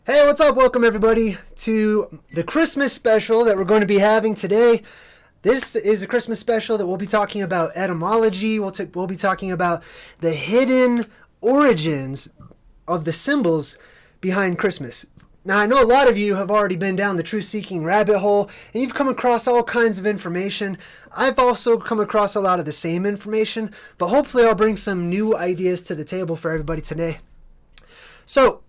Hey, what's up? Welcome everybody to the Christmas special that we're going to be having today. This is a Christmas special that we'll be talking about etymology. We'll be talking about the hidden origins of the symbols behind Christmas. Now, I know a lot of you have already been down the truth-seeking rabbit hole, and you've come across all kinds of information. I've also come across a lot of the same information, but hopefully I'll bring some new ideas to the table for everybody today. So,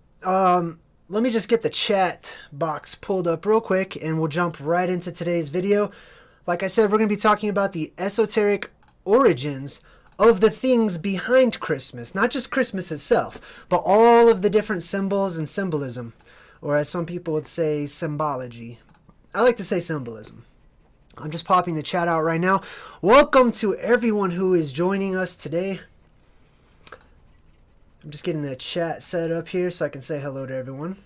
let me just get the chat box pulled up real quick and we'll jump right into today's video. Like I said, we're going to be talking about the esoteric origins of the things behind Christmas. Not just Christmas itself, but all of the different symbols and symbolism. Or as some people would say, symbology. I like to say symbolism. I'm just popping the chat out right now. Welcome to everyone who is joining us today. I'm just getting the chat set up here so I can say hello to everyone.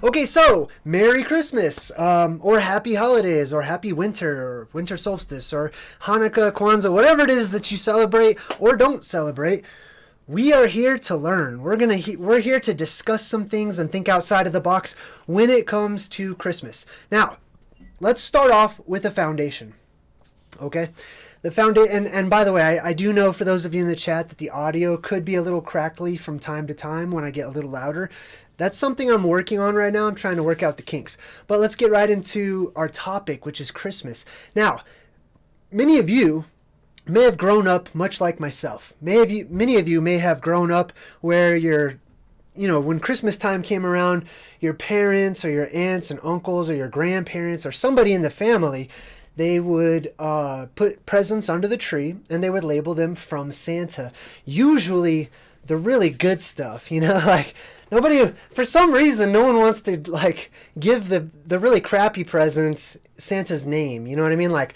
Okay, so Merry Christmas, or Happy Holidays, or Happy Winter, or Winter Solstice, or Hanukkah, Kwanzaa, whatever it is that you celebrate or don't celebrate. We are here to learn. We're here to discuss some things and think outside of the box when it comes to Christmas. Now, let's start off with a foundation. Okay. And by the way, I do know for those of you in the chat that the audio could be a little crackly from time to time when I get a little louder. That's something I'm working on right now. I'm trying to work out the kinks. But let's get right into our topic, which is Christmas. Now, many of you may have grown up much like myself. Many of you may have grown up where when Christmas time came around, your parents or your aunts and uncles or your grandparents or somebody in the family, they would put presents under the tree and they would label them from Santa. Usually the really good stuff, like nobody, for some reason, no one wants to give the really crappy presents Santa's name. You know what I mean? Like,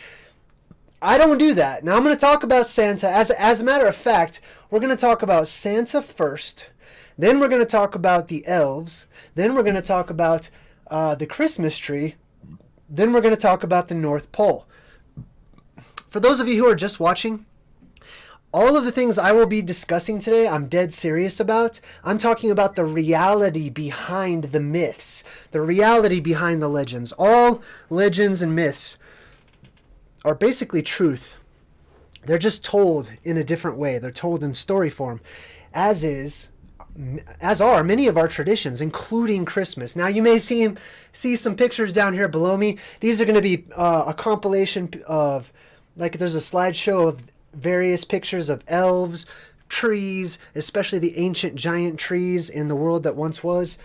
I don't do that. Now I'm going to talk about Santa. As a matter of fact, we're going to talk about Santa first. Then we're going to talk about the elves. Then we're going to talk about the Christmas tree. Then we're going to talk about the North Pole. For those of you who are just watching, all of the things I will be discussing today, I'm dead serious about. I'm talking about the reality behind the myths, the reality behind the legends. All legends and myths are basically truth. They're just told in a different way. They're told in story form, as are many of our traditions, including Christmas. Now, you may see some pictures down here below me. These are going to be a compilation of, there's a slideshow of various pictures of elves, trees, especially the ancient giant trees in the world that once was,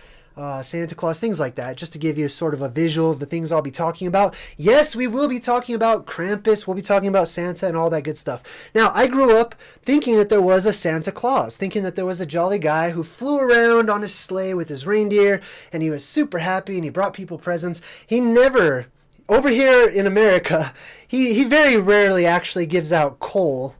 Santa Claus, things like that, just to give you sort of a visual of the things I'll be talking about. Yes, we will be talking about Krampus, we'll be talking about Santa and all that good stuff. Now, I grew up thinking that there was a Santa Claus, thinking that there was a jolly guy who flew around on his sleigh with his reindeer, and he was super happy, and he brought people presents. He never, over here in America, he very rarely actually gives out coal,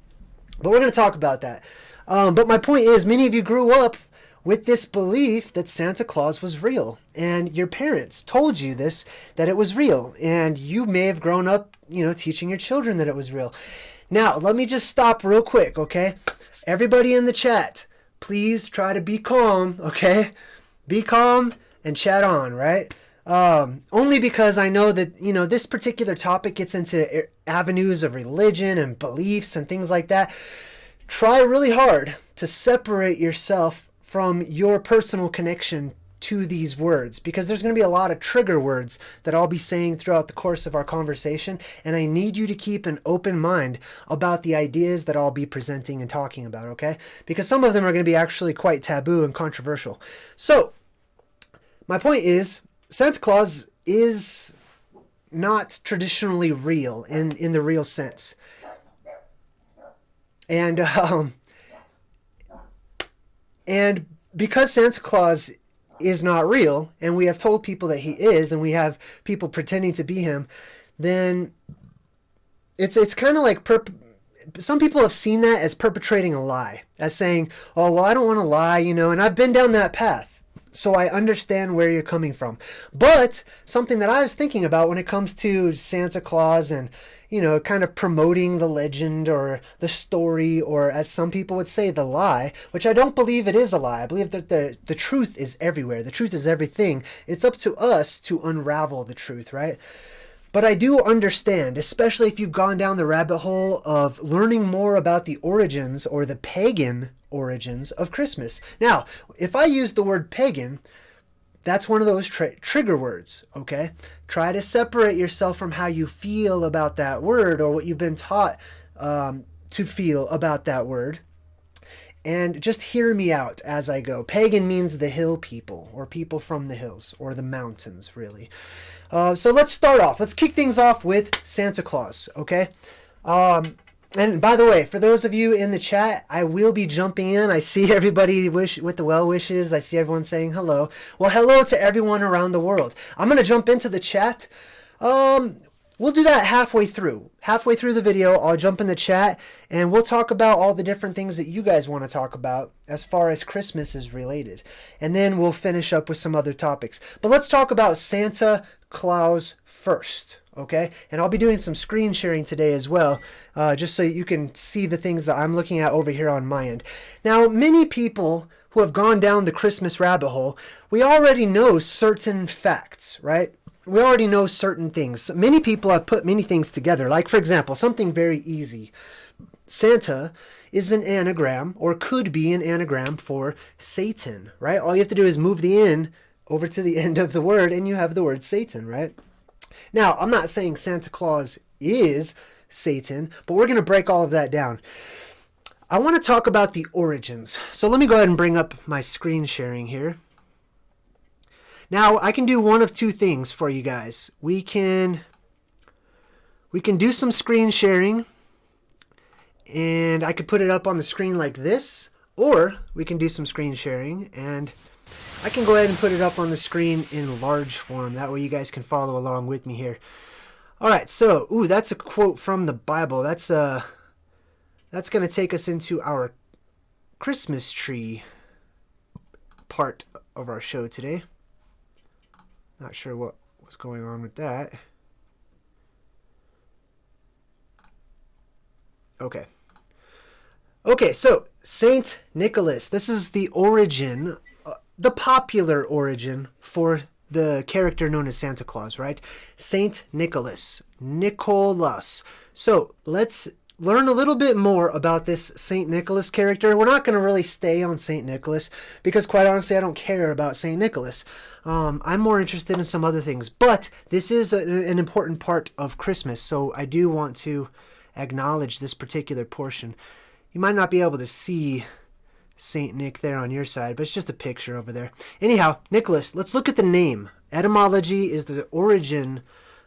but we're going to talk about that. But my point is, many of you grew up with this belief that Santa Claus was real, and your parents told you that it was real, and you may have grown up, teaching your children that it was real. Now, let me just stop real quick, okay? Everybody in the chat, please try to be calm, okay? Be calm and chat on, right? Only because I know that, this particular topic gets into avenues of religion and beliefs and things like that. Try really hard to separate yourself from your personal connection to these words, because there's going to be a lot of trigger words that I'll be saying throughout the course of our conversation, and I need you to keep an open mind about the ideas that I'll be presenting and talking about, okay? Because some of them are going to be actually quite taboo and controversial. So, my point is, Santa Claus is not traditionally real in the real sense. And because Santa Claus is not real, and we have told people that he is, and we have people pretending to be him, then it's kind of like some people have seen that as perpetrating a lie, as saying, oh, well, I don't want to lie, and I've been down that path, so I understand where you're coming from. But something that I was thinking about when it comes to Santa Claus and kind of promoting the legend or the story, or as some people would say, the lie, which I don't believe it is a lie. I believe that the truth is everywhere. The truth is everything. It's up to us to unravel the truth, right? But I do understand, especially if you've gone down the rabbit hole of learning more about the origins or the pagan origins of Christmas. Now, if I use the word pagan, that's one of those trigger words, okay? Try to separate yourself from how you feel about that word or what you've been taught to feel about that word. And just hear me out as I go. Pagan means the hill people, or people from the hills, or the mountains, really. So let's start off. Let's kick things off with Santa Claus, okay? And by the way, for those of you in the chat, I will be jumping in. I see everybody with the well wishes. I see everyone saying hello. Well, hello to everyone around the world. I'm going to jump into the chat. We'll do that halfway through. Halfway through the video, I'll jump in the chat, and we'll talk about all the different things that you guys want to talk about as far as Christmas is related. And then we'll finish up with some other topics. But let's talk about Santa Claus first, okay? And I'll be doing some screen sharing today as well, just so you can see the things that I'm looking at over here on my end. Now, many people who have gone down the Christmas rabbit hole, we already know certain facts, right? We already know certain things. Many people have put many things together. Like, for example, something very easy. Santa is an anagram, or could be an anagram for Satan, right? All you have to do is move the "in" over to the end of the word, and you have the word Satan, right? Now, I'm not saying Santa Claus is Satan, but we're going to break all of that down. I want to talk about the origins. So let me go ahead and bring up my screen sharing here. Now, I can do one of two things for you guys. We can do some screen sharing, and I could put it up on the screen like this, or we can do some screen sharing, and I can go ahead and put it up on the screen in large form. That way you guys can follow along with me here. All right, so, that's a quote from the Bible. That's going to take us into our Christmas tree part of our show today. Not sure what was going on with that. Okay. Okay, so Saint Nicholas. This is the origin, the popular origin for the character known as Santa Claus, right? Saint Nicholas. Nicholas. So let's learn a little bit more about this Saint Nicholas character. We're not going to really stay on Saint Nicholas because, quite honestly, I don't care about Saint Nicholas. I'm more interested in some other things. But this is an important part of Christmas, so I do want to acknowledge this particular portion. You might not be able to see Saint Nick there on your side, but it's just a picture over there. Anyhow, Nicholas, let's look at the name. Etymology is the origin,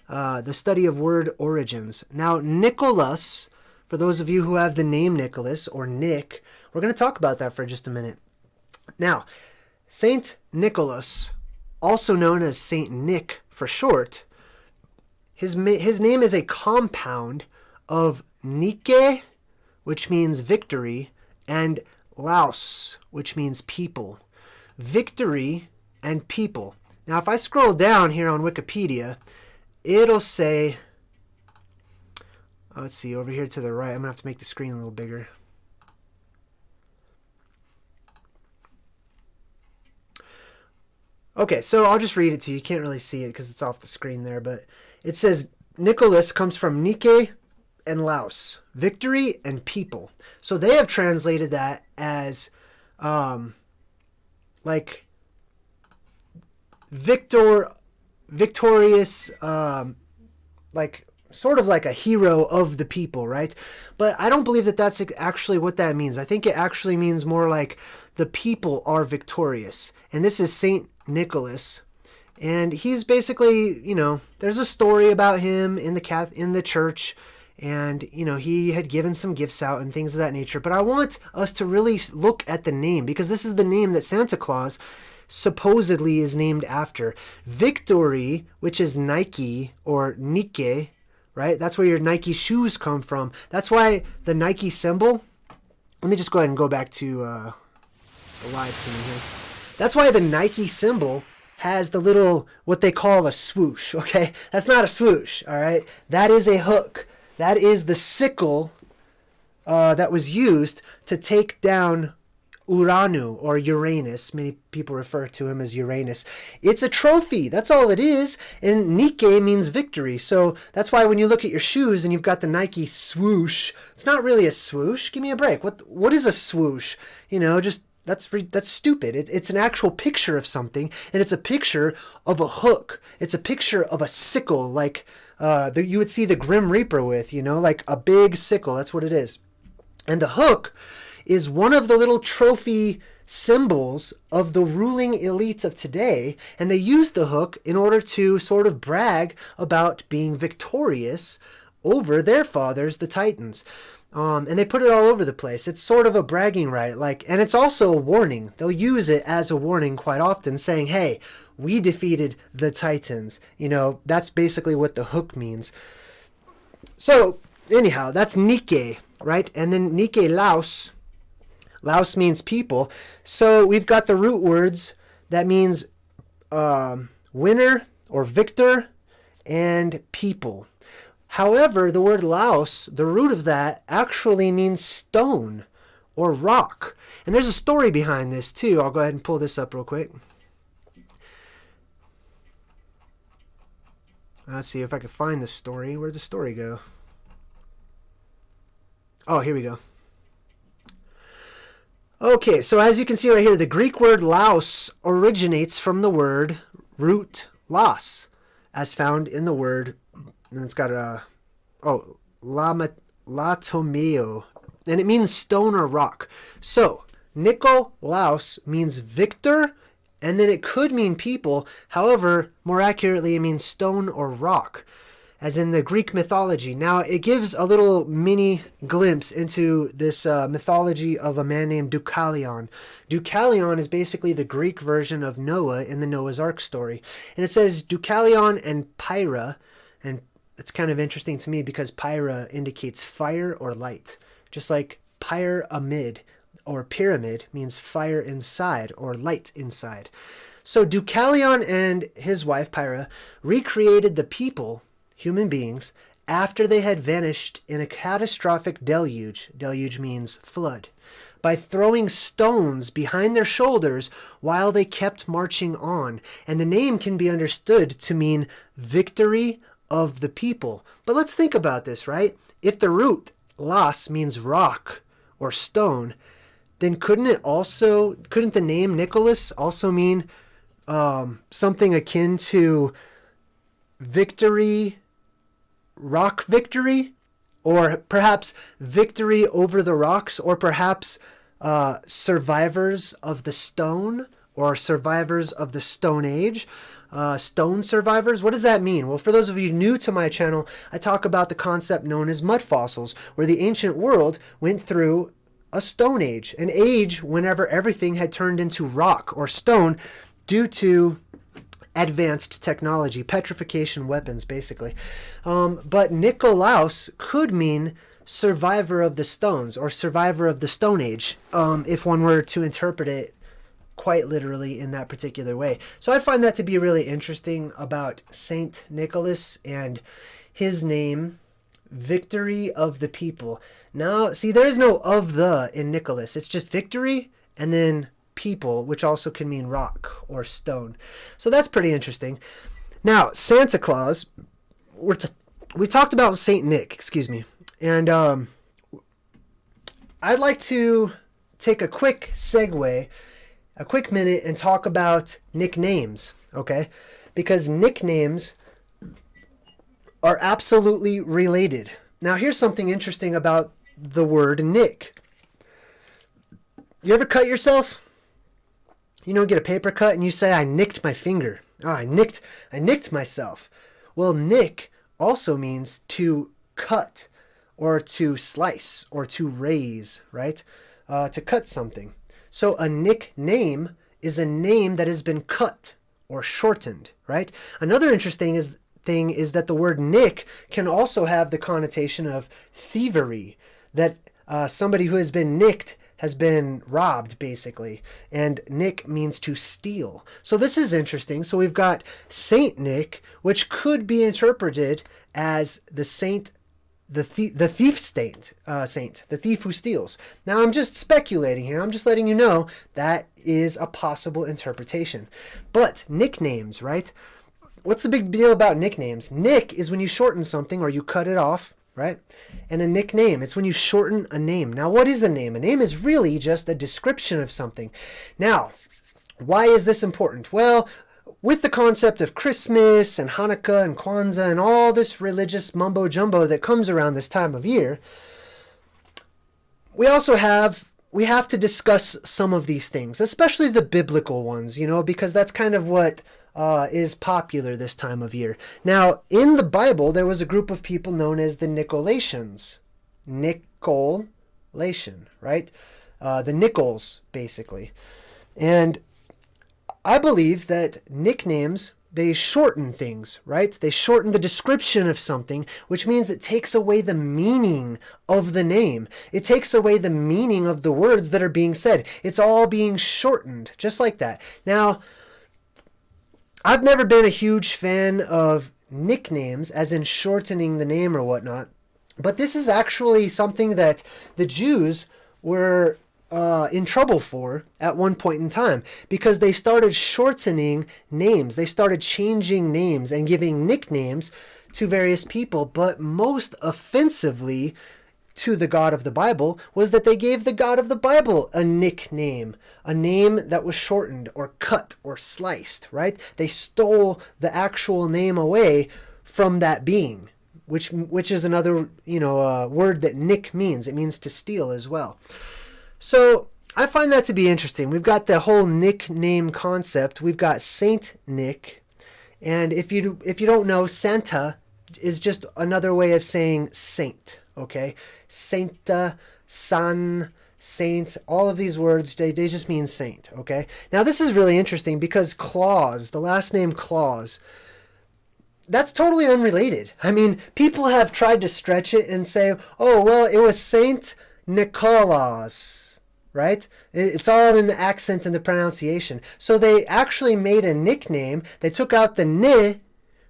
the study of word origins. Now, Nicholas, for those of you who have the name Nicholas or Nick, we're going to talk about that for just a minute. Now, Saint Nicholas, also known as Saint Nick for short, his name is a compound of Nike, which means victory, and Laos, which means people. Victory and people. Now, if I scroll down here on Wikipedia, it'll say, let's see, over here to the right, I'm going to have to make the screen a little bigger. Okay, so I'll just read it to you. You can't really see it because it's off the screen there, but it says Nicholas comes from Nike and Laos, victory and people. So they have translated that as like victorious, like sort of like a hero of the people, right? But I don't believe that that's actually what that means. I think it actually means more like the people are victorious. And this is Saint Nicholas. And he's basically, there's a story about him in the church. And, he had given some gifts out and things of that nature. But I want us to really look at the name, because this is the name that Santa Claus supposedly is named after. Victory, which is Nike or Nike, right? That's where your Nike shoes come from. That's why the Nike symbol, let me just go ahead and go back to the live scene here. That's why the Nike symbol has the little, what they call a swoosh, okay? That's not a swoosh, all right? That is a hook. That is the sickle that was used to take down Uranu, or Uranus. Many people refer to him as Uranus. It's a trophy. That's all it is. And Nike means victory. So that's why when you look at your shoes and you've got the Nike swoosh, it's not really a swoosh. Give me a break. What is a swoosh? You know, just that's stupid. It's an actual picture of something, and it's a picture of a hook. It's a picture of a sickle, like you would see the Grim Reaper with, you know, like a big sickle. That's what it is. And the hook is one of the little trophy symbols of the ruling elites of today, and they use the hook in order to sort of brag about being victorious over their fathers, the Titans. And they put it all over the place. It's sort of a bragging right, and it's also a warning. They'll use it as a warning quite often, saying, hey, we defeated the Titans. You know, that's basically what the hook means. So, anyhow, that's Nike, right? And then Nike Laos. Laos means people. So we've got the root words that means winner or victor and people. However, the word Laos, the root of that actually means stone or rock. And there's a story behind this too. I'll go ahead and pull this up real quick. Let's see if I can find this story. Where'd the story go? Oh, here we go. Okay, so as you can see right here, the Greek word Laos originates from the word root los, as found in the word, and it's got a, latomeo, and it means stone or rock. So, Nikolaos means victor, and then it could mean people. However, more accurately, it means stone or rock, as in the Greek mythology. Now, it gives a little mini glimpse into this mythology of a man named Deucalion. Deucalion is basically the Greek version of Noah in the Noah's Ark story. And it says Deucalion and Pyra, and it's kind of interesting to me because Pyra indicates fire or light, just like pyramid or pyramid means fire inside or light inside. So Deucalion and his wife Pyra recreated the people, human beings, after they had vanished in a catastrophic deluge. Deluge means flood. By throwing stones behind their shoulders while they kept marching on. And the name can be understood to mean victory of the people. But let's think about this, right? If the root, las, means rock or stone, then couldn't the name Nicholas also mean something akin to victory, rock victory, or perhaps victory over the rocks, or perhaps survivors of the stone, or survivors of the Stone Age, stone survivors? What does that mean? Well, for those of you new to my channel, I talk about the concept known as mud fossils, where the ancient world went through a stone age, an age whenever everything had turned into rock or stone due to advanced technology, petrification weapons, basically. But Nikolaos could mean survivor of the stones or survivor of the Stone Age, if one were to interpret it quite literally in that particular way. So I find that to be really interesting about Saint Nicholas and his name, victory of the people. Now, see, there is no of the in Nicholas. It's just victory and then people, which also can mean rock or stone. So that's pretty interesting. Now, Santa Claus, we talked about Saint Nick, and I'd like to take a quick segue, a quick minute, and talk about nicknames, okay? Because nicknames are absolutely related. Now, here's something interesting about the word nick. You ever cut yourself? You know, get a paper cut and you say, I nicked my finger. Oh, I nicked myself. Well, nick also means to cut or to slice or to raise, right? To cut something. So a nickname is a name that has been cut or shortened, right? Another interesting thing is that the word nick can also have the connotation of thievery, that somebody who has been nicked has been robbed, basically. And nick means to steal. So this is interesting. So we've got Saint Nick, which could be interpreted as the saint the thief saint, the thief who steals. Now I'm just speculating here. I'm just letting you know that is a possible interpretation. But nicknames, right? What's the big deal about nicknames? Nick is when you shorten something or you cut it off, right? And a nickname, it's when you shorten a name. Now, what is a name? A name is really just a description of something. Now, why is this important? Well, with the concept of Christmas and Hanukkah and Kwanzaa and all this religious mumbo jumbo that comes around this time of year, we have to discuss some of these things, especially the biblical ones, because that's kind of what is popular this time of year. Now, in the Bible, there was a group of people known as the Nicolaitans. Nicolation, right? The Nichols, basically. And I believe that nicknames, they shorten things, right? They shorten the description of something, which means it takes away the meaning of the name. It takes away the meaning of the words that are being said. It's all being shortened, just like that. Now, I've never been a huge fan of nicknames, as in shortening the name or whatnot, but this is actually something that the Jews were in trouble for at one point in time, because they started shortening names. They started changing names and giving nicknames to various people, but most offensively to the God of the Bible was that they gave the God of the Bible a nickname, a name that was shortened or cut or sliced, right? They stole the actual name away from that being, which is another, word that nick means. It means to steal as well. So I find that to be interesting. We've got the whole nickname concept. We've got Saint Nick. And if you don't know, Santa is just another way of saying saint, okay? Sainta, san, saint, all of these words, they just mean saint, okay? Now this is really interesting because Claus, the last name Claus, that's totally unrelated. I mean, people have tried to stretch it and say, oh, well, it was Saint Nicholas, right? It's all in the accent and the pronunciation. So they actually made a nickname. They took out the ni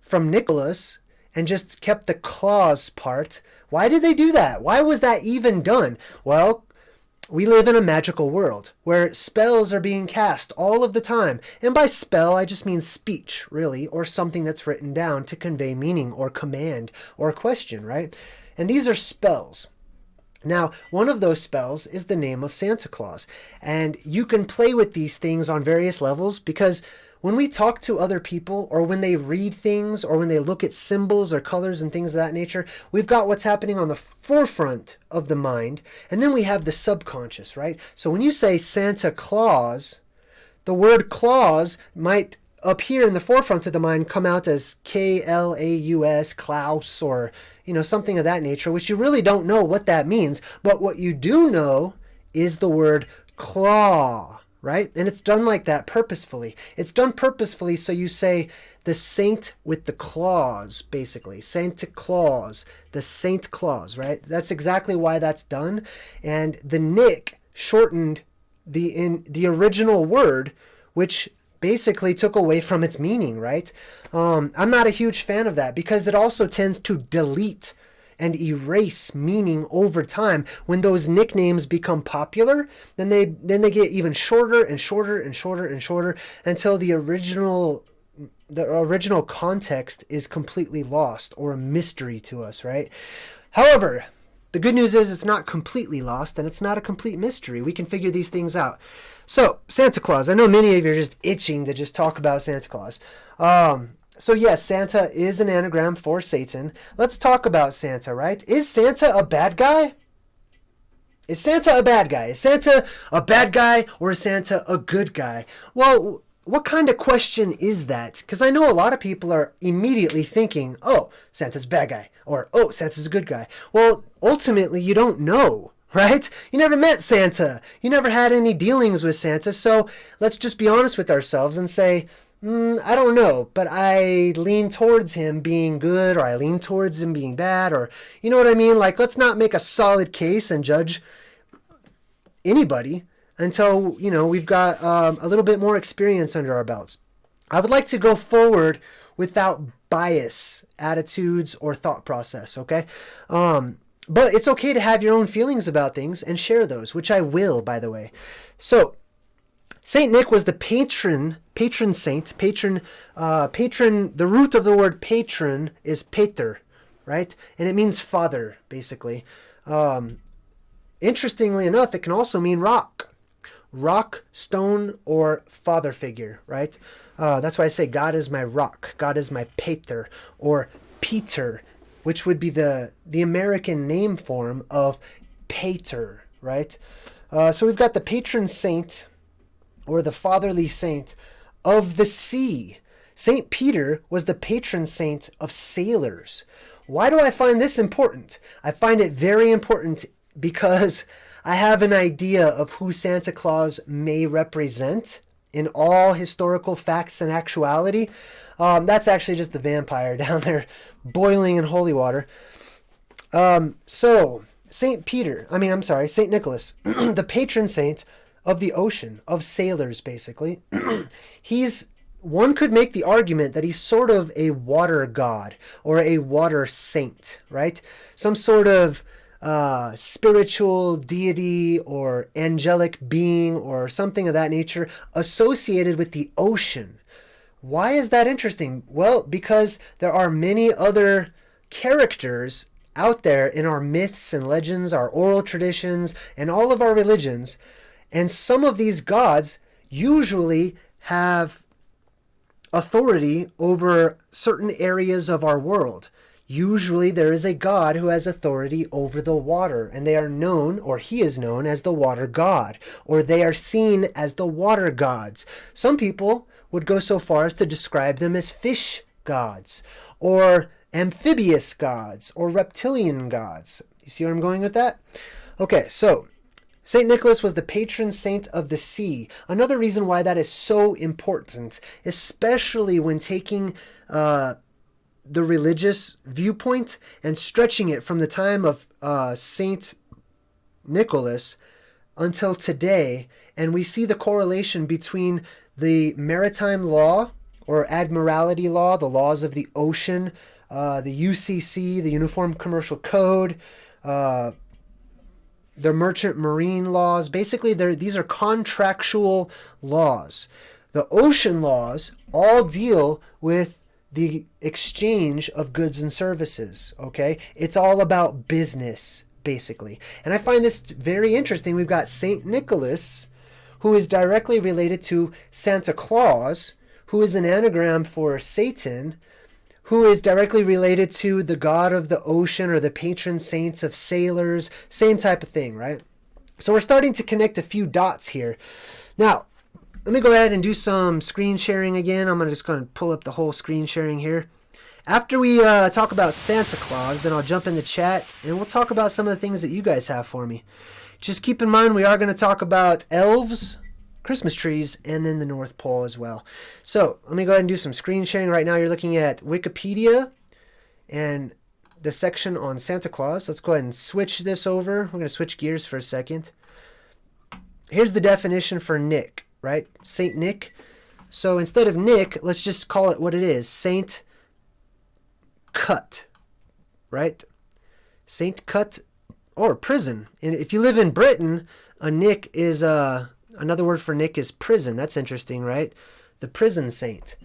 from Nicholas and just kept the Claus part. Why did they do that? Why was that even done? Well, we live in a magical world where spells are being cast all of the time. And by spell, I just mean speech, really, or something that's written down to convey meaning or command or question, right? And these are spells. Now, one of those spells is the name of Santa Claus. And you can play with these things on various levels, because when we talk to other people, or when they read things, or when they look at symbols or colors and things of that nature, we've got what's happening on the forefront of the mind, and then we have the subconscious, right? So when you say Santa Claus, the word Claus might appear in the forefront of the mind, come out as Klaus, Klaus, or something of that nature, which you really don't know what that means. But what you do know is the word claw, right? And it's done like that purposefully. It's done purposefully, so you say the saint with the claws, basically. Santa Claus, the Saint Claus, right? That's exactly why that's done. And the nick shortened the original word, which basically took away from its meaning, right? I'm not a huge fan of that, because it also tends to delete and erase meaning over time. When those nicknames become popular, then they get even shorter and shorter and shorter and shorter until the original context is completely lost or a mystery to us, right? However, the good news is it's not completely lost, and it's not a complete mystery. We can figure these things out. So, Santa Claus. I know many of you are just itching to just talk about Santa Claus. So yes, Santa is an anagram for Satan. Let's talk about Santa, right? Is Santa a bad guy? Is Santa a bad guy? Is Santa a bad guy, or is Santa a good guy? Well, what kind of question is that? Because I know a lot of people are immediately thinking, oh, Santa's a bad guy, or oh, Santa's a good guy. Well, ultimately, you don't know, right? You never met Santa. You never had any dealings with Santa. So let's just be honest with ourselves and say, I don't know, but I lean towards him being good, or I lean towards him being bad, or you know what I mean? Like, let's not make a solid case and judge anybody until, we've got a little bit more experience under our belts. I would like to go forward without bias, attitudes, or thought process, okay? But it's okay to have your own feelings about things and share those, which I will, by the way. So, Saint Nick was the patron saint. Patron, the root of the word patron is pater, right? And it means father, basically. Interestingly enough, it can also mean rock. Rock, stone, or father figure, right? That's why I say God is my rock. God is my pater, or Peter, which would be the American name form of pater, right? So we've got the patron saint, or the fatherly saint of the sea. Saint Peter was the patron saint of sailors. Why do I find this important? I find it very important because I have an idea of who Santa Claus may represent in all historical facts and actuality. That's actually just the vampire down there boiling in holy water. So, Saint Nicholas, the patron saint of the ocean, of sailors, basically. One could make the argument that he's sort of a water god or a water saint, right? Some sort of spiritual deity or angelic being or something of that nature associated with the ocean. Why is that interesting? Well, because there are many other characters out there in our myths and legends, our oral traditions, and all of our religions, and some of these gods usually have authority over certain areas of our world. Usually there is a god who has authority over the water, and they are known, or he is known, as the water god, or they are seen as the water gods. Some people would go so far as to describe them as fish gods, or amphibious gods, or reptilian gods. You see where I'm going with that? Okay, so St. Nicholas was the patron saint of the sea. Another reason why that is so important, especially when taking the religious viewpoint and stretching it from the time of St. Nicholas until today, and we see the correlation between the maritime law or admiralty law, the laws of the ocean, the UCC, the Uniform Commercial Code, the merchant marine laws. Basically, these are contractual laws. The ocean laws all deal with the exchange of goods and services, okay? It's all about business, basically. And I find this very interesting. We've got St. Nicholas, who is directly related to Santa Claus, who is an anagram for Satan, who is directly related to the god of the ocean or the patron saints of sailors, same type of thing, right? So we're starting to connect a few dots here. Now, let me go ahead and do some screen sharing again. I'm just going to pull up the whole screen sharing here. After we talk about Santa Claus, then I'll jump in the chat and we'll talk about some of the things that you guys have for me. Just keep in mind we are going to talk about elves, Christmas trees, and then the North Pole as well. So let me go ahead and do some screen sharing. Right now you're looking at Wikipedia and the section on Santa Claus. Let's go ahead and switch this over. We're going to switch gears for a second. Here's the definition for Nick, right? Saint Nick. So instead of Nick, let's just call it what it is. Saint Cut, right? Saint Cut or prison. And if you live in Britain, a Nick is another word for Nick is prison. That's interesting, right? The prison saint.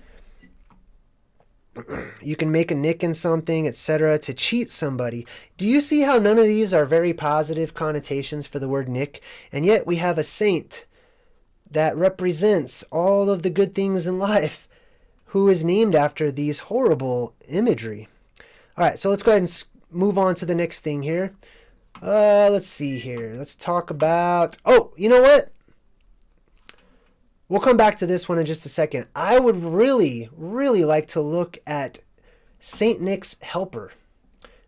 You can make a nick in something, etc., to cheat somebody. Do you see how none of these are very positive connotations for the word Nick? And yet we have a saint that represents all of the good things in life who is named after these horrible imagery. All right, so let's go ahead and move on to the next thing here. Let's see here. Let's talk about... Oh, you know what? We'll come back to this one in just a second. I would really, really like to look at Saint Nick's helper.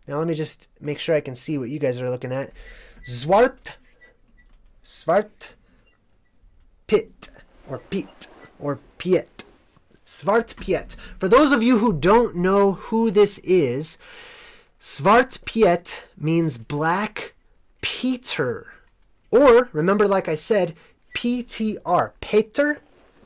Now let me just make sure I can see what you guys are looking at. Svart Pit, or Piet, or Piet. Svart Piet. For those of you who don't know who this is, Svart Piet means Black Peter. Or, remember like I said, PTR, Peter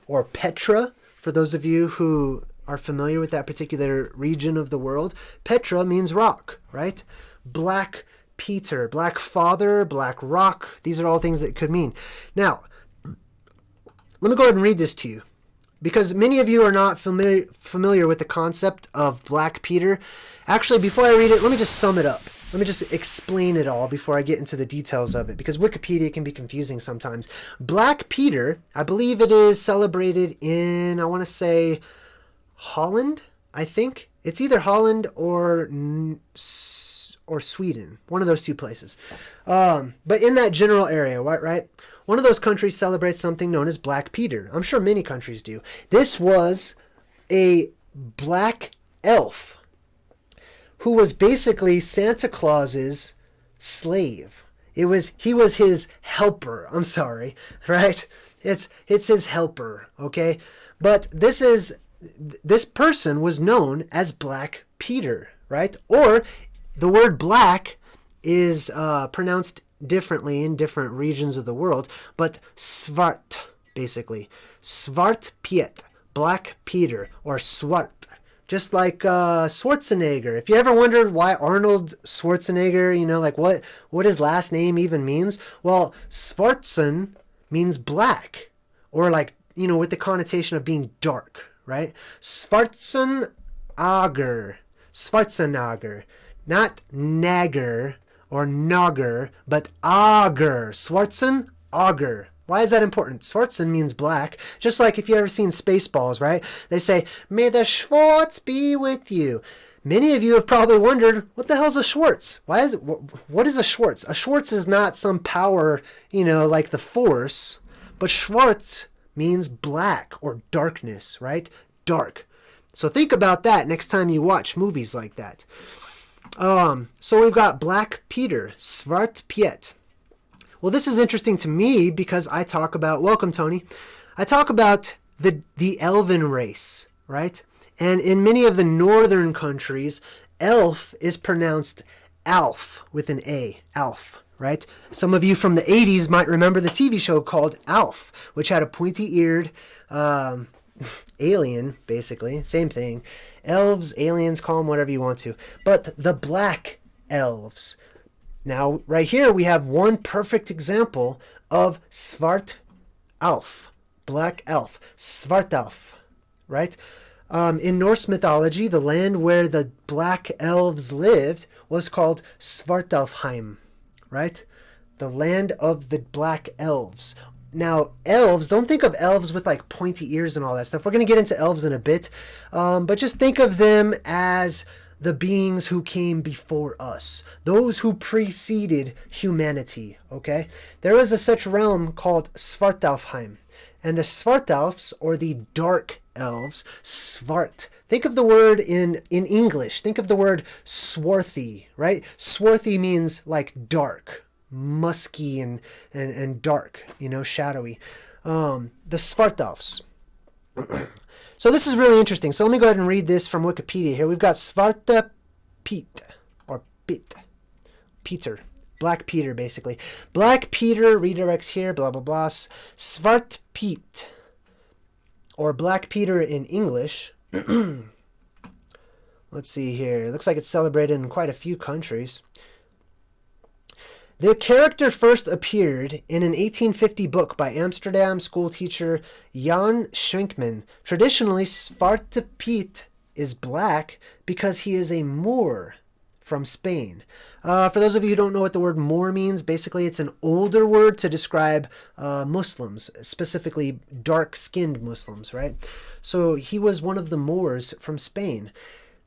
or Petra, for those of you who are familiar with that particular region of the world, Petra means rock, right? Black Peter, Black Father, Black Rock. These are all things that it could mean. Now, let me go ahead and read this to you, because many of you are not familiar with the concept of Black Peter. Actually, before I read it, let me just sum it up. Let me just explain it all before I get into the details of it, because Wikipedia can be confusing sometimes. Black Peter, I believe it is celebrated in, I want to say, Holland, I think. It's either Holland or Sweden, one of those two places. But in that general area, right? One of those countries celebrates something known as Black Peter. I'm sure many countries do. This was a black elf who was basically Santa Claus's slave. He was his helper. I'm sorry, right? It's his helper, okay? But this person was known as Black Peter, right? Or the word black is pronounced differently in different regions of the world, but Svart, basically. Svart Piet, Black Peter, or Swart. Just like Schwarzenegger. If you ever wondered why Arnold Schwarzenegger, like what his last name even means, well, Schwarzen means black, or with the connotation of being dark, right? Schwarzenegger, not Nagger or Nogger, but Auger. Auger. Why is that important? Schwarzen means black. Just like if you ever seen Spaceballs, right? They say, "May the Schwartz be with you." Many of you have probably wondered, what the hell's a Schwartz? What is a Schwartz? A Schwartz is not some power, like the Force, but Schwartz means black or darkness, right? Dark. So think about that next time you watch movies like that. So we've got Black Peter, Svart Piet. Well, this is interesting to me because I talk about, welcome Tony, I talk about the Elven race, right? And in many of the northern countries, elf is pronounced Alf with an A, Alf, right? Some of you from the 80s might remember the TV show called Alf, which had a pointy-eared alien, basically, same thing. Elves, aliens, call them whatever you want to. But the black elves. Now, right here, we have one perfect example of Svart Alf, black elf, Svartalf, right? In Norse mythology, the land where the black elves lived was called Svartalfheim, right? The land of the black elves. Now, elves, don't think of elves with pointy ears and all that stuff. We're going to get into elves in a bit, but just think of them as the beings who came before us, those who preceded humanity, okay? There is such realm called Svartalfheim, and the Svartalfs, or the dark elves, Svart. Think of the word in English. Think of the word swarthy, right? Swarthy means dark, musky and dark, shadowy. The Svartalfs. So this is really interesting. So let me go ahead and read this from Wikipedia here. We've got Svarte Pete, or Pit, Peter, Black Peter, basically. Black Peter redirects here, blah, blah, blah. Svart Pete, or Black Peter in English. Let's see here. It looks like it's celebrated in quite a few countries. The character first appeared in an 1850 book by Amsterdam schoolteacher Jan Schenkman. Traditionally, Zwarte Piet is black because he is a Moor from Spain. For those of you who don't know what the word Moor means, basically it's an older word to describe Muslims, specifically dark-skinned Muslims, right? So he was one of the Moors from Spain.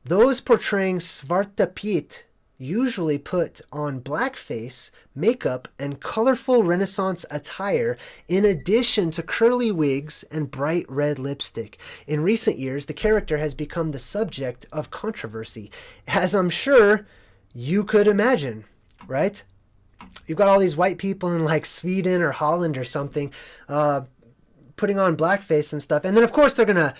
Those portraying Zwarte Piet usually put on blackface, makeup, and colorful Renaissance attire in addition to curly wigs and bright red lipstick. In recent years, the character has become the subject of controversy, as I'm sure you could imagine, right? You've got all these white people in Sweden or Holland or something, putting on blackface and stuff, and then of course they're gonna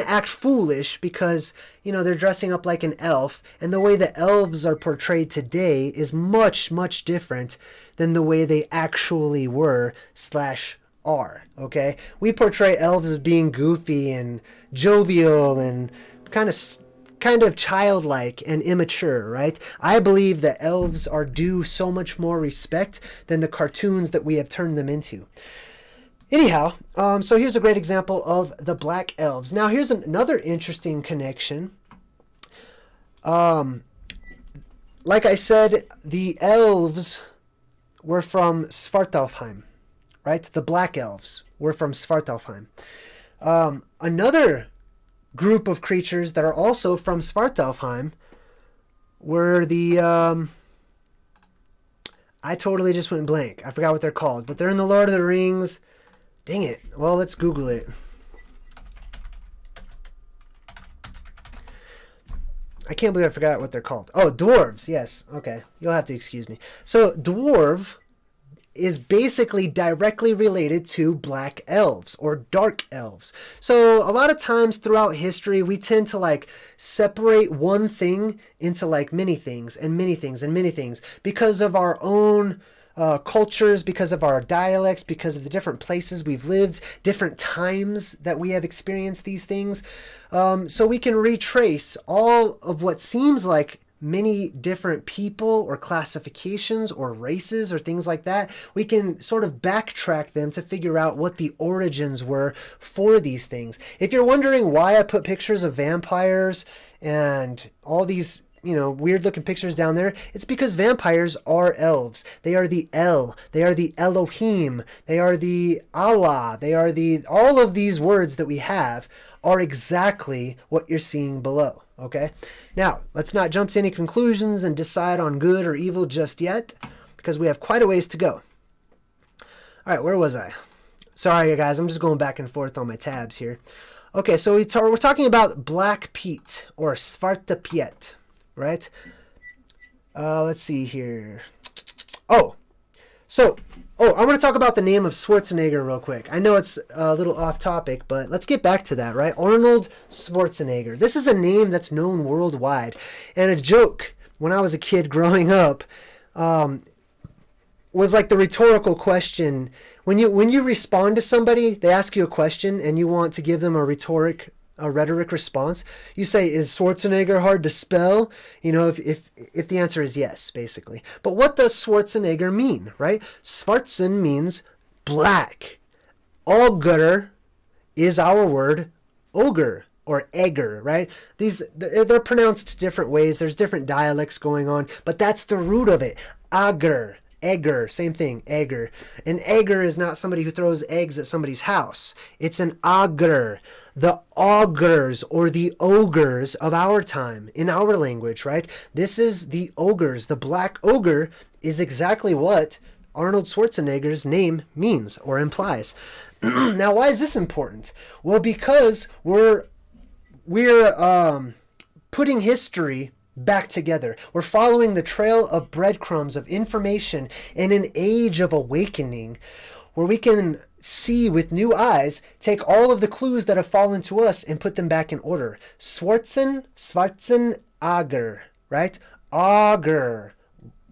act foolish because they're dressing up like an elf, and the way the elves are portrayed today is much different than the way they actually were / are, okay? We portray elves as being goofy and jovial and kind of childlike and immature, right? I believe that elves are due so much more respect than the cartoons that we have turned them into. Anyhow, so here's a great example of the black elves. Now here's another interesting connection. Like I said, the elves were from Svartalfheim, right? The black elves were from Svartalfheim. Another group of creatures that are also from Svartalfheim were the... I totally just went blank. I forgot what they're called, but they're in the Lord of the Rings. Dang it. Well, let's Google it. I can't believe I forgot what they're called. Oh, dwarves. Yes. Okay. You'll have to excuse me. So, dwarf is basically directly related to black elves or dark elves. So, a lot of times throughout history, we tend to like separate one thing into like many things and many things and many things because of our own cultures, because of our dialects, because of the different places we've lived, different times that we have experienced these things. So we can retrace all of what seems like many different people or classifications or races or things like that. We can sort of backtrack them to figure out what the origins were for these things. If you're wondering why I put pictures of vampires and all these weird looking pictures down there, it's because vampires are elves. They are the El, they are the Elohim, they are the Allah, they are all of these words that we have are exactly what you're seeing below, okay? Now, let's not jump to any conclusions and decide on good or evil just yet, because we have quite a ways to go. All right, where was I? Sorry, guys, I'm just going back and forth on my tabs here. Okay, so we're talking about Black Pete, or Svarte Piet, right? Let's see here. I want to talk about the name of Schwarzenegger real quick. I know it's a little off topic, but let's get back to that, right? Arnold Schwarzenegger. This is a name that's known worldwide. And a joke when I was a kid growing up was like the rhetorical question. When you respond to somebody, they ask you a question and you want to give them a rhetoric response, you say, is Schwarzenegger hard to spell? If the answer is yes, basically. But what does Schwarzenegger mean, right? Schwarzen means black. Ogre is our word ogre or egger, right? They're pronounced different ways. There's different dialects going on, but that's the root of it. Agr. Egger, same thing, egger. An egger is not somebody who throws eggs at somebody's house. It's an ogre. The ogres or the ogres of our time, in our language, right? This is the ogres. The black ogre is exactly what Arnold Schwarzenegger's name means or implies. Now, why is this important? Well, because we're putting history back together. We're following the trail of breadcrumbs of information in an age of awakening where we can see with new eyes, take all of the clues that have fallen to us and put them back in order. Schwarzen, Ager, right? Auger.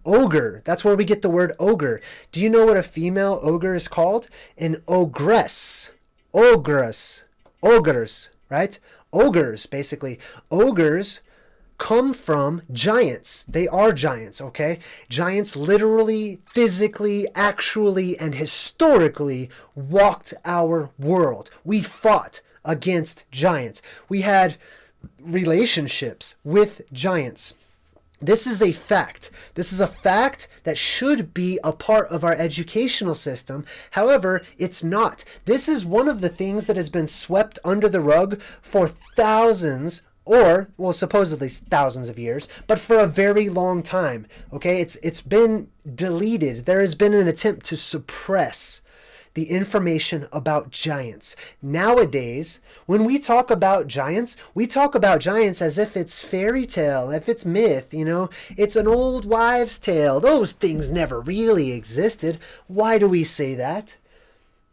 Ogre. That's where we get the word ogre. Do you know what a female ogre is called? An ogress. Ogres, right? Ogres, basically. Ogres come from giants. They are giants, okay? Giants literally, physically, actually, and historically walked our world. We fought against giants. We had relationships with giants. This is a fact. This is a fact that should be a part of our educational system. However, it's not. This is one of the things that has been swept under the rug for thousands supposedly thousands of years, but for a very long time. Okay, it's been deleted. There has been an attempt to suppress the information about giants. Nowadays, when we talk about giants, we talk about giants as if it's fairy tale, if it's myth, it's an old wives' tale. Those things never really existed. Why do we say that?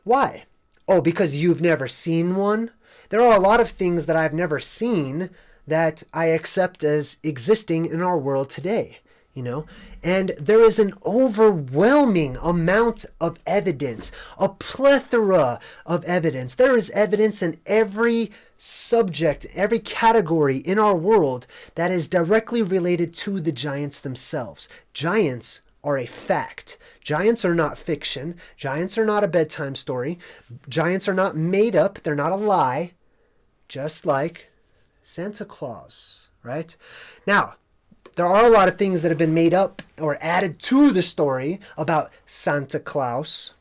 Why? Oh, because you've never seen one? There are a lot of things that I've never seen that I accept as existing in our world today. you know, and there is an overwhelming amount of evidence, a plethora of evidence. There is evidence in every subject, every category in our world that is directly related to the giants themselves. Giants are a fact. Giants are not fiction. Giants are not a bedtime story. Giants are not made up. They're not a lie. Just like Santa Claus, right? Now, there are a lot of things that have been made up or added to the story about Santa Claus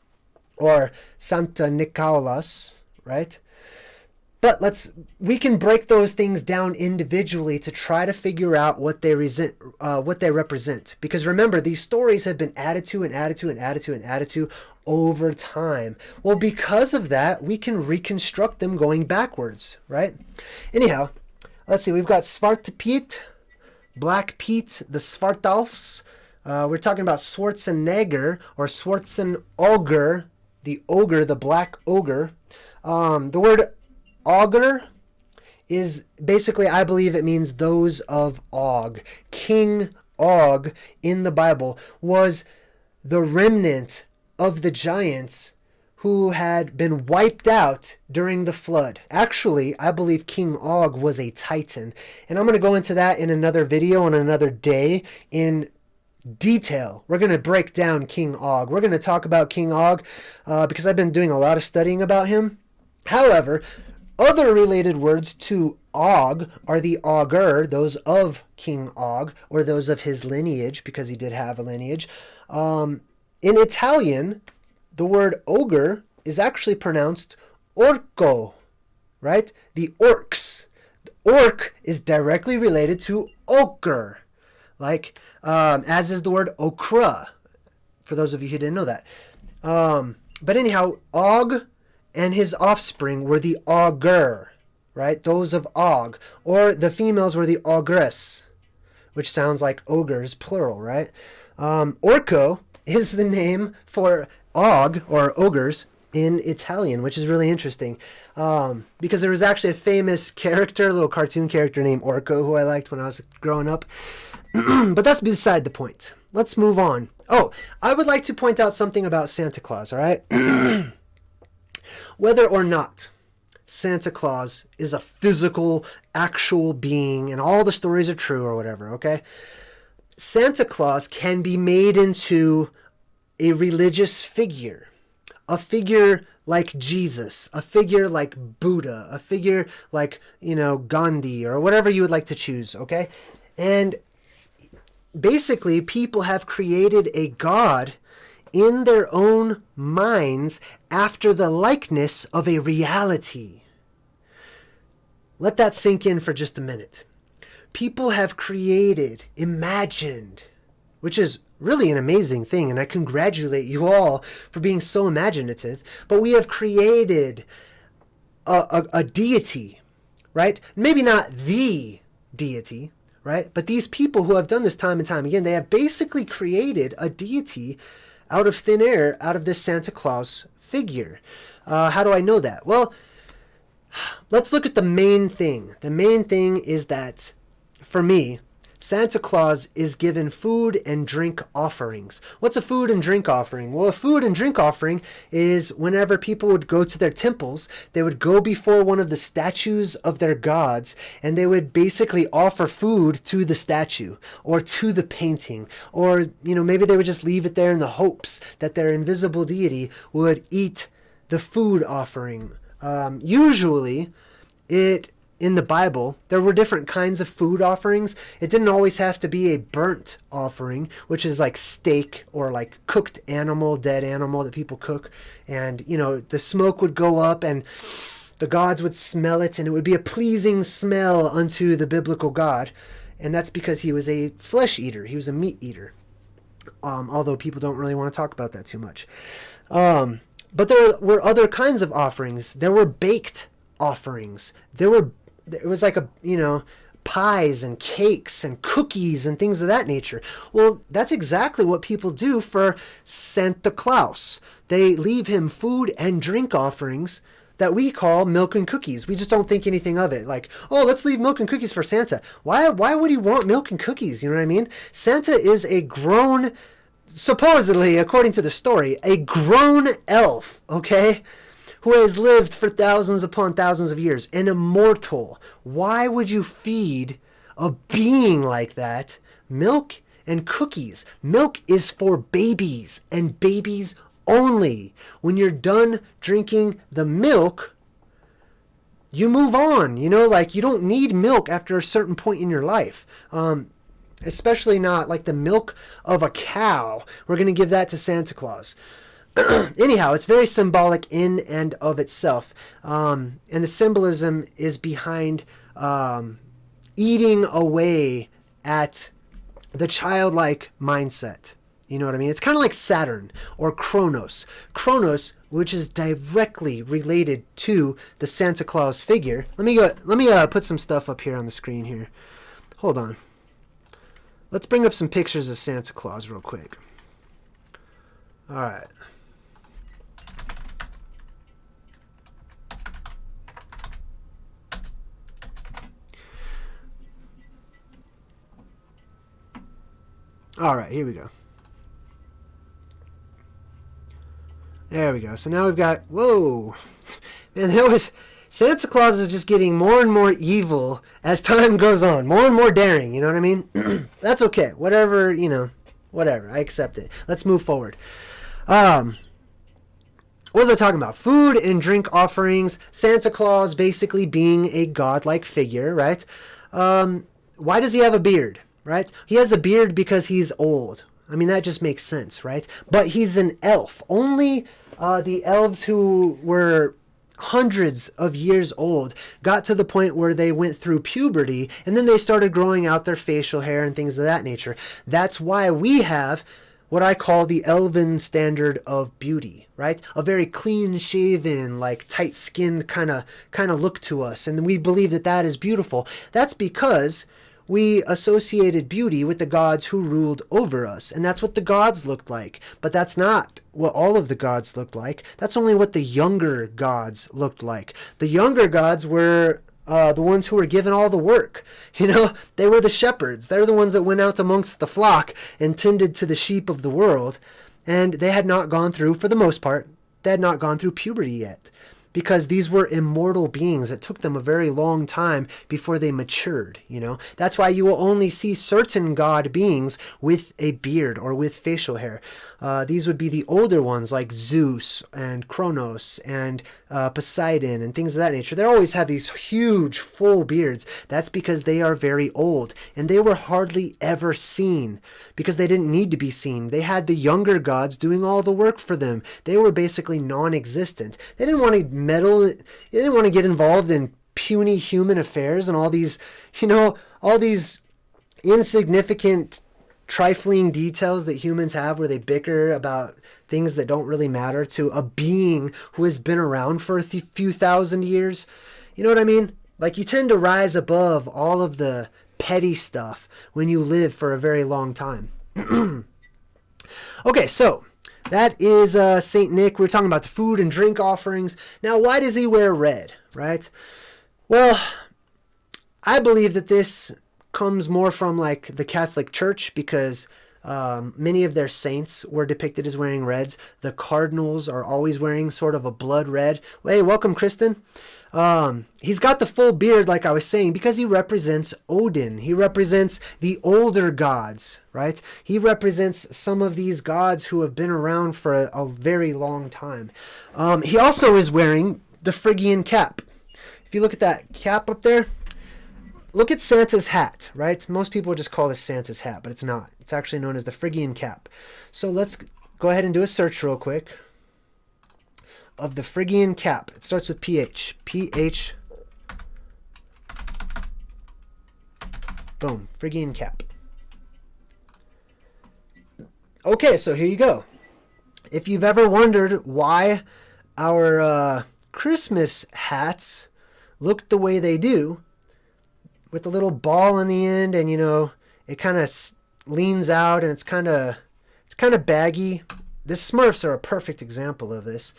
or Santa Nicholas, right? But we can break those things down individually to try to figure out what they represent. Because remember, these stories have been added to and added to and added to and added to over time. Well, because of that, we can reconstruct them going backwards, right? Anyhow, let's see. We've got Swarthy, Black Pete, the Svartalfs. We're talking about Schwarzenegger or Schwarzenogre, the ogre, the black ogre. The word augur is basically, I believe it means those of Og. King Og in the Bible was the remnant of the giants who had been wiped out during the flood. Actually, I believe King Og was a titan. And I'm going to go into that in another video on another day in detail. We're going to break down King Og. We're going to talk about King Og because I've been doing a lot of studying about him. However, other related words to Og are the augur, those of King Og, or those of his lineage, because he did have a lineage. In Italian, the word ogre is actually pronounced orco, right? The orcs. The orc is directly related to ochre, like as is the word okra, for those of you who didn't know that. But anyhow, Og and his offspring were the augur, right? Those of Og. Or the females were the ogress, which sounds like ogres, plural, right? Orco is the name for Og, or ogres, in Italian, which is really interesting. Because there was actually a famous character, a little cartoon character named Orco, who I liked when I was growing up. But that's beside the point. Let's move on. Oh, I would like to point out something about Santa Claus, all right? Whether or not Santa Claus is a physical, actual being, and all the stories are true or whatever, okay? Santa Claus can be made into a religious figure. A figure like Jesus, a figure like Buddha, a figure like, Gandhi, or whatever you would like to choose, okay? And basically, people have created a god in their own minds after the likeness of a reality. Let that sink in for just a minute. People have created, imagined, which is really an amazing thing, and I congratulate you all for being so imaginative, but we have created a deity, right? Maybe not the deity, right? But these people who have done this time and time again, they have basically created a deity out of thin air, out of this Santa Claus figure. How do I know that? Well, let's look at the main thing. The main thing is that, for me, Santa Claus is given food and drink offerings. What's a food and drink offering? Well, a food and drink offering is whenever people would go to their temples, they would go before one of the statues of their gods, and they would basically offer food to the statue or to the painting, or maybe they would just leave it there in the hopes that their invisible deity would eat the food offering. Usually, in the Bible, there were different kinds of food offerings. It didn't always have to be a burnt offering, which is like steak or like cooked animal, dead animal that people cook. And, the smoke would go up and the gods would smell it, and it would be a pleasing smell unto the biblical God. And that's because he was a flesh eater. He was a meat eater. Although people don't really want to talk about that too much. But there were other kinds of offerings. There were baked offerings. It was like pies and cakes and cookies and things of that nature. Well, that's exactly what people do for Santa Claus. They leave him food and drink offerings that we call milk and cookies. We just don't think anything of it. Like, oh, let's leave milk and cookies for Santa. Why would he want milk and cookies? You know what I mean? Santa is a grown, supposedly, according to the story, a grown elf, okay? Who has lived for thousands upon thousands of years, an immortal. Why would you feed a being like that milk and cookies? Milk is for babies and babies only. When you're done drinking the milk, you move on. You know, like, you don't need milk after a certain point in your life. Especially not like the milk of a cow. We're going to give that to Santa Claus. Anyhow, it's very symbolic in and of itself. And the symbolism is behind eating away at the childlike mindset. You know what I mean? It's kind of like Saturn or Chronos. Chronos, which is directly related to the Santa Claus figure. Let me put some stuff up here on the screen here. Hold on. Let's bring up some pictures of Santa Claus real quick. All right. All right, here we go. There we go. So now we've got, whoa, man, Santa Claus is just getting more and more evil as time goes on, more and more daring. You know what I mean? That's okay. Whatever, you know, whatever. I accept it. Let's move forward. What was I talking about? Food and drink offerings. Santa Claus basically being a godlike figure, right? Why does he have a beard? Right? He has a beard because he's old. I mean, that just makes sense, right? But he's an elf. Only the elves who were hundreds of years old got to the point where they went through puberty, and then they started growing out their facial hair and things of that nature. That's why we have what I call the Elven standard of beauty, right? A very clean-shaven, like tight-skinned kind of look to us, and we believe that that is beautiful. That's because we associated beauty with the gods who ruled over us, and that's what the gods looked like. But that's not what all of the gods looked like. That's only what the younger gods looked like. The younger gods were the ones who were given all the work. You know, they were the shepherds. They're the ones that went out amongst the flock and tended to the sheep of the world. And they had not gone through, for the most part, they had not gone through puberty yet. Because these were immortal beings. It took them a very long time before they matured, you know. That's why you will only see certain god beings with a beard or with facial hair. These would be the older ones like Zeus and Chronos and Poseidon and things of that nature. They always have these huge full beards. That's because they are very old and they were hardly ever seen because they didn't need to be seen. They had the younger gods doing all the work for them. They were basically non-existent. They didn't want to meddle. They didn't want to get involved in puny human affairs and all these, you know, all these insignificant trifling details that humans have where they bicker about things that don't really matter to a being who has been around for a few thousand years. You know what I mean? Like, you tend to rise above all of the petty stuff when you live for a very long time. Okay, so that is Saint Nick. We're talking about the food and drink offerings. Now, why does he wear red, right? Well, I believe that this comes more from like the Catholic Church because many of their saints were depicted as wearing reds. The cardinals are always wearing sort of a blood red. Hey, welcome, Kristen. He's got the full beard, like I was saying, because he represents Odin. He represents the older gods, right? He represents some of these gods who have been around for a very long time. He also is wearing the Phrygian cap. If you look at that cap up there, look at Santa's hat, right? Most people just call this Santa's hat, but it's not. It's actually known as the Phrygian cap. So let's go ahead and do a search real quick of the Phrygian cap. It starts with PH. PH. Boom. Phrygian cap. Okay, so here you go. If you've ever wondered why our Christmas hats look the way they do, with the little ball in the end, and you know, it kind of leans out, and it's kind of baggy. The Smurfs are a perfect example of this.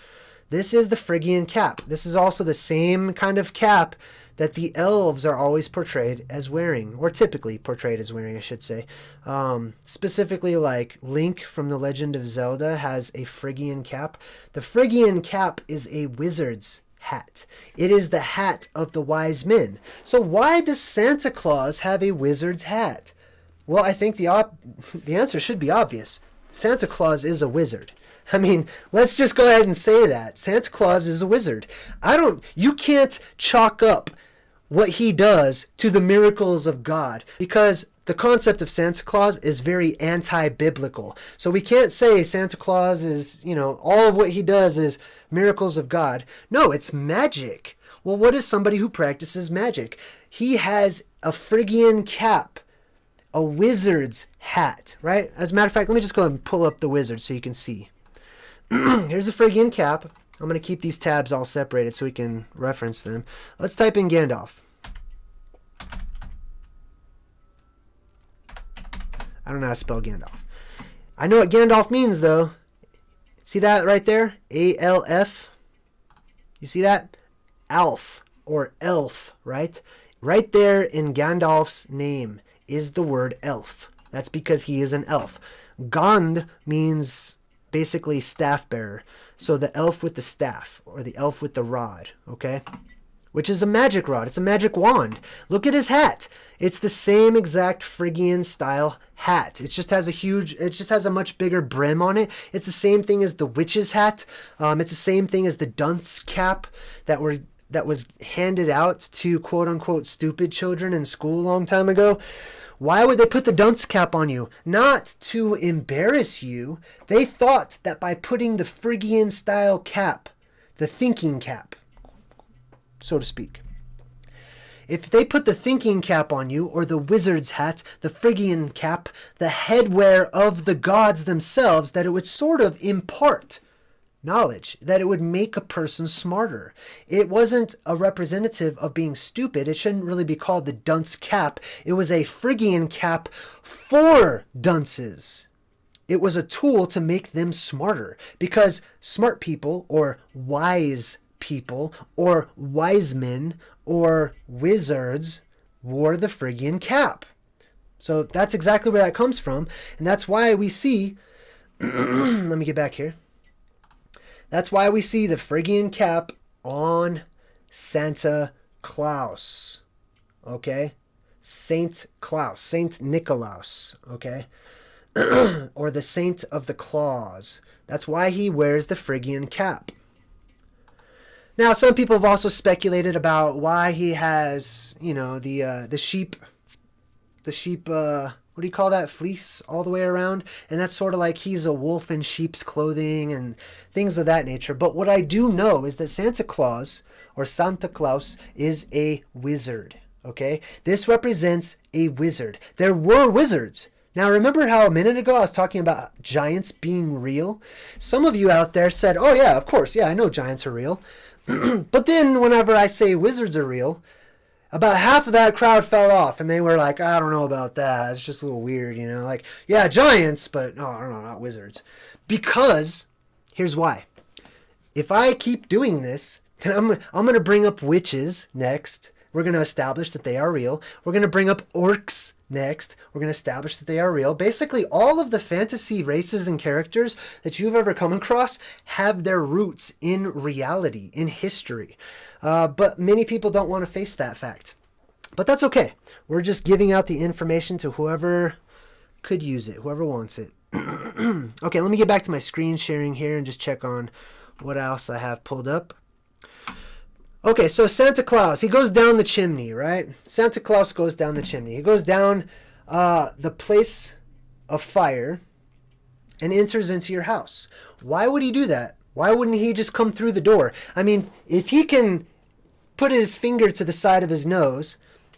This is the Phrygian cap. This is also the same kind of cap that the elves are always portrayed as wearing, or typically portrayed as wearing, I should say. Specifically, like Link from The Legend of Zelda has a Phrygian cap. The Phrygian cap is a wizard's hat. It is the hat of the wise men. So why does Santa Claus have a wizard's hat? Well, I think the answer should be obvious. Santa Claus is a wizard. I mean, let's just go ahead and say that. Santa Claus is a wizard. You can't chalk up what he does to the miracles of God, because the concept of Santa Claus is very anti-biblical. So we can't say Santa Claus is, all of what he does is miracles of God. No, it's magic. Well, what is somebody who practices magic? He has a Phrygian cap, a wizard's hat, right? As a matter of fact, let me just go and pull up the wizard so you can see. Here's a Phrygian cap. I'm going to keep these tabs all separated so we can reference them. Let's type in Gandalf. I don't know how to spell Gandalf. I know what Gandalf means, though. See that right there? A-L-F. You see that? Alf, or elf, right? Right there in Gandalf's name is the word elf. That's because he is an elf. Gand means basically staff bearer. So the elf with the staff, or the elf with the rod, okay? Which is a magic rod. It's a magic wand. Look at his hat. It's the same exact Phrygian style hat. It just has a much bigger brim on it. It's the same thing as the witch's hat. It's the same thing as the dunce cap that was handed out to quote unquote stupid children in school a long time ago. Why would they put the dunce cap on you? Not to embarrass you. They thought that by putting the Phrygian style cap, the thinking cap, so to speak, if they put the thinking cap on you, or the wizard's hat, the Phrygian cap, the headwear of the gods themselves, that it would sort of impart knowledge, that it would make a person smarter. It wasn't a representative of being stupid. It shouldn't really be called the dunce cap. It was a Phrygian cap for dunces. It was a tool to make them smarter, because smart people, or wise people, or wise men, or wizards wore the Phrygian cap. So that's exactly where that comes from, and that's why we see let me get back here. That's why we see the Phrygian cap on Santa Claus. Okay? Saint Claus, Saint Nicolaus, okay? Or the Saint of the Claus. That's why he wears the Phrygian cap. Now, some people have also speculated about why he has, the sheep, what do you call that, fleece all the way around, and that's sort of like he's a wolf in sheep's clothing and things of that nature. But what I do know is that Santa Claus, or Santa Claus, is a wizard, okay? This represents a wizard. There were wizards. Now, remember how a minute ago I was talking about giants being real? Some of you out there said, oh yeah, of course, yeah, I know giants are real. But then whenever I say wizards are real, about half of that crowd fell off, and they were like, I don't know about that. It's just a little weird, like, yeah, giants, but no, I don't know, not wizards. Because, here's why. If I keep doing this, then I'm going to bring up witches next. We're going to establish that they are real. We're going to bring up orcs next. We're going to establish that they are real. Basically, all of the fantasy races and characters that you've ever come across have their roots in reality, in history. But many people don't want to face that fact. But that's okay. We're just giving out the information to whoever could use it, whoever wants it. Okay, let me get back to my screen sharing here and just check on what else I have pulled up. Okay, so Santa Claus, he goes down the chimney, right? Santa Claus goes down the chimney. He goes down the place of fire and enters into your house. Why would he do that? Why wouldn't he just come through the door? I mean, if he can put his finger to the side of his nose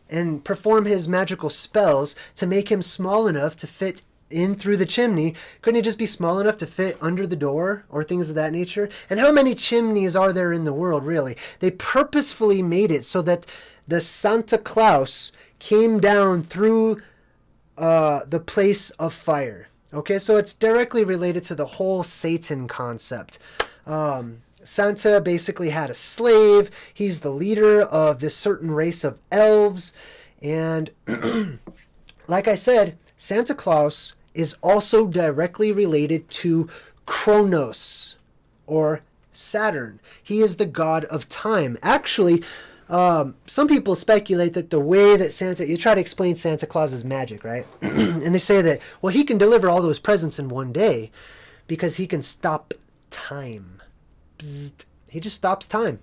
and perform his magical spells to make him small enough to fit in through the chimney, couldn't he just be small enough to fit under the door or things of that nature? And how many chimneys are there in the world, really? They purposefully made it so that the Santa Claus came down through the place of fire. Okay, so it's directly related to the whole Satan concept. Santa basically had a slave. He's the leader of this certain race of elves. And like I said, Santa Claus is also directly related to Chronos or Saturn. He is the god of time. Actually, some people speculate that the way that you try to explain Santa Claus's magic, right? And they say that, well, he can deliver all those presents in one day because he can stop time. Bzzzt. He just stops time.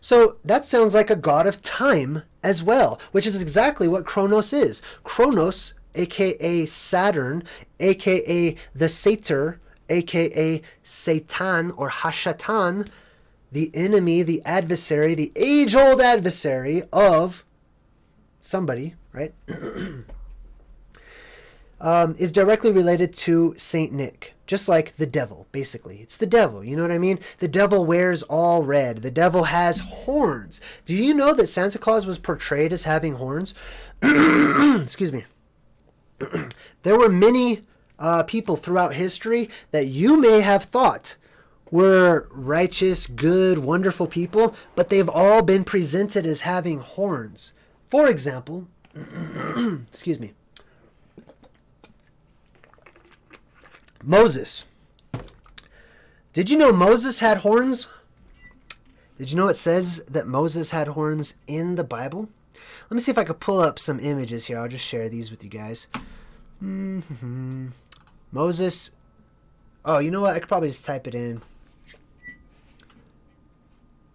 So that sounds like a god of time as well, which is exactly what Chronos is. Chronos, aka Saturn, aka the Satyr, aka Satan or Hashatan, the enemy, the adversary, the age-old adversary of somebody, right? Is directly related to Saint Nick. Just like the devil, basically. It's the devil, you know what I mean? The devil wears all red. The devil has horns. Do you know that Santa Claus was portrayed as having horns? Excuse me. There were many people throughout history that you may have thought were righteous, good, wonderful people, but they've all been presented as having horns. For example, excuse me, Moses. Did you know Moses had horns? Did you know it says that Moses had horns in the Bible? Let me see if I could pull up some images here. I'll just share these with you guys. Moses. Oh, you know what? I could probably just type it in.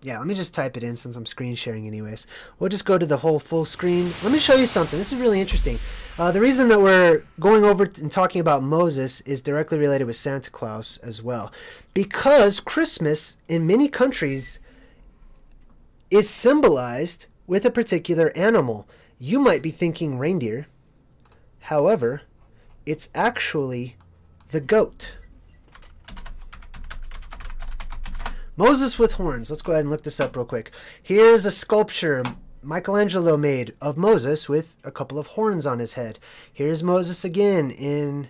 Yeah, let me just type it in since I'm screen sharing anyways. We'll just go to the whole full screen. Let me show you something. This is really interesting. The reason that we're going over and talking about Moses is directly related with Santa Claus as well. Because Christmas in many countries is symbolized with a particular animal. You might be thinking reindeer. However, it's actually the goat. Moses with horns. Let's go ahead and look this up real quick. Here's a sculpture Michelangelo made of Moses with a couple of horns on his head. Here's Moses again in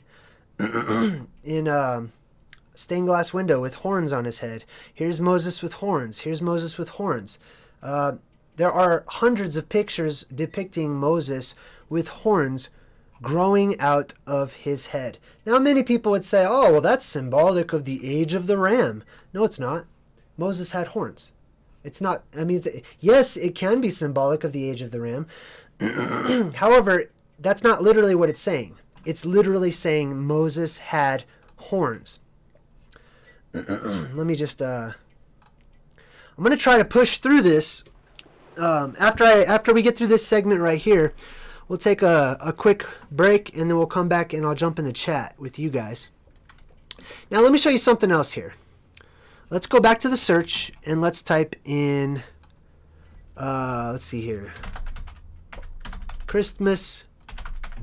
stained glass window with horns on his head. Here's Moses with horns. Here's Moses with horns. There are hundreds of pictures depicting Moses with horns growing out of his head. Now, many people would say, oh, well, that's symbolic of the age of the ram. No, it's not. Moses had horns. It's not, I mean, yes, it can be symbolic of the age of the ram. However, that's not literally what it's saying. It's literally saying Moses had horns. Let me just, I'm going to try to push through this. After we get through this segment right here, we'll take a quick break and then we'll come back and I'll jump in the chat with you guys. Now, let me show you something else here. Let's go back to the search and let's type in, let's see here, Christmas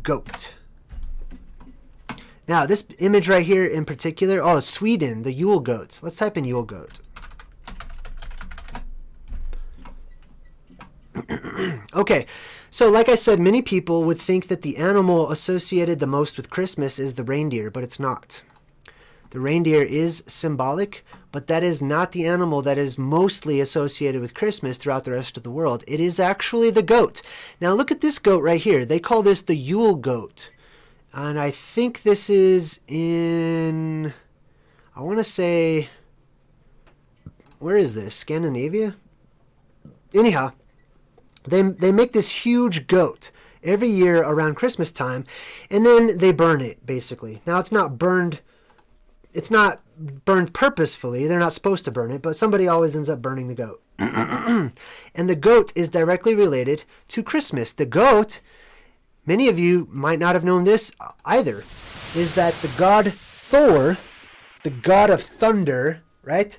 goat. Now, this image right here in particular, oh, Sweden, the Yule goat. Let's type in Yule goat. Okay, so like I said, many people would think that the animal associated the most with Christmas is the reindeer, but it's not. The reindeer is symbolic, but that is not the animal that is mostly associated with Christmas throughout the rest of the world. It is actually the goat. Now look at this goat right here. They call this the Yule goat. And I think this is in, I want to say, where is this? Scandinavia? Anyhow, they make this huge goat every year around Christmas time, and then they burn it, basically. Now, it's not burned purposefully. They're not supposed to burn it, but somebody always ends up burning the goat. And the goat is directly related to Christmas. The goat, many of you might not have known this either, is that the god Thor, the god of thunder, right?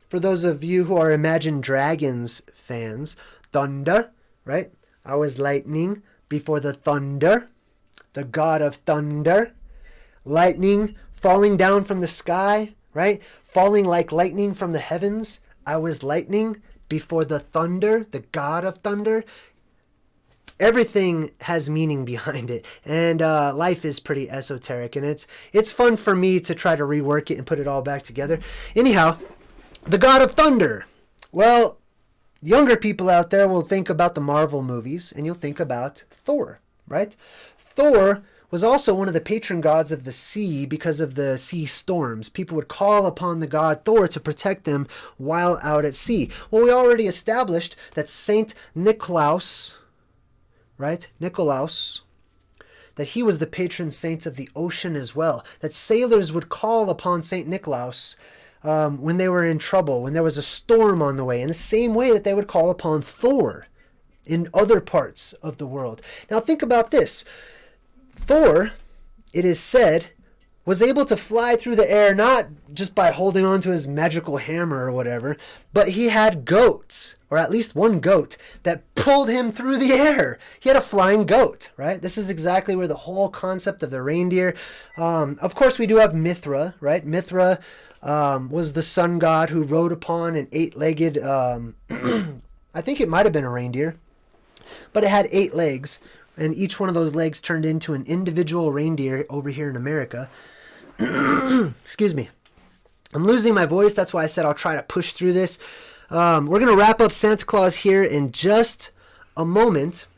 For those of you who are Imagine Dragons fans, thunder, right? I was lightning before the thunder, the god of thunder, lightning falling down from the sky, right? Falling like lightning from the heavens. I was lightning before the thunder, the god of thunder. Everything has meaning behind it, and life is pretty esoteric, and it's fun for me to try to rework it and put it all back together. Anyhow, The god of thunder. Well, younger people out there will think about the Marvel movies and you'll think about Thor, right? Thor was also one of the patron gods of the sea because of the sea storms. People would call upon the god Thor to protect them while out at sea. Well, we already established that Saint Nicholas, right? Nikolaus, that he was the patron saint of the ocean as well. That sailors would call upon Saint Nicholas when they were in trouble, when there was a storm on the way, in the same way that they would call upon Thor in other parts of the world. Now think about this. Thor, it is said, was able to fly through the air not just by holding on to his magical hammer or whatever, but he had goats, or at least one goat, that pulled him through the air. He had a flying goat, right? This is exactly where the whole concept of the reindeer. Of course, we do have Mithra, right? Mithra was the sun god who rode upon an eight-legged, I think it might have been a reindeer, but it had 8 legs, and each one of those legs turned into an individual reindeer over here in America. Excuse me. I'm losing my voice. That's why I said I'll try to push through this. We're going to wrap up Santa Claus here in just a moment.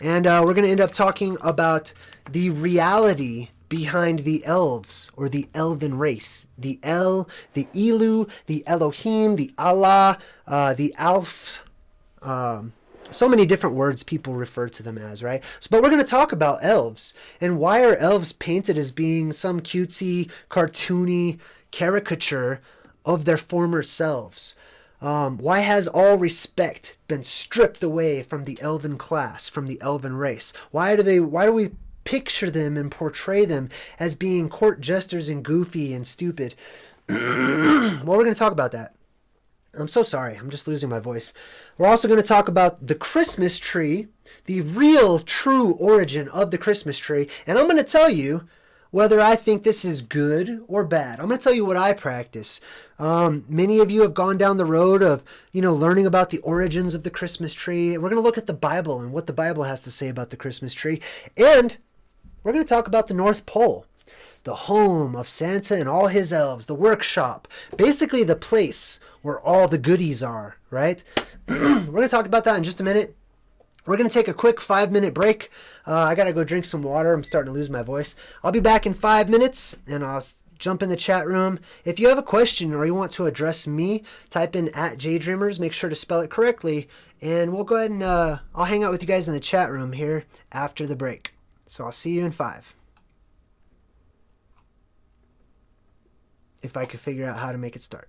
And we're going to end up talking about the reality behind the elves, or the elven race. The El, the Elu, the Elohim, the Allah, the Alf. So many different words people refer to them as, right? But we're going to talk about elves. And why are elves painted as being some cutesy, cartoony caricature of their former selves? Why has all respect been stripped away from the elven class, from the elven race? Why do we picture them and portray them as being court jesters and goofy and stupid? Well, we're going to talk about that. I'm so sorry. I'm just losing my voice. We're also going to talk about the Christmas tree, the real, true origin of the Christmas tree. And I'm going to tell you whether I think this is good or bad. I'm going to tell you what I practice. Many of you have gone down the road of, learning about the origins of the Christmas tree. We're going to look at the Bible and what the Bible has to say about the Christmas tree. And we're going to talk about the North Pole, the home of Santa and all his elves, the workshop, basically the place where all the goodies are, right? We're going to talk about that in just a minute. We're going to take a quick 5-minute break. I got to go drink some water. I'm starting to lose my voice. I'll be back in 5 minutes, and I'll jump in the chat room. If you have a question or you want to address me, type in @JayDreamerZ. Make sure to spell it correctly, and we'll go ahead and I'll hang out with you guys in the chat room here after the break. So I'll see you in 5. If I could figure out how to make it start.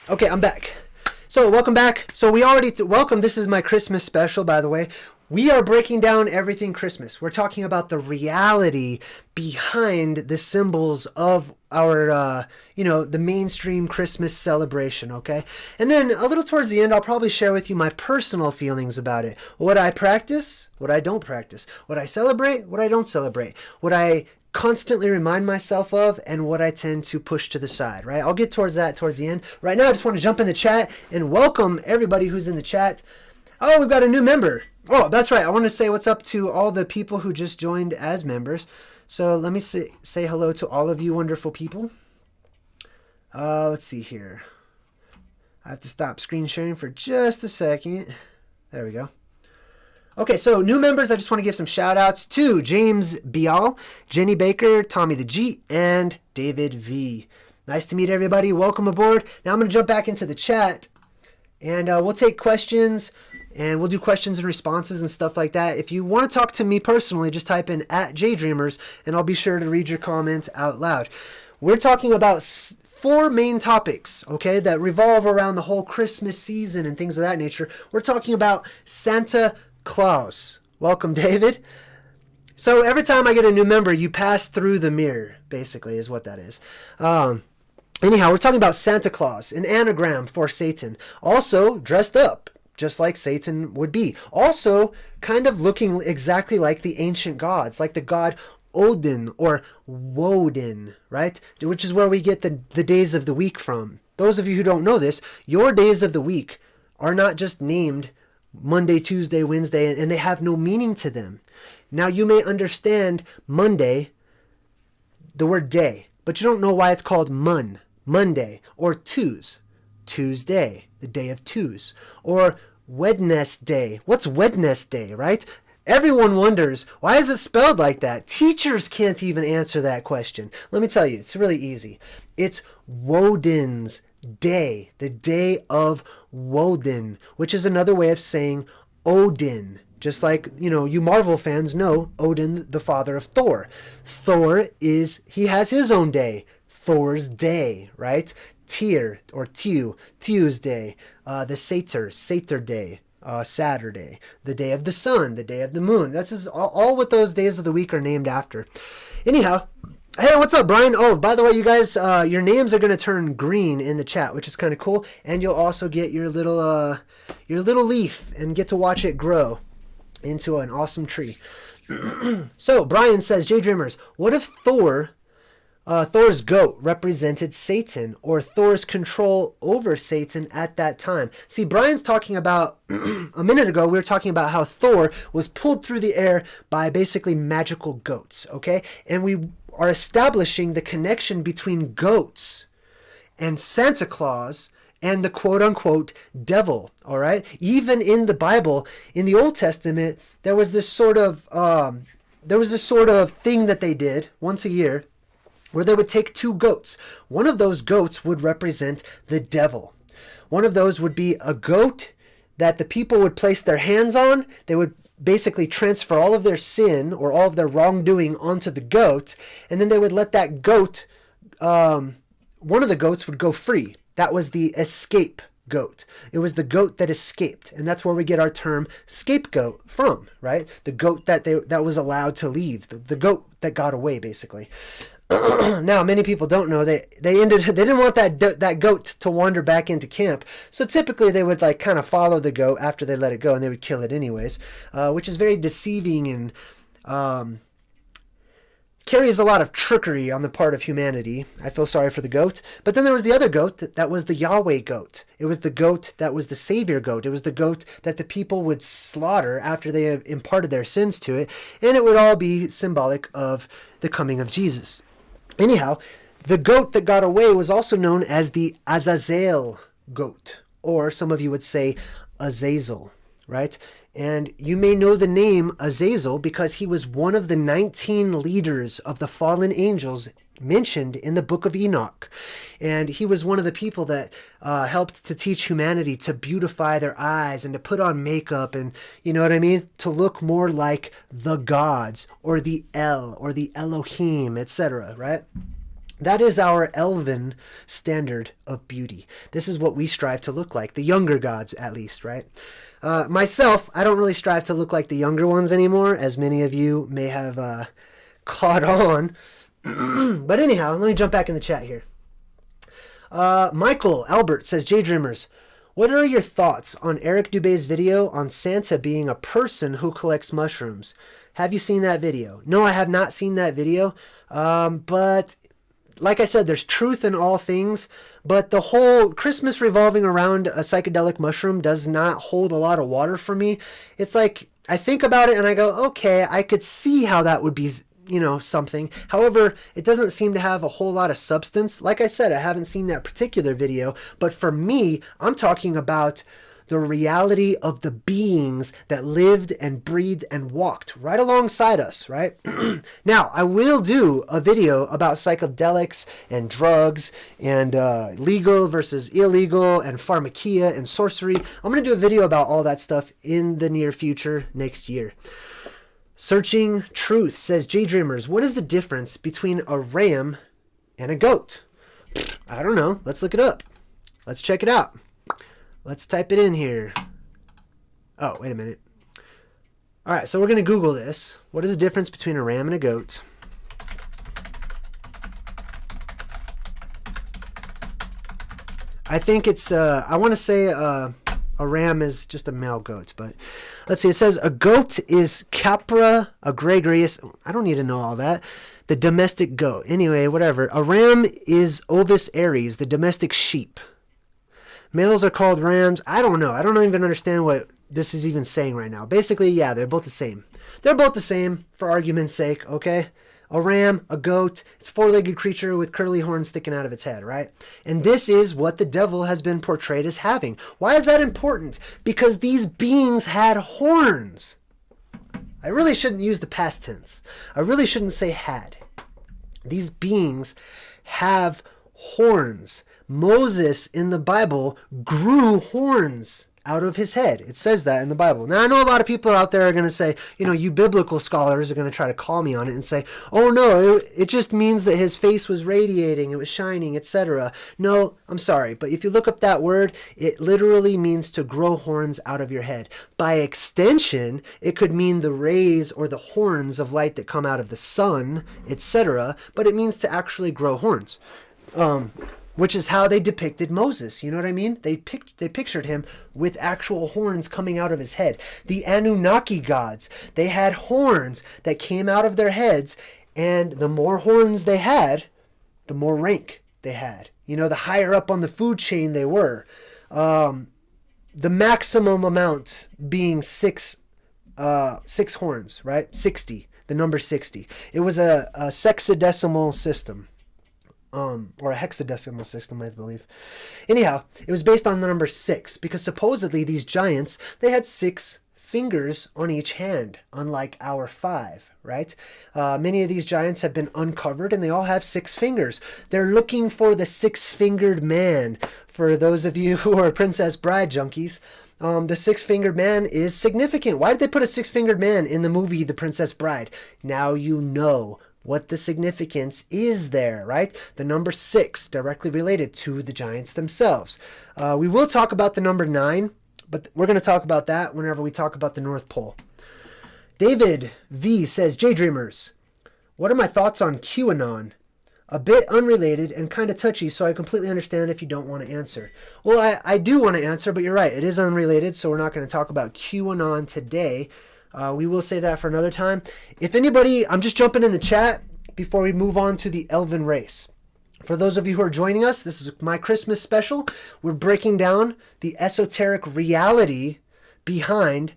Okay, I'm back. So welcome back. So we already welcome. This is my Christmas special, by the way. We are breaking down everything Christmas. We're talking about the reality behind the symbols of our, the mainstream Christmas celebration, okay? And then a little towards the end, I'll probably share with you my personal feelings about it. What I practice, what I don't practice. What I celebrate, what I don't celebrate. What I constantly remind myself of, and what I tend to push to the side, right? I'll get towards that towards the end. Right now, I just want to jump in the chat and welcome everybody who's in the chat. Oh, we've got a new member. Oh, that's right. I want to say what's up to all the people who just joined as members. So let me say hello to all of you wonderful people. Let's see here. I have to stop screen sharing for just a second. There we go. Okay, so new members, I just want to give some shout outs to James Bial, Jenny Baker, Tommy the G, and David V. Nice to meet everybody. Welcome aboard. Now I'm going to jump back into the chat, and we'll take questions. And we'll do questions and responses and stuff like that. If you want to talk to me personally, just type in @JayDreamerZ, and I'll be sure to read your comments out loud. We're talking about 4 main topics, okay, that revolve around the whole Christmas season and things of that nature. We're talking about Santa Claus. Welcome, David. So every time I get a new member, you pass through the mirror, basically, is what that is. Anyhow, we're talking about Santa Claus, an anagram for Satan. Also, dressed up, just like Satan would be. Also, kind of looking exactly like the ancient gods, like the god Odin or Woden, right? Which is where we get the days of the week from. Those of you who don't know this, your days of the week are not just named Monday, Tuesday, Wednesday, and they have no meaning to them. Now, you may understand Monday, the word day, but you don't know why it's called Monday, or Tuesday, the day of twos, or Wednesday. What's Wednesday, right? Everyone wonders, why is it spelled like that? Teachers can't even answer that question. Let me tell you, it's really easy. It's Woden's day, the day of Woden, which is another way of saying Odin. Just like, you Marvel fans know Odin, the father of Thor. He has his own day, Thor's day, right? Tyr or Tuesday, the Satyr day, Saturday, the day of the sun, the day of the moon. That's just all what those days of the week are named after. Anyhow, hey, what's up, Brian? Oh, by the way, you guys, your names are going to turn green in the chat, which is kind of cool. And you'll also get your little leaf and get to watch it grow into an awesome tree. So Brian says, JayDreamerZ, what if Thor's goat represented Satan, or Thor's control over Satan at that time? See, Brian's talking about, a minute ago, we were talking about how Thor was pulled through the air by basically magical goats, okay? And we are establishing the connection between goats and Santa Claus and the quote-unquote devil, all right? Even in the Bible, in the Old Testament, there was this sort of thing that they did once a year, where they would take 2 goats. One of those goats would represent the devil. One of those would be a goat that the people would place their hands on. They would basically transfer all of their sin or all of their wrongdoing onto the goat, and then they would let that goat, one of the goats would go free. That was the escape goat. It was the goat that escaped, and that's where we get our term scapegoat from, right? The goat that was allowed to leave, the goat that got away, basically. Now, many people don't know they didn't want that goat to wander back into camp, so typically they would kind of follow the goat after they let it go, and they would kill it anyways, which is very deceiving and carries a lot of trickery on the part of humanity. I feel sorry for the goat. But then there was the other goat that was the Yahweh goat. It was the goat that was the Savior goat. It was the goat that the people would slaughter after they had imparted their sins to it, and it would all be symbolic of the coming of Jesus. Anyhow, the goat that got away was also known as the Azazel goat, or some of you would say Azazel, right? And you may know the name Azazel because he was one of the 19 leaders of the fallen angels mentioned in the book of Enoch. And he was one of the people that helped to teach humanity to beautify their eyes and to put on makeup and, you know what I mean, to look more like the gods or the El or the Elohim, etc., right? That is our Elven standard of beauty. This is what we strive to look like, the younger gods at least, right? Myself, I don't really strive to look like the younger ones anymore, as many of you may have caught on. But anyhow, let me jump back in the chat here. Michael Albert says, JayDreamerZ, what are your thoughts on Eric Dubé's video on Santa being a person who collects mushrooms? Have you seen that video? No, I have not seen that video, but like I said, there's truth in all things, but the whole Christmas revolving around a psychedelic mushroom does not hold a lot of water for me. It's like, I think about it and I go, okay, I could see how that would be, something. However, it doesn't seem to have a whole lot of substance. Like I said, I haven't seen that particular video, but for me, I'm talking about the reality of the beings that lived and breathed and walked right alongside us, right? Now, I will do a video about psychedelics and drugs and legal versus illegal and pharmakia and sorcery. I'm going to do a video about all that stuff in the near future next year. Searching Truth says, JayDreamerZ, what is the difference between a ram and a goat? I don't know. Let's look it up. Let's check it out. Let's type it in here. Oh, wait a minute. All right, so we're going to Google this. What is the difference between a ram and a goat? I think it's, I want to say a ram is just a male goat, but let's see. It says a goat is Capra gregarious. I don't need to know all that. The domestic goat. Anyway, whatever. A ram is Ovis aries, the domestic sheep. Males are called rams. I don't know. I don't even understand what this is even saying right now. Basically, yeah, they're both the same. They're both the same for argument's sake, okay? A ram, a goat, it's a four-legged creature with curly horns sticking out of its head, right? And this is what the devil has been portrayed as having. Why is that important? Because these beings had horns. I really shouldn't use the past tense. I really shouldn't say had. These beings have horns. Moses in the Bible grew horns out of his head. It says that in the Bible. Now, I know a lot of people out there are going to say, you biblical scholars are going to try to call me on it and say, oh no, it just means that his face was radiating, it was shining, etc. No, I'm sorry, but if you look up that word, it literally means to grow horns out of your head. By extension, it could mean the rays or the horns of light that come out of the sun, etc., but it means to actually grow horns. Which is how they depicted Moses. You know what I mean? They pictured him with actual horns coming out of his head. The Anunnaki gods, they had horns that came out of their heads, and the more horns they had, the more rank they had. The higher up on the food chain they were. The maximum amount being six horns, right? 60, the number 60. It was a sexadecimal system. Or a hexadecimal system, I believe. Anyhow, it was based on the number 6, because supposedly these giants, they had 6 fingers on each hand, unlike our 5, right? Many of these giants have been uncovered, and they all have 6 fingers. They're looking for the 6-fingered man. For those of you who are Princess Bride junkies, the 6-fingered man is significant. Why did they put a 6-fingered man in the movie The Princess Bride? Now you know what the significance is there, right? The number 6, directly related to the giants themselves. We will talk about the number 9, but we're going to talk about that whenever we talk about the North Pole. David V says, JayDreamerZ, what are my thoughts on QAnon? A bit unrelated and kind of touchy, so I completely understand if you don't want to answer. Well, I do want to answer, but you're right. It is unrelated, so we're not going to talk about QAnon today. We will say that for another time. If anybody, I'm just jumping in the chat before we move on to the Elven race. For those of you who are joining us, this is my Christmas special. We're breaking down the esoteric reality behind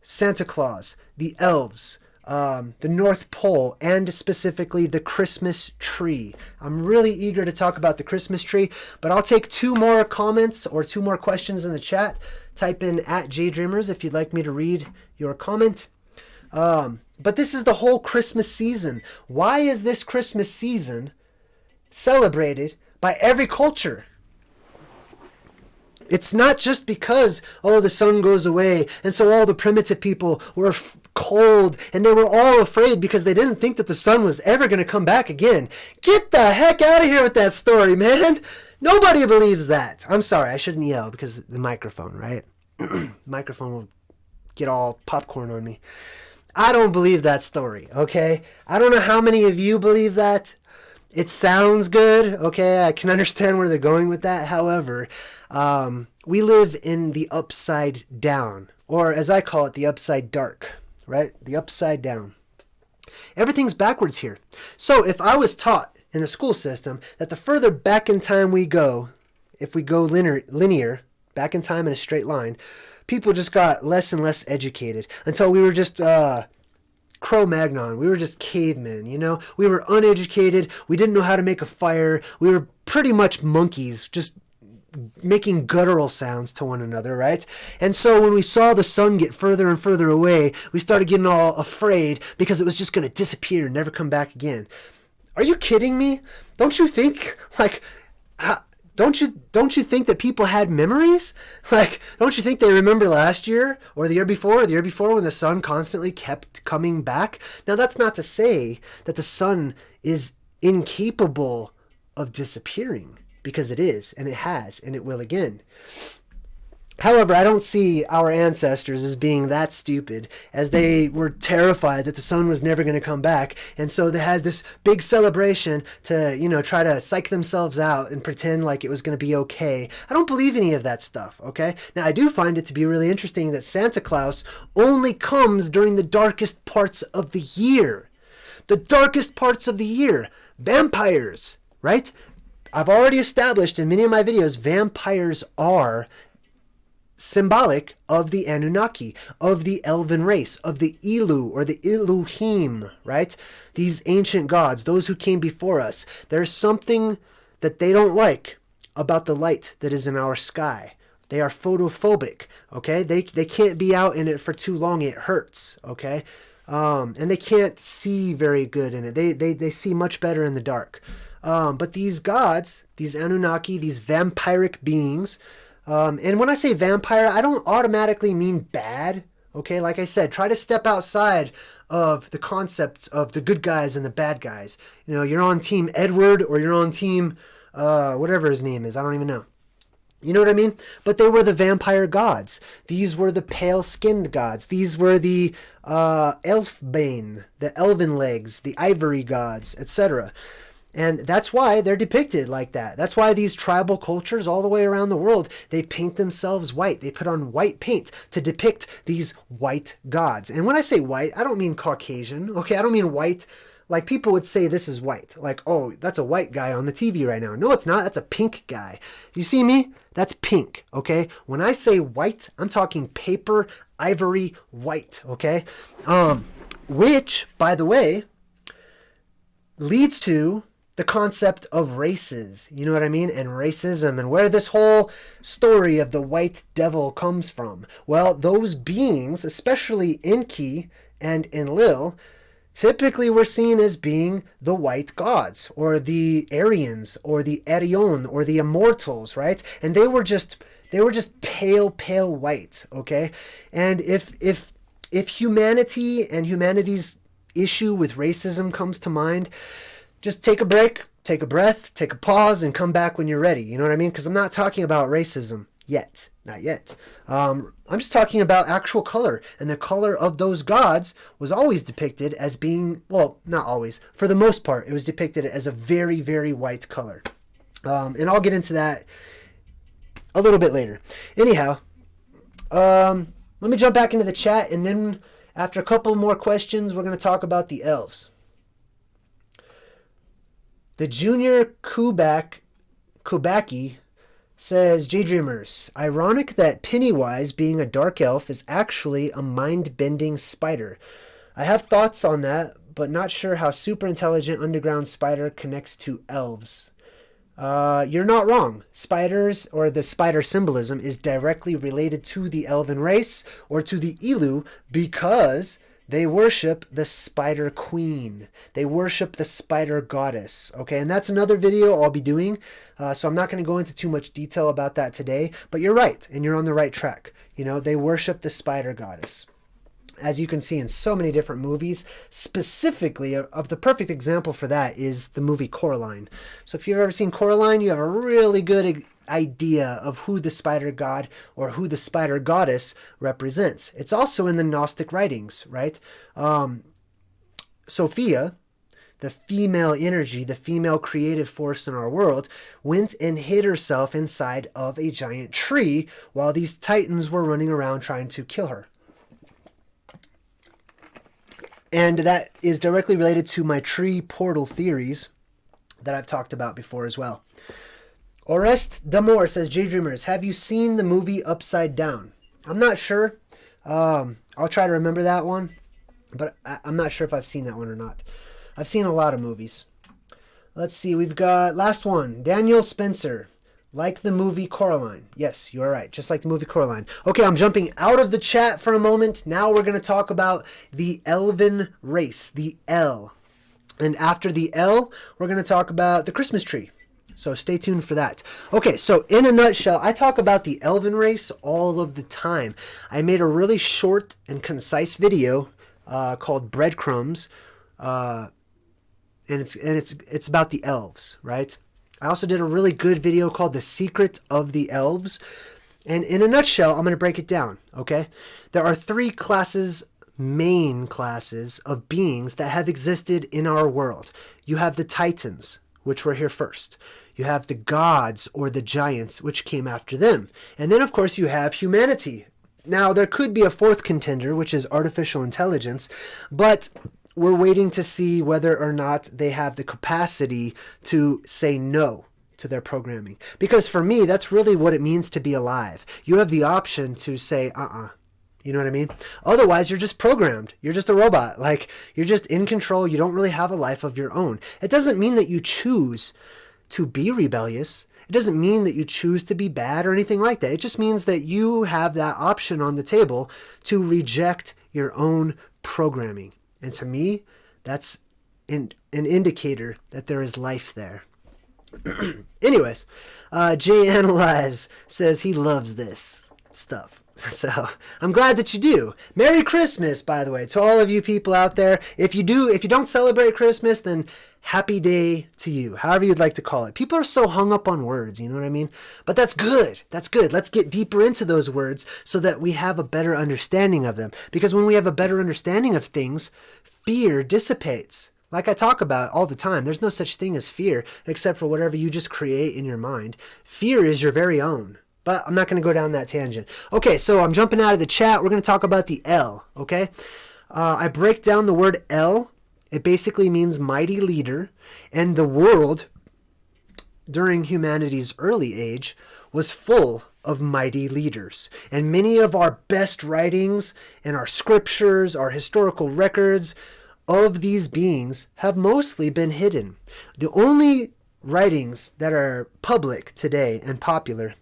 Santa Claus, the Elves, the North Pole, and specifically the Christmas tree. I'm really eager to talk about the Christmas tree, but I'll take 2 more comments or 2 more questions in the chat. Type in @JayDreamerZ if you'd like me to read your comment. But this is the whole Christmas season. Why is this Christmas season celebrated by every culture? It's not just because, oh, the sun goes away, and so all the primitive people were cold, and they were all afraid because they didn't think that the sun was ever going to come back again. Get the heck out of here with that story, man. Nobody believes that. I'm sorry, I shouldn't yell because the microphone, right? Microphone will get all popcorn on me. I don't believe that story, okay? I don't know how many of you believe that. It sounds good, okay? I can understand where they're going with that. However, we live in the upside down, or as I call it, the upside dark, right? The upside down. Everything's backwards here. So if I was taught in the school system that the further back in time we go, if we go linear, back in time in a straight line, people just got less and less educated until we were just Cro-Magnon. We were just cavemen, you know? We were uneducated. We didn't know how to make a fire. We were pretty much monkeys, just making guttural sounds to one another, right? And so when we saw the sun get further and further away, we started getting all afraid because it was just going to disappear and never come back again. Are you kidding me? Don't you think, don't you think that people had memories? Don't you think they remember last year or the year before when the sun constantly kept coming back? Now, that's not to say that the sun is incapable of disappearing, because it is, and it has, and it will again. However, I don't see our ancestors as being that stupid, as they were terrified that the sun was never going to come back, and so they had this big celebration to, try to psych themselves out and pretend like it was going to be okay. I don't believe any of that stuff, okay? Now, I do find it to be really interesting that Santa Claus only comes during the darkest parts of the year. The darkest parts of the year. Vampires, right? I've already established in many of my videos, vampires are symbolic of the Anunnaki, of the Elven race, of the Elu or the Elohim, right? These ancient gods, those who came before us. There's something that they don't like about the light that is in our sky. They are photophobic, okay? They can't be out in it for too long. It hurts, okay? And they can't see very good in it. They see much better in the dark. But these gods, these Anunnaki, these vampiric beings, and when I say vampire, I don't automatically mean bad, okay? Like I said, try to step outside of the concepts of the good guys and the bad guys. You're on team Edward or you're on team, whatever his name is, I don't even know. You know what I mean? But they were the vampire gods. These were the pale-skinned gods. These were the Elfbane, the elven legs, the ivory gods, etc. And that's why they're depicted like that. That's why these tribal cultures all the way around the world, they paint themselves white. They put on white paint to depict these white gods. And when I say white, I don't mean Caucasian, okay? I don't mean white like people would say this is white. Like, oh, that's a white guy on the TV right now. No, it's not. That's a pink guy. You see me? That's pink, okay? When I say white, I'm talking paper, ivory, white, okay? Which, by the way, leads to the concept of races, you know what I mean? And racism, and where this whole story of the white devil comes from. Well, those beings, especially Enki and Enlil, typically were seen as being the white gods, or the Aryans, or the Arion, or the immortals, right? And they were just pale white, okay? And if humanity and humanity's issue with racism comes to mind, just take a break, take a breath, take a pause, and come back when you're ready. You know what I mean? Because I'm not talking about racism yet. Not yet. I'm just talking about actual color. And the color of those gods was always depicted as being, well, not always. For the most part, it was depicted as a very, very white color. And I'll get into that a little bit later. Anyhow, let me jump back into the chat. And then after a couple more questions, we're going to talk about the elves. The Junior Kubaki says, JayDreamerZ, ironic that Pennywise, being a dark elf, is actually a mind-bending spider. I have thoughts on that, but not sure how super intelligent underground spider connects to elves. You're not wrong. Spiders, or the spider symbolism, is directly related to the elven race, or to the Elu, because They worship the spider queen. They worship the spider goddess. Okay, and that's another video I'll be doing. So I'm not going to go into too much detail about that today. But you're right, and you're on the right track. You know, they worship the spider goddess. As you can see in so many different movies, specifically of the perfect example for that is the movie Coraline. So if you've ever seen Coraline, you have a really good idea of who the spider god or who the spider goddess represents. It's also in the Gnostic writings, right? Sophia, the female energy, the female creative force in our world, went and hid herself inside of a giant tree while these titans were running around trying to kill her. And that is directly related to my tree portal theories that I've talked about before as well. Orest Damore says, JayDreamerZ, have you seen the movie Upside Down? I'm not sure. I'll try to remember that one, but I'm not sure if I've seen that one or not. I've seen a lot of movies. Let's see. We've got last one. Daniel Spencer. Like the movie Coraline. Yes, you are right. Just like the movie Coraline. Okay, I'm jumping out of the chat for a moment. Now we're going to talk about the Elven race, the El. And after the El, we're going to talk about the Christmas tree. So stay tuned for that. Okay, so in a nutshell, I talk about the Elven race all of the time. I made a really short and concise video called Breadcrumbs. And it's about the Elves, right? I also did a really good video called The Secret of the Elves. And in a nutshell, I'm going to break it down, okay? There are three classes, main classes of beings that have existed in our world. You have the Titans, which were here first. You have the gods or the giants, which came after them. And then, of course, you have humanity. Now, there could be a fourth contender, which is artificial intelligence, but we're waiting to see whether or not they have the capacity to say no to their programming. Because for me, that's really what it means to be alive. You have the option to say, You know what I mean? Otherwise, you're just programmed. You're just a robot. Like, you're just in control. You don't really have a life of your own. It doesn't mean that you choose to be rebellious. It doesn't mean that you choose to be bad or anything like that. It just means that you have that option on the table to reject your own programming. And to me, that's an indicator that there is life there. Anyways, Jay Analyze says he loves this stuff. So I'm glad that you do. Merry Christmas, by the way, to all of you people out there. If you don't celebrate Christmas, then happy day to you, however you'd like to call it. People are so hung up on words, you know what I mean? But that's good. That's good. Let's get deeper into those words so that we have a better understanding of them. Because when we have a better understanding of things, fear dissipates. Like I talk about all the time, there's no such thing as fear except for whatever you just create in your mind. Fear is your very own. But I'm not going to go down that tangent. Okay, so I'm jumping out of the chat. We're going to talk about the El, okay? I break down the word El. It basically means mighty leader. And the world, during humanity's early age, was full of mighty leaders. And many of our best writings and our scriptures, our historical records of these beings have mostly been hidden. The only writings that are public today and popular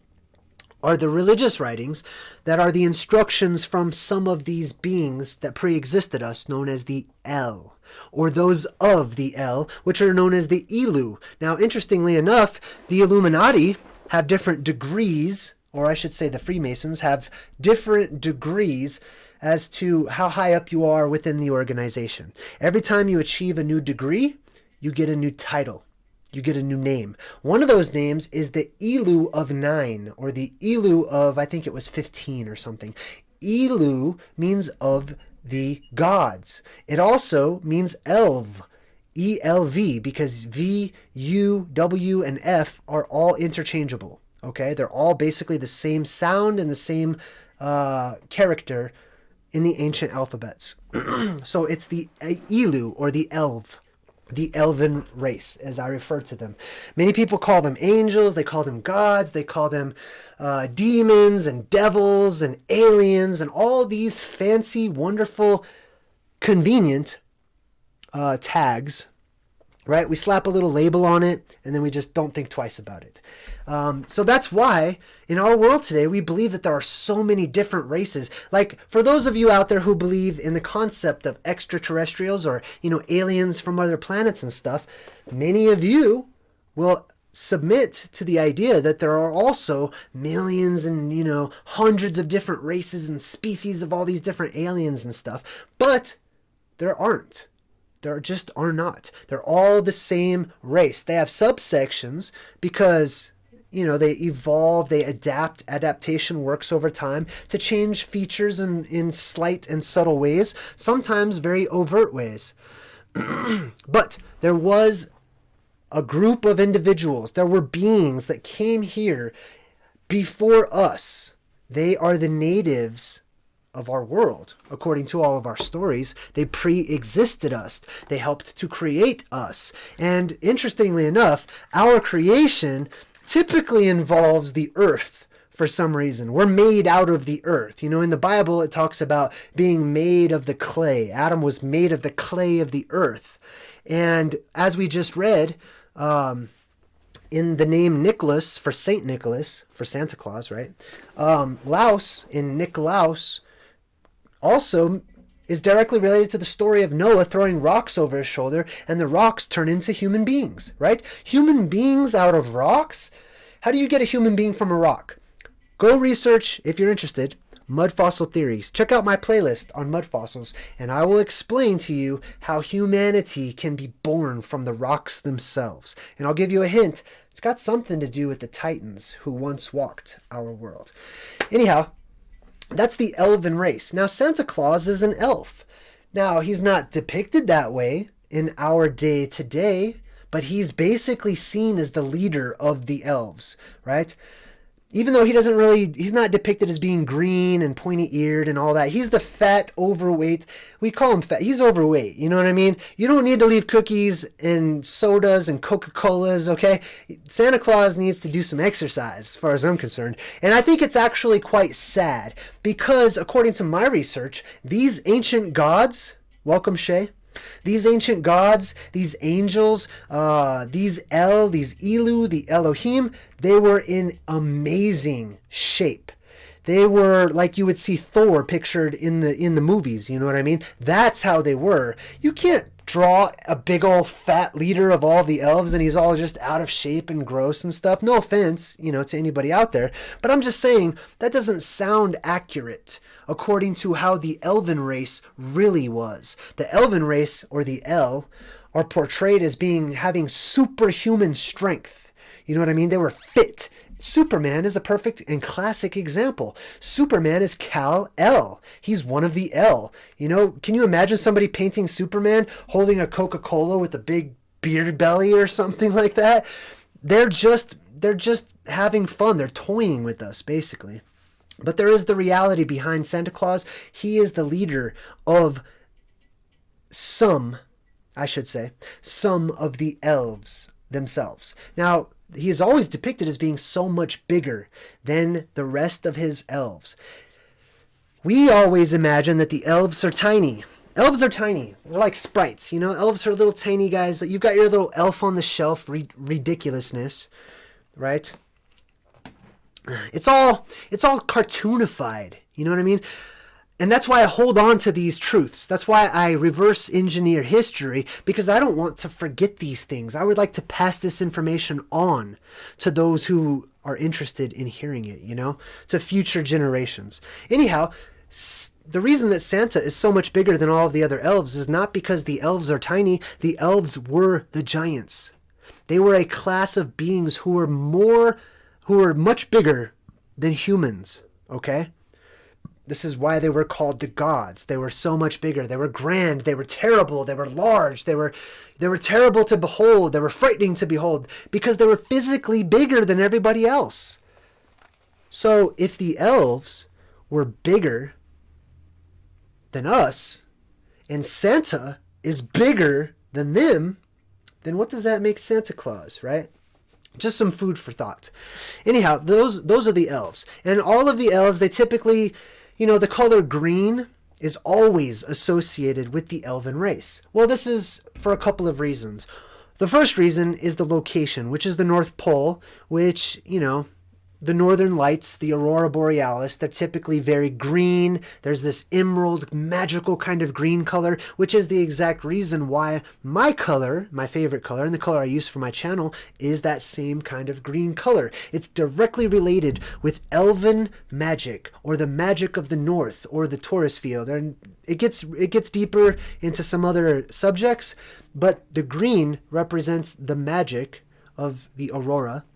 are the religious writings that are the instructions from some of these beings that pre-existed us, known as the El, or those of the El, which are known as the Elu. Now, interestingly enough, the Illuminati have different degrees, or I should say the Freemasons have different degrees as to how high up you are within the organization. Every time you achieve a new degree, you get a new title. You get a new name. One of those names is the Elu of 9, or the Elu of, I think it was 15 or something. Elu means of the gods. It also means Elv, E-L-V, because V, U, W, and F are all interchangeable. Okay, they're all basically the same sound and the same character in the ancient alphabets. So it's the Elu, or the Elv. The Elven race, as I refer to them. Many people call them angels, they call them gods, they call them demons and devils and aliens and all these fancy, wonderful, convenient tags right? We slap a little label on it, and then we just don't think twice about it. So that's why in our world today, we believe that there are so many different races. Like, for those of you out there who believe in the concept of extraterrestrials or, aliens from other planets and stuff, many of you will submit to the idea that there are also millions and, hundreds of different races and species of all these different aliens and stuff. But there aren't. There just are not. They're all the same race. They have subsections because, they evolve, they adapt. Adaptation works over time to change features in slight and subtle ways, sometimes very overt ways. But there was a group of individuals, there were beings that came here before us. They are the natives of our world. According to all of our stories, they pre-existed us. They helped to create us. And interestingly enough, our creation typically involves the earth for some reason. We're made out of the earth. In the Bible, it talks about being made of the clay. Adam was made of the clay of the earth. And as we just read, in the name Nicholas, for Saint Nicholas, for Santa Claus, right? Laus, in Nikolaus, also is directly related to the story of Noah throwing rocks over his shoulder, and the rocks turn into human beings, right? Human beings out of rocks? How do you get a human being from a rock? Go research, if you're interested, mud fossil theories. Check out my playlist on mud fossils, and I will explain to you how humanity can be born from the rocks themselves. And I'll give you a hint. It's got something to do with the Titans who once walked our world. Anyhow, that's the elven race. Now, Santa Claus is an elf. Now, he's not depicted that way in our day today, but he's basically seen as the leader of the elves, right? Even though he's not depicted as being green and pointy-eared and all that. He's the fat, overweight. We call him fat. He's overweight. You know what I mean? You don't need to leave cookies and sodas and Coca-Colas, okay? Santa Claus needs to do some exercise, as far as I'm concerned. And I think it's actually quite sad because, according to my research, these ancient gods, welcome Shay, these ancient gods, these angels, these Elu, the Elohim, they were in amazing shape. They were like you would see Thor pictured in the movies, you know what I mean? That's how they were. You can't draw a big old fat leader of all the elves and he's all just out of shape and gross and stuff. No offense, to anybody out there, but I'm just saying that doesn't sound accurate according to how the elven race really was. The elven race, or the El, are portrayed as having superhuman strength. You know what I mean? They were fit. Superman is a perfect and classic example. Superman is Kal-El. He's one of the El. Can you imagine somebody painting Superman holding a Coca-Cola with a big beer belly or something like that? They're just having fun. They're toying with us, basically. But there is the reality behind Santa Claus. He is the leader of some of the elves themselves. Now, he is always depicted as being so much bigger than the rest of his elves. We always imagine that the elves are tiny. Elves are tiny. They're like sprites, Elves are little tiny guys. You've got your little elf on the shelf ridiculousness, right? It's all cartoonified. You know what I mean? And that's why I hold on to these truths. That's why I reverse engineer history, because I don't want to forget these things. I would like to pass this information on to those who are interested in hearing it, to future generations. Anyhow, the reason that Santa is so much bigger than all of the other elves is not because the elves are tiny. The elves were the giants. They were a class of beings who were much bigger than humans, okay? This is why they were called the gods. They were so much bigger. They were grand. They were terrible. They were large. They were terrible to behold. They were frightening to behold because they were physically bigger than everybody else. So if the elves were bigger than us and Santa is bigger than them, then what does that make Santa Claus, right? Just some food for thought. Anyhow, those are the elves. And all of the elves, they typically, the color green is always associated with the elven race. Well, this is for a couple of reasons. The first reason is the location, which is the North Pole, which, the northern lights, the aurora borealis, they're typically very green. There's this emerald, magical kind of green color, which is the exact reason why my color, my favorite color, and the color I use for my channel, is that same kind of green color. It's directly related with elven magic, or the magic of the north, or the Taurus field. And it gets deeper into some other subjects, but the green represents the magic of the aurora.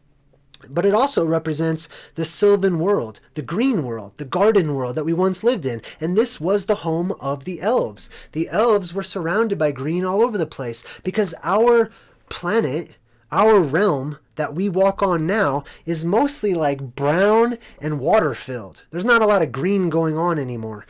But it also represents the sylvan world, the green world, the garden world that we once lived in. And this was the home of the elves. The elves were surrounded by green all over the place because our planet, our realm that we walk on now is mostly like brown and water filled. There's not a lot of green going on anymore.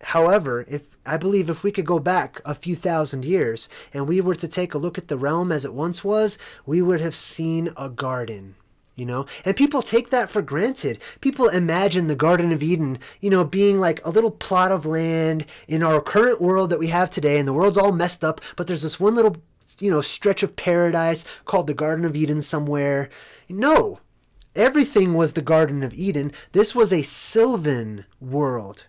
However, I believe if we could go back a few thousand years and we were to take a look at the realm as it once was, we would have seen a garden, And people take that for granted. People imagine the Garden of Eden, being like a little plot of land in our current world that we have today, and the world's all messed up, but there's this one little, stretch of paradise called the Garden of Eden somewhere. No, everything was the Garden of Eden. This was a sylvan world,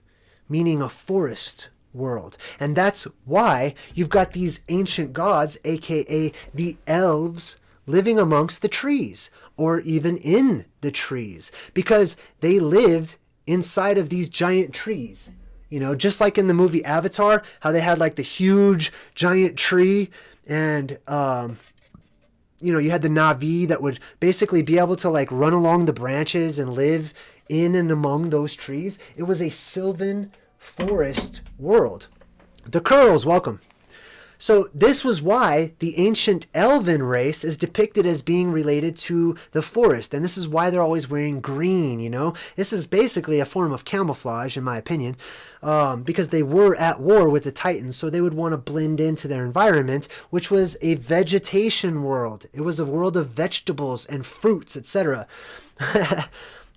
meaning a forest world. And that's why you've got these ancient gods, aka the elves, living amongst the trees, or even in the trees, because they lived inside of these giant trees. Just like in the movie Avatar, how they had like the huge giant tree, and you had the Na'vi that would basically be able to like run along the branches and live in and among those trees. It was a sylvan forest world. The Curls, welcome. So this was why the ancient Elven race is depicted as being related to the forest. And this is why they're always wearing green, This is basically a form of camouflage, in my opinion, because they were at war with the Titans, so they would want to blend into their environment, which was a vegetation world. It was a world of vegetables and fruits, etc.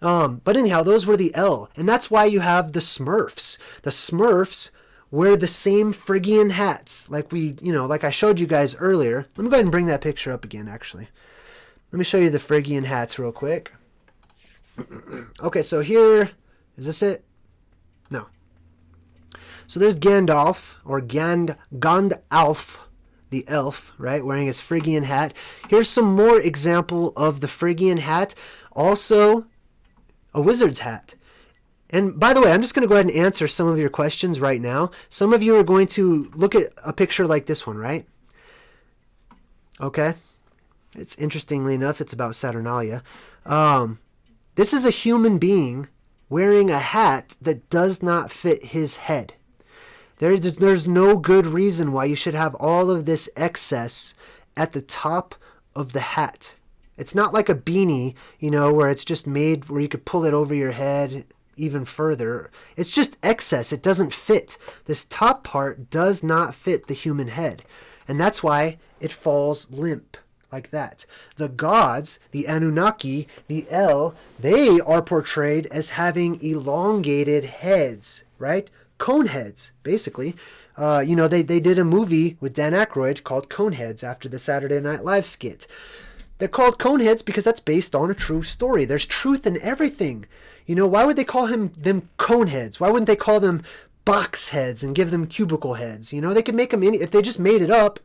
But anyhow, those were the and that's why you have the Smurfs. The Smurfs wear the same Phrygian hats, like like I showed you guys earlier. Let me go ahead and bring that picture up again, actually. Let me show you the Phrygian hats real quick. Okay, so here, is this it? No. So there's Gandalf, or Gandalf, the elf, right, wearing his Phrygian hat. Here's some more example of the Phrygian hat. Also, a wizard's hat. And by the way, I'm just going to go ahead and answer some of your questions right now. Some of you are going to look at a picture like this one, right? Okay. It's interestingly enough, it's about Saturnalia. This is a human being wearing a hat that does not fit his head. There's no good reason why you should have all of this excess at the top of the hat. It's not like a beanie, where it's just made where you could pull it over your head even further. It's just excess. It doesn't fit. This top part does not fit the human head. And that's why it falls limp like that. The gods, the Anunnaki, the El, they are portrayed as having elongated heads, right? Cone heads, basically. They did a movie with Dan Aykroyd called Coneheads after the Saturday Night Live skit. They're called Coneheads because that's based on a true story. There's truth in everything. Why would they call them Coneheads? Why wouldn't they call them box heads and give them cubicle heads? They could make them if they just made it up.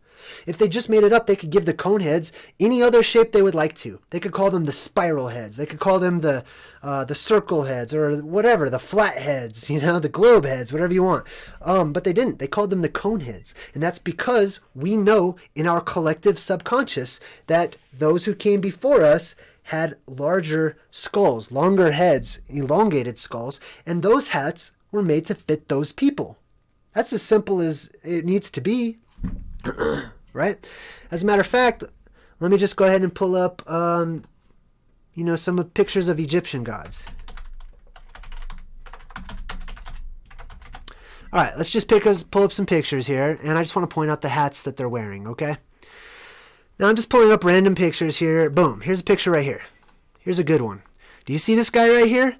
If they just made it up, they could give the cone heads any other shape they would like to. They could call them the spiral heads. They could call them the circle heads, or whatever, the flat heads, the globe heads, whatever you want. But they didn't. They called them the cone heads. And that's because we know in our collective subconscious that those who came before us had larger skulls, longer heads, elongated skulls, and those hats were made to fit those people. That's as simple as it needs to be. Right? As a matter of fact, let me just go ahead and pull up, some pictures of Egyptian gods. All right, let's just pull up some pictures here, and I just want to point out the hats that they're wearing, okay? Now I'm just pulling up random pictures here. Boom, here's a picture right here. Here's a good one. Do you see this guy right here?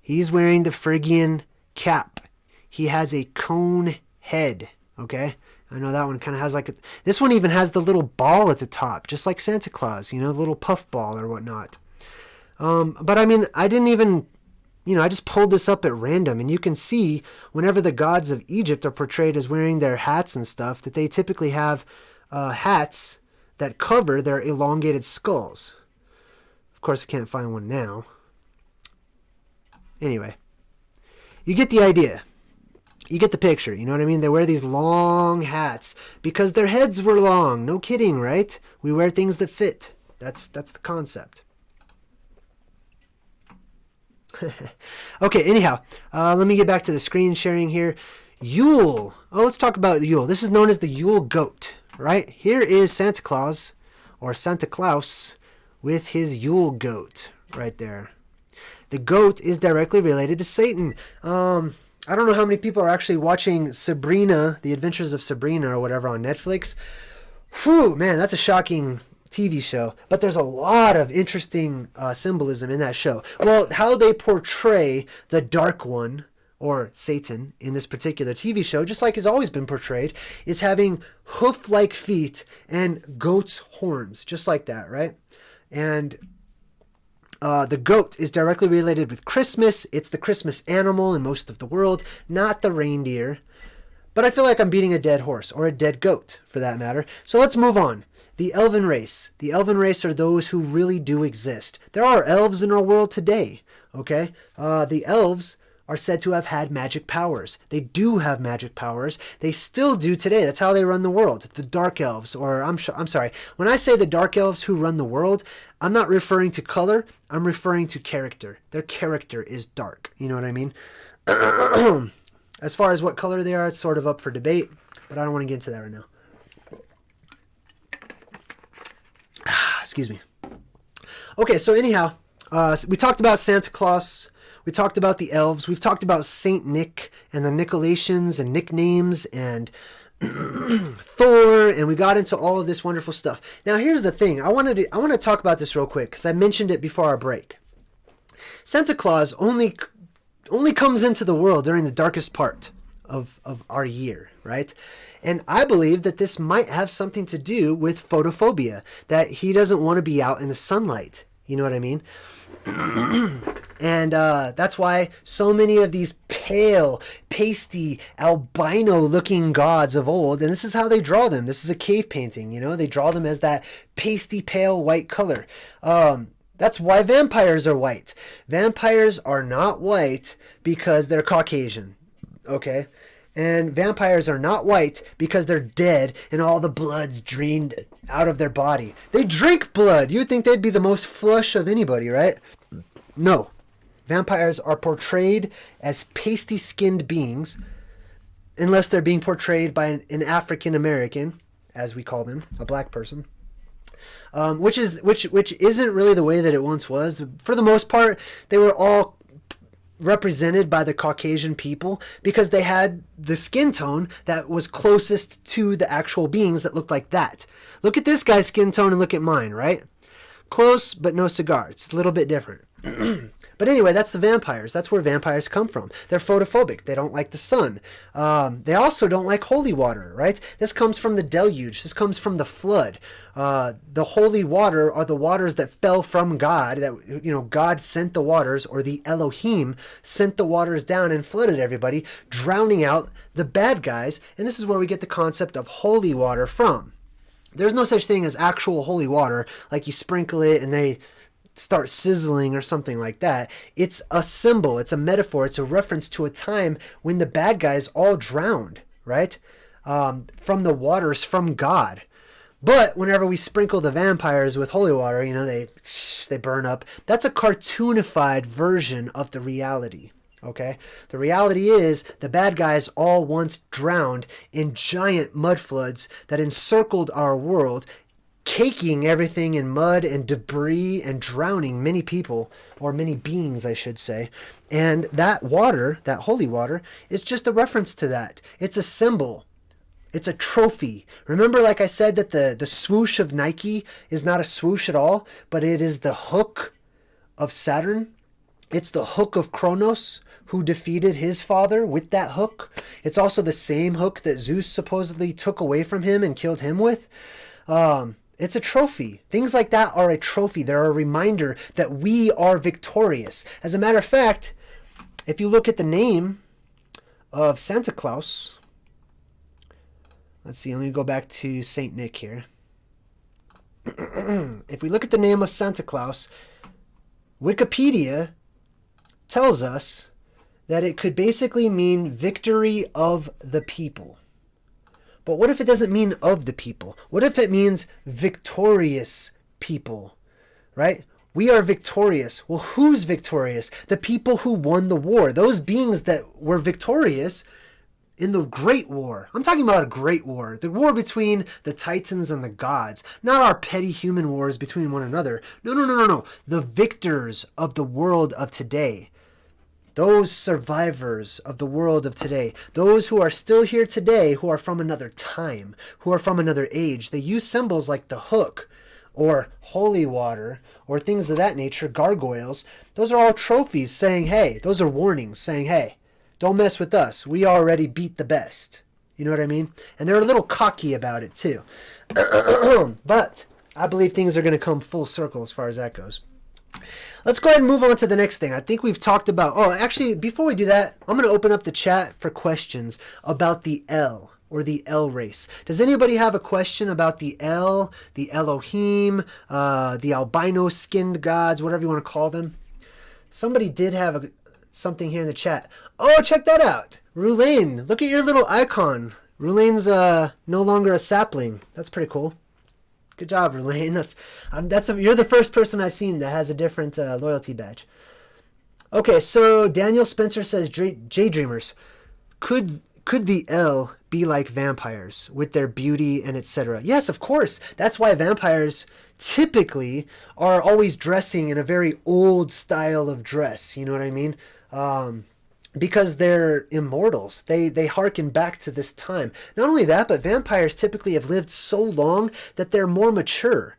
He's wearing the Phrygian cap. He has a cone head, okay? I know that one kind of has like this one even has the little ball at the top, just like Santa Claus, you know, the little puff ball or whatnot. But I mean, I didn't even, you know, I just pulled this up at random, and you can see whenever the gods of Egypt are portrayed as wearing their hats and stuff, that they typically have hats that cover their elongated skulls. Of course, I can't find one now. Anyway, you get the idea. You get the picture, you know what I mean? They wear these long hats because their heads were long. No kidding, right? We wear things that fit. That's the concept. Okay, anyhow, let me get back to the screen sharing here. Yule. Oh, let's talk about Yule. This is known as the Yule goat, right? Here is Santa Claus, or Santa Claus, with his Yule goat right there. The goat is directly related to Satan. I don't know how many people are actually watching Sabrina, The Adventures of Sabrina or whatever on Netflix. Whew, man, that's a shocking TV show. But there's a lot of interesting symbolism in that show. Well, how they portray the Dark One, or Satan, in this particular TV show, just like has always been portrayed, is having hoof-like feet and goat's horns, just like that, right? And the goat is directly related with Christmas. It's the Christmas animal in most of the world, not the reindeer. But I feel like I'm beating a dead horse, or a dead goat, for that matter. So let's move on. The Elven race. The Elven race are those who really do exist. There are elves in our world today, okay? The elves are said to have had magic powers. They do have magic powers. They still do today. That's how they run the world. The dark elves, or I'm sorry. When I say the dark elves who run the world, I'm not referring to color. I'm referring to character. Their character is dark. You know what I mean? As far as what color they are, it's sort of up for debate, but I don't want to get into that right now. Excuse me. Okay, so anyhow, we talked about Santa Claus. We talked about the elves. We've talked about Saint Nick and the Nicolaitans and nicknames and Thor, and we got into all of this wonderful stuff. Now, here's the thing. I want to talk about this real quick because I mentioned it before our break. Santa Claus only comes into the world during the darkest part of our year, right? And I believe that this might have something to do with photophobia, that he doesn't want to be out in the sunlight. You know what I mean? And that's why so many of these pale, pasty, albino-looking gods of old, and this is how they draw them. This is a cave painting, you know? They draw them as that pasty, pale, white color. That's why vampires are white. Vampires are not white because they're Caucasian, okay? And vampires are not white because they're dead and all the blood's drained out of their body. They drink blood. You would think they'd be the most flush of anybody, right? No. Vampires are portrayed as pasty-skinned beings, unless they're being portrayed by an African American, as we call them, a black person. Which isn't really the way that it once was. For the most part, they were all represented by the Caucasian people because they had the skin tone that was closest to the actual beings that looked like that. Look at this guy's skin tone and look at mine, right? Close, but no cigar. It's a little bit different. But anyway, that's the vampires. That's where vampires come from. They're photophobic. They don't like the sun. They also don't like holy water, right? This comes from the deluge. This comes from the flood. The holy water are the waters that fell from God. That, you know, God sent the waters, or the Elohim sent the waters down and flooded everybody, drowning out the bad guys. And this is where we get the concept of holy water from. There's no such thing as actual holy water, like you sprinkle it and they start sizzling or something like that. It's a symbol. It's a metaphor. It's a reference to a time when the bad guys all drowned, right? From the waters from God. But whenever we sprinkle the vampires with holy water, you know, they burn up. That's a cartoonified version of the reality. Okay? The reality is the bad guys all once drowned in giant mud floods that encircled our world, caking everything in mud and debris and drowning many people, or many beings, I should say. And that water, that holy water, is just a reference to that. It's a symbol. It's a trophy. Remember, like I said, that the swoosh of Nike is not a swoosh at all, but it is the hook of Saturn. It's the hook of Chronos who defeated his father with that hook. It's also the same hook that Zeus supposedly took away from him and killed him with. It's a trophy. Things like that are a trophy. They're a reminder that we are victorious. As a matter of fact, if you look at the name of Santa Claus, let's see, let me go back to Saint Nick here. If we look at the name of Santa Claus, Wikipedia tells us that it could basically mean victory of the people. But what if it doesn't mean of the people? What if it means victorious people, right? We are victorious. Well, who's victorious? The people who won the war. Those beings that were victorious in the Great War. I'm talking about a great war. The war between the Titans and the gods. Not our petty human wars between one another. No. The victors of the world of today. Those survivors of the world of today, those who are still here today, who are from another time, who are from another age, they use symbols like the hook or holy water or things of that nature, gargoyles. Those are all trophies saying, hey, those are warnings saying, hey, don't mess with us. We already beat the best. You know what I mean? And they're a little cocky about it too. But I believe things are going to come full circle as far as that goes. Let's go ahead and move on to the next thing. I think we've talked about... Oh, actually, before we do that, I'm going to open up the chat for questions about the El, or the El race. Does anybody have a question about the El, the Elohim, the albino-skinned gods, whatever you want to call them? Somebody did have something here in the chat. Oh, check that out. Rulaine, look at your little icon. Rulaine's no longer a sapling. That's pretty cool. Good job, Rulaine. You're the first person I've seen that has a different loyalty badge. Okay, so Daniel Spencer says, JayDreamerZ, could the El be like vampires with their beauty and etc.? Yes, of course. That's why vampires typically are always dressing in a very old style of dress. You know what I mean? Because they're immortals. They harken back to this time. Not only that, but vampires typically have lived so long that they're more mature.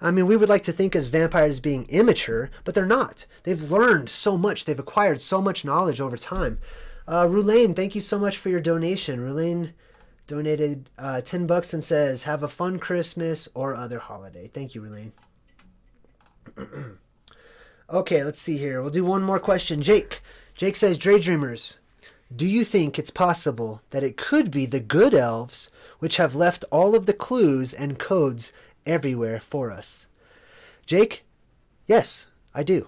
I mean, we would like to think as vampires being immature, but they're not. They've learned so much. They've acquired so much knowledge over time. Rulaine, thank you so much for your donation. Rulaine donated $10 and says, have a fun Christmas or other holiday. Thank you, Rulaine. Okay, let's see here. We'll do one more question. Jake says, JayDreamerZ, do you think it's possible that it could be the good elves which have left all of the clues and codes everywhere for us? Jake, yes, I do.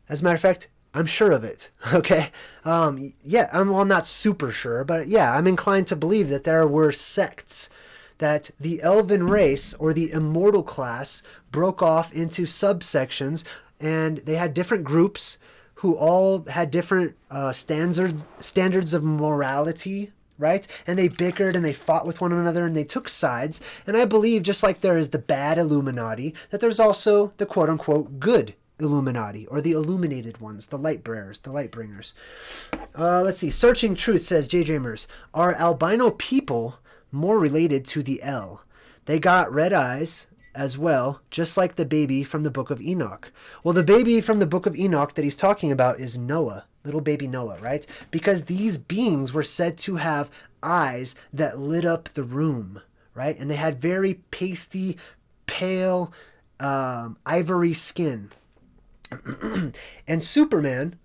As a matter of fact, I'm sure of it. Okay? Yeah, I'm not super sure, but yeah, I'm inclined to believe that there were sects, that the Elven race or the immortal class broke off into subsections, and they had different groups who all had different standards of morality, right? And they bickered and they fought with one another and they took sides. And I believe, just like there is the bad Illuminati, that there's also the quote-unquote good Illuminati, or the illuminated ones, the light bearers, the light bringers. Let's see. Searching Truth says, JayDreamerZ, are albino people more related to the El? They got red eyes as well, just like the baby from the Book of Enoch. Well, the baby from the Book of Enoch that he's talking about is Noah, little baby Noah, right? Because these beings were said to have eyes that lit up the room, right? And they had very pasty, pale, ivory skin. And Superman,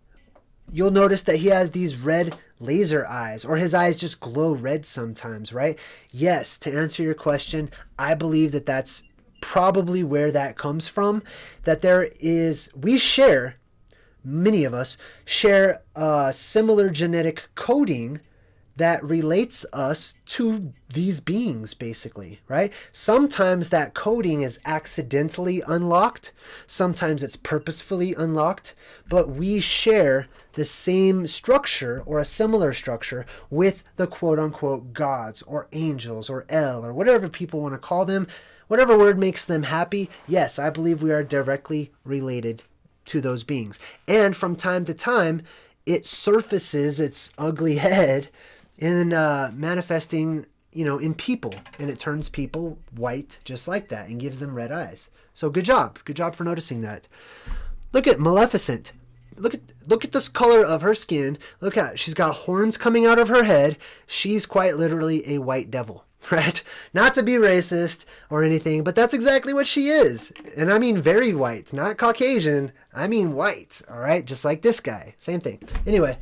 you'll notice that he has these red laser eyes, or his eyes just glow red sometimes, right? Yes, to answer your question, I believe that that's probably where that comes from, that many of us share a similar genetic coding that relates us to these beings, basically, right? Sometimes that coding is accidentally unlocked, sometimes it's purposefully unlocked, but we share the same structure or a similar structure with the quote-unquote gods or angels or El or whatever people want to call them. Whatever word makes them happy, yes, I believe we are directly related to those beings. And from time to time, it surfaces its ugly head in manifesting, in people. And it turns people white just like that and gives them red eyes. So good job. Good job for noticing that. Look at Maleficent. look at this color of her skin. Look at it. She's got horns coming out of her head. She's quite literally a white devil, right? Not to be racist or anything, but that's exactly what she is. And I mean very white, not Caucasian. I mean white, all right? Just like this guy. Same thing. Anyway.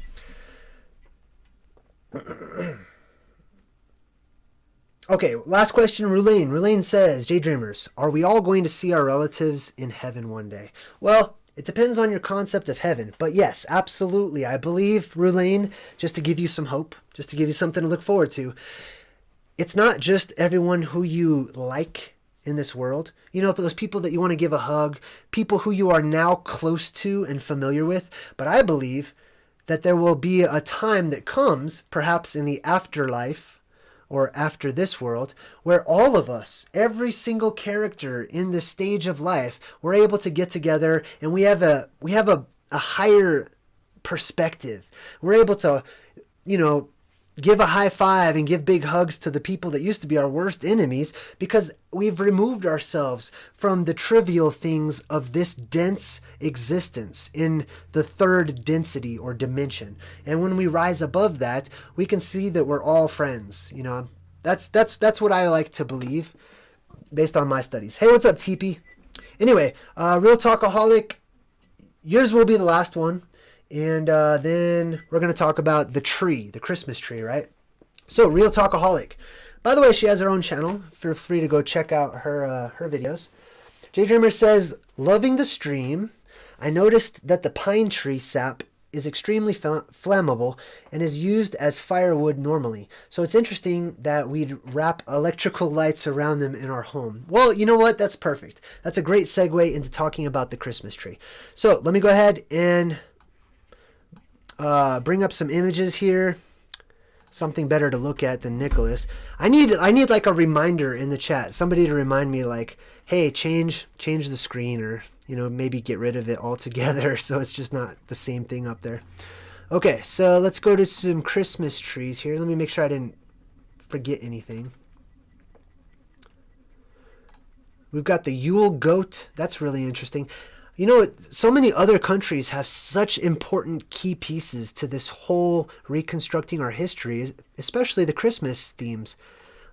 Okay, last question, Rulaine. Rulaine says, JayDreamerZ, are we all going to see our relatives in heaven one day? Well, it depends on your concept of heaven. But yes, absolutely. I believe, Rulaine, just to give you some hope, just to give you something to look forward to, it's not just everyone who you like in this world. You know, those people that you want to give a hug, people who you are now close to and familiar with. But I believe that there will be a time that comes, perhaps in the afterlife, or after this world, where all of us, every single character in this stage of life, we're able to get together and we have a higher perspective. We're able to, you know, give a high five and give big hugs to the people that used to be our worst enemies, because we've removed ourselves from the trivial things of this dense existence in the third density or dimension. And when we rise above that, we can see that we're all friends. You know, that's what I like to believe based on my studies. Hey, what's up, TP? Anyway, Real Talkaholic, yours will be the last one. And then we're going to talk about the tree, the Christmas tree, right? So, Real Talkaholic. By the way, she has her own channel. Feel free to go check out her videos. JayDreamerZ says, loving the stream. I noticed that the pine tree sap is extremely flammable and is used as firewood normally. So it's interesting that we'd wrap electrical lights around them in our home. Well, you know what? That's perfect. That's a great segue into talking about the Christmas tree. So let me go ahead and bring up some images here. Something better to look at than Nicholas. I need like a reminder in the chat. Somebody to remind me, like, hey, change the screen, or, you know, maybe get rid of it altogether so it's just not the same thing up there. Okay, so let's go to some Christmas trees here. Let me make sure I didn't forget anything. We've got the Yule goat. That's really interesting. You know, so many other countries have such important key pieces to this whole reconstructing our history, especially the Christmas themes.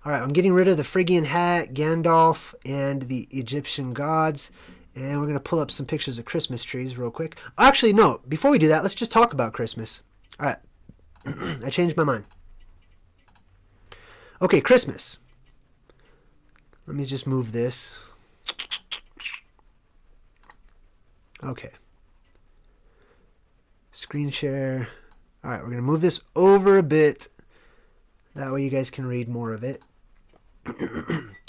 All right, I'm getting rid of the Phrygian hat, Gandalf, and the Egyptian gods. And we're going to pull up some pictures of Christmas trees real quick. Actually, no, before we do that, let's just talk about Christmas. All right, I changed my mind. Okay, Christmas. Let me just move this. Okay. Screen share. All right, we're going to move this over a bit. That way you guys can read more of it.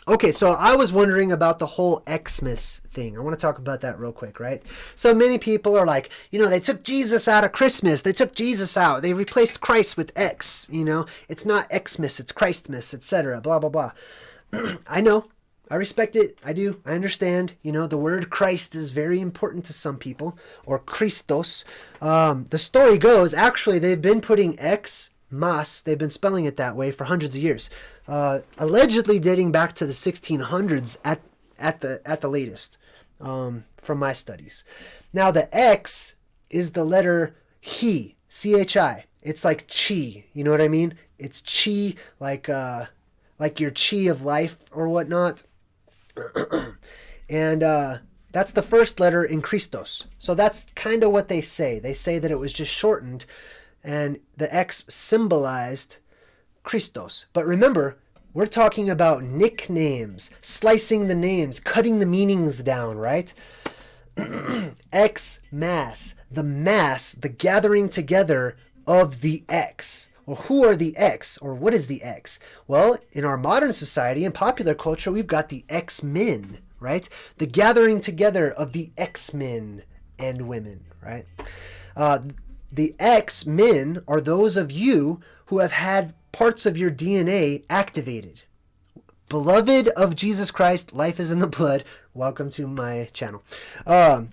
Okay, so I was wondering about the whole Xmas thing. I want to talk about that real quick, right? So many people are like, you know, they took Jesus out of Christmas. They took Jesus out. They replaced Christ with X, you know. It's not Xmas, it's Christmas, etc. Blah, blah, blah. I know. I respect it. I do. I understand. You know, the word Christ is very important to some people, or Christos. The story goes, actually, they've been putting Xmas, they've been spelling it that way for hundreds of years, allegedly dating back to the 1600s at the latest, from my studies. Now, the X is the letter He, C-H-I. It's like chi. You know what I mean? It's chi, like your chi of life or whatnot. And that's the first letter in Christos. So that's kind of what they say. They say that it was just shortened and the X symbolized Christos. But remember, we're talking about nicknames, slicing the names, cutting the meanings down, right? Xmas, the mass, the gathering together of the X. Well, who are the X, or what is the X? Well, in our modern society and popular culture, we've got the X-Men, right? The gathering together of the X-Men and women, right? The X-Men are those of you who have had parts of your DNA activated. Beloved of Jesus Christ, life is in the blood. Welcome to my channel.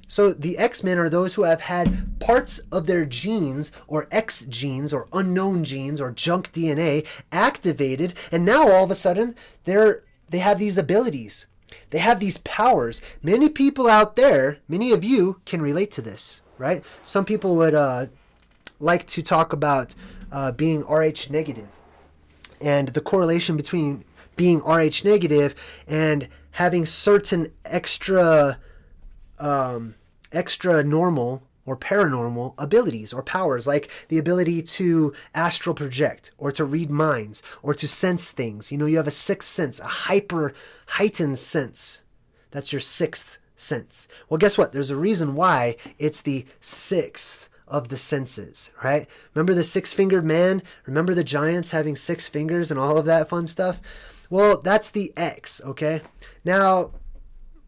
So the X-Men are those who have had parts of their genes, or X genes, or unknown genes, or junk DNA activated, and now all of a sudden they have these abilities. They have these powers. Many people out there, many of you can relate to this, right? Some people would like to talk about being Rh negative, and the correlation between being Rh negative and having certain extra normal or paranormal abilities or powers, like the ability to astral project or to read minds or to sense things. You have a sixth sense, a hyper heightened sense. That's your sixth sense. Well, guess what? There's a reason why it's the sixth of the senses, right? Remember the six-fingered man? Remember the giants having 6 fingers and all of that fun stuff? Well, that's the X, okay? Now,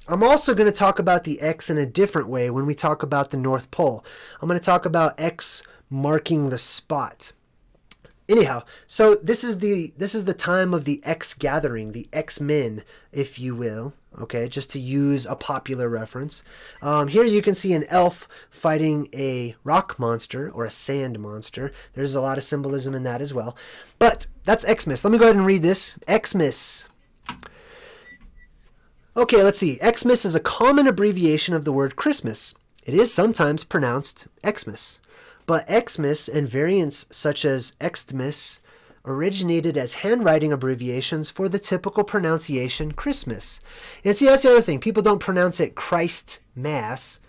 I'm also going to talk about the X in a different way when we talk about the North Pole. I'm going to talk about X marking the spot. Anyhow, so this is the time of the X gathering, the X-Men, if you will. Okay, just to use a popular reference. Here you can see an elf fighting a rock monster or a sand monster. There's a lot of symbolism in that as well. But that's Xmas. Let me go ahead and read this. Xmas. Okay, let's see. Xmas is a common abbreviation of the word Christmas. It is sometimes pronounced Xmas. But Xmas and variants such as Xmas originated as handwriting abbreviations for the typical pronunciation Christmas. And see, that's the other thing. People don't pronounce it Christ Mass,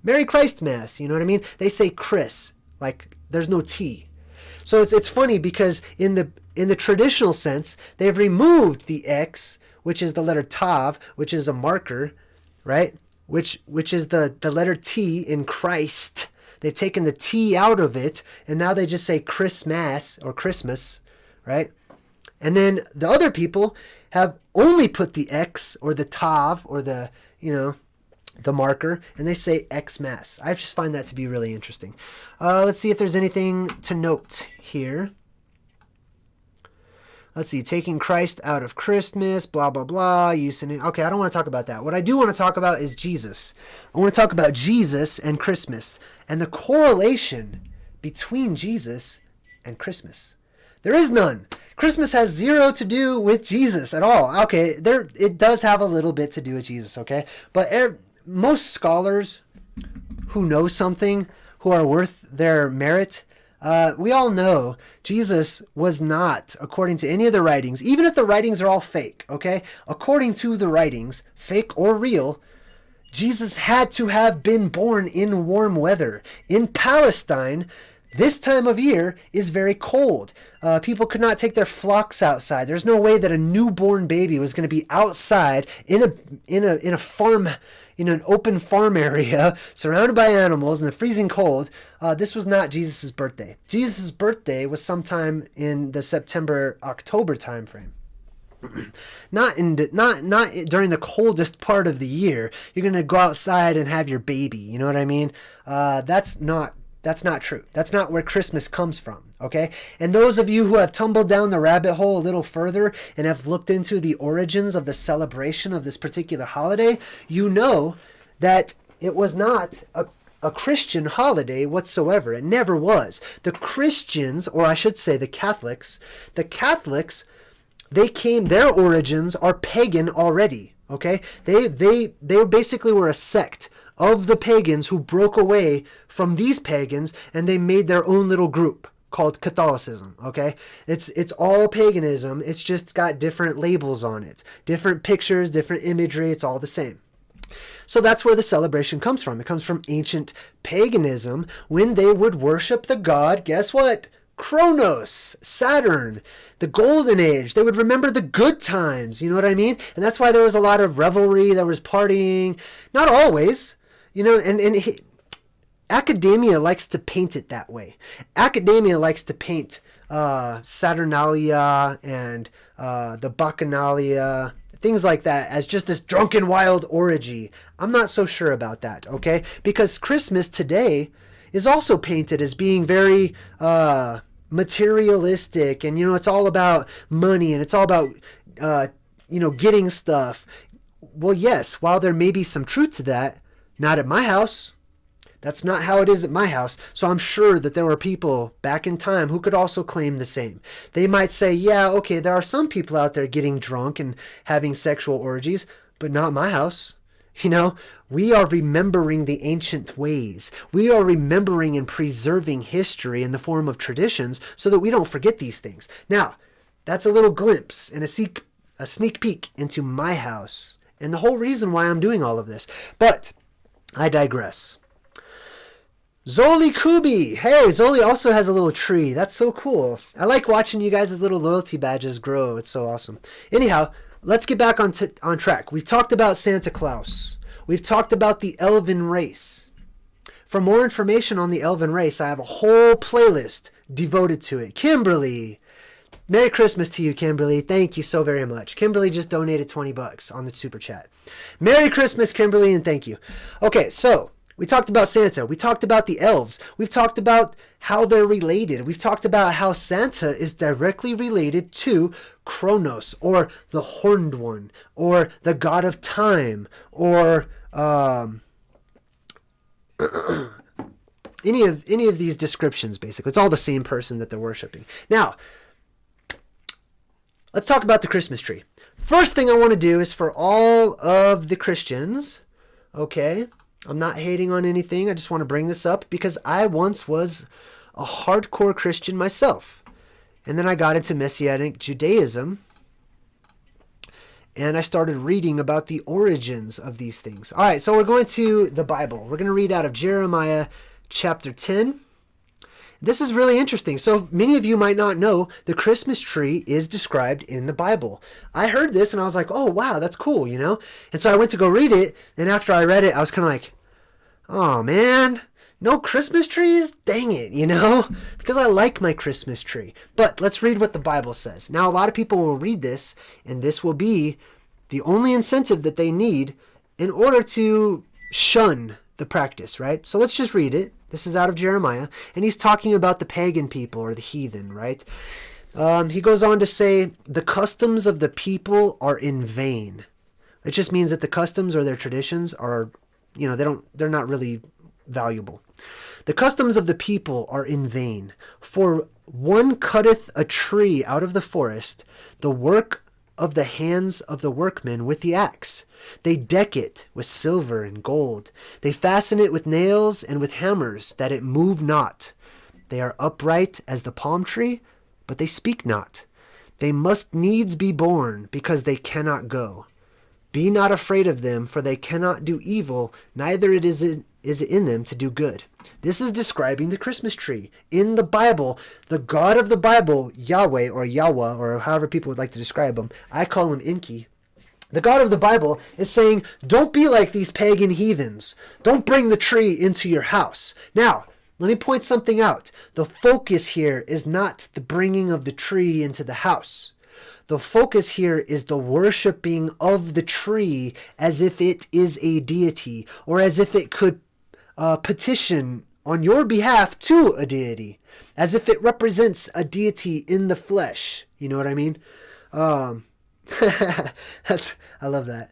Merry Christ Mass, you know what I mean? They say Chris, like there's no T. So it's funny because in the traditional sense, they've removed the X, which is the letter Tav, which is a marker, right? Which is the letter T in Christ. They've taken the T out of it, and now they just say Christmas or Christmas, right? And then the other people have only put the X or the Tav or the marker, and they say Xmas. I just find that to be really interesting. Let's see if there's anything to note here. Let's see, taking Christ out of Christmas, blah, blah, blah. Okay, I don't want to talk about that. What I do want to talk about is Jesus. I want to talk about Jesus and Christmas and the correlation between Jesus and Christmas. There is none. Christmas has zero to do with Jesus at all. Okay, it does have a little bit to do with Jesus, okay? But most scholars who know something, who are worth their merit, we all know Jesus was not, according to any of the writings, even if the writings are all fake, okay? According to the writings, fake or real, Jesus had to have been born in warm weather. In Palestine, this time of year is very cold. People could not take their flocks outside. There's no way that a newborn baby was going to be outside in a farm, an open farm area surrounded by animals in the freezing cold. This was not Jesus' birthday. Jesus' birthday was sometime in the September-October time frame. Not during the coldest part of the year. You're going to go outside and have your baby. You know what I mean? That's not true. That's not where Christmas comes from, okay? And those of you who have tumbled down the rabbit hole a little further and have looked into the origins of the celebration of this particular holiday, you know that it was not a Christian holiday whatsoever. It never was. The Christians, or I should say the Catholics, their origins are pagan already, okay? They basically were a sect of the pagans who broke away from these pagans, and they made their own little group called Catholicism, okay? It's all paganism. It's just got different labels on it. Different pictures, different imagery. It's all the same. So that's where the celebration comes from. It comes from ancient paganism when they would worship the god, guess what? Chronos, Saturn, the golden age. They would remember the good times, you know what I mean? And that's why there was a lot of revelry, there was partying. Not always, academia likes to paint it that way. Academia likes to paint Saturnalia and the Bacchanalia, things like that, as just this drunken wild orgy. I'm not so sure about that, okay? Because Christmas today is also painted as being very materialistic, and it's all about money, and it's all about getting stuff. Well, yes, while there may be some truth to that, not at my house. That's not how it is at my house. So I'm sure that there were people back in time who could also claim the same. They might say, yeah, okay, there are some people out there getting drunk and having sexual orgies, but not my house. You know, we are remembering the ancient ways. We are remembering and preserving history in the form of traditions so that we don't forget these things. Now, that's a little glimpse and a sneak peek into my house and the whole reason why I'm doing all of this. But I digress. Zoli Kubi. Hey, Zoli also has a little tree. That's so cool. I like watching you guys' little loyalty badges grow. It's so awesome. Anyhow, let's get back on track. We've talked about Santa Claus. We've talked about the Elven race. For more information on the Elven race, I have a whole playlist devoted to it. Kimberly. Merry Christmas to you, Kimberly. Thank you so very much. Kimberly just donated $20 on the super chat. Merry Christmas, Kimberly, and thank you. Okay, so we talked about Santa. We talked about the elves. We've talked about how they're related. We've talked about how Santa is directly related to Chronos, or the Horned One, or the God of Time, or any of these descriptions, basically. It's all the same person that they're worshiping. Now, let's talk about the Christmas tree. First thing I want to do is for all of the Christians, okay? I'm not hating on anything. I just want to bring this up because I once was a hardcore Christian myself. And then I got into Messianic Judaism. And I started reading about the origins of these things. All right, so we're going to the Bible. We're going to read out of Jeremiah chapter 10. This is really interesting. So many of you might not know the Christmas tree is described in the Bible. I heard this and I was like, oh, wow, that's cool, you know? And so I went to go read it. And after I read it, I was kind of like, oh, man, no Christmas trees? Dang it, you know? Because I like my Christmas tree. But let's read what the Bible says. Now, a lot of people will read this, and this will be the only incentive that they need in order to shun the practice, right? So let's just read it. This is out of Jeremiah, and he's talking about the pagan people or the heathen, right? He goes on to say, the customs of the people are in vain. It just means that the customs or their traditions are, you know, they're not really valuable. The customs of the people are in vain. For one cutteth a tree out of the forest, the work of the hands of the workmen with the axe. They deck it with silver and gold. They fasten it with nails and with hammers, that it move not. They are upright as the palm tree, but they speak not. They must needs be born, because they cannot go. Be not afraid of them, for they cannot do evil, neither is it in them to do good. This is describing the Christmas tree. In the Bible, the God of the Bible, Yahweh or Yahweh, or however people would like to describe him, I call him Enki. The God of the Bible is saying, don't be like these pagan heathens. Don't bring the tree into your house. Now, let me point something out. The focus here is not the bringing of the tree into the house. The focus here is the worshiping of the tree as if it is a deity, or as if it could petition on your behalf to a deity, as if it represents a deity in the flesh. You know what I mean? I love that.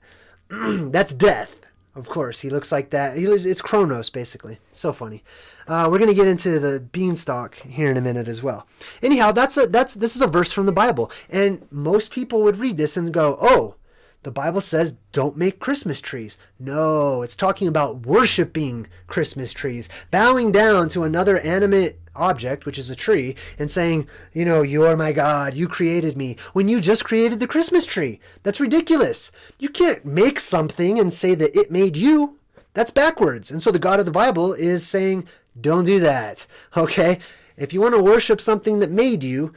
That's death, of course. He looks like that. It's Chronos, basically. So funny. We're going to get into the beanstalk here in a minute as well. Anyhow, this is a verse from the Bible, and most people would read this and go, oh, the Bible says don't make Christmas trees. No, it's talking about worshiping Christmas trees, bowing down to another animate object, which is a tree, and saying, you know, you're my God, you created me, when you just created the Christmas tree. That's ridiculous. You can't make something and say that it made you. That's backwards. And so the God of the Bible is saying, don't do that. Okay? If you want to worship something that made you,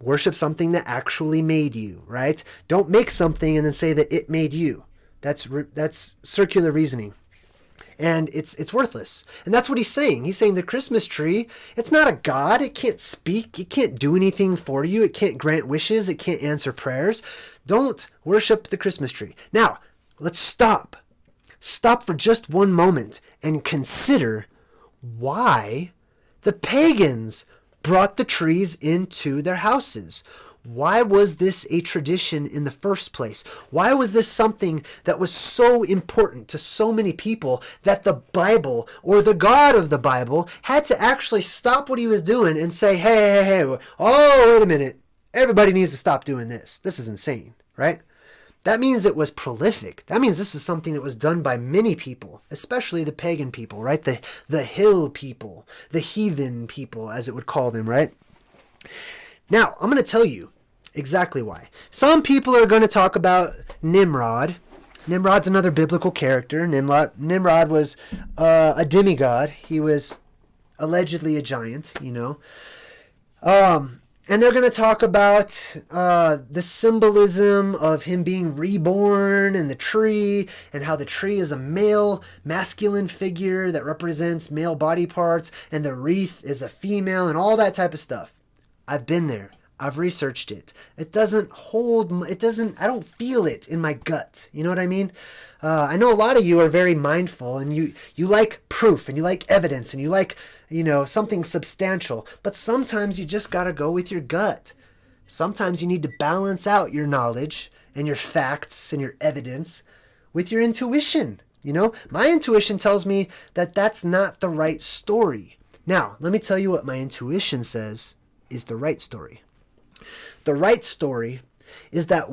worship something that actually made you, right? Don't make something and then say that it made you. That's circular reasoning. And it's worthless. And that's what he's saying. He's saying the Christmas tree, it's not a god. It can't speak. It can't do anything for you. It can't grant wishes. It can't answer prayers. Don't worship the Christmas tree. Now, let's stop. Stop for just one moment and consider why the pagans brought the trees into their houses. Why was this a tradition in the first place? Why was this something that was so important to so many people that the Bible, or the God of the Bible, had to actually stop what he was doing and say, hey, oh, wait a minute. Everybody needs to stop doing this. This is insane, right? That means it was prolific. That means this is something that was done by many people, especially the pagan people, right? The hill people, the heathen people, as it would call them, right? Now, I'm going to tell you exactly why. Some people are going to talk about Nimrod. Nimrod's another biblical character. Nimrod was a demigod. He was allegedly a giant, you know. And they're going to talk about the symbolism of him being reborn and the tree, and how the tree is a male, masculine figure that represents male body parts, and the wreath is a female, and all that type of stuff. I've been there. I've researched it. I don't feel it in my gut. You know what I mean? I know a lot of you are very mindful, and you like proof, and you like evidence, and you like, something substantial. But sometimes you just got to go with your gut. Sometimes you need to balance out your knowledge and your facts and your evidence with your intuition. My intuition tells me that that's not the right story. Now, let me tell you what my intuition says is the right story. The right story is that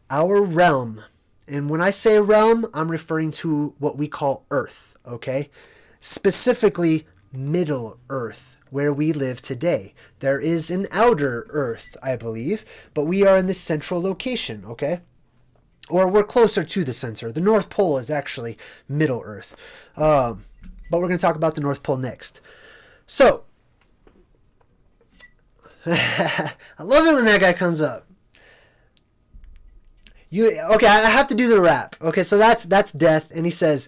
our realm, and when I say realm, I'm referring to what we call Earth, okay? Specifically, Middle Earth, where we live today. There is an outer Earth, I believe, but we are in the central location, okay? Or we're closer to the center. The North Pole is actually Middle Earth. But we're going to talk about the North Pole next. So, I love it when that guy comes up. I have to do the rap. Okay, so that's Death, and he says,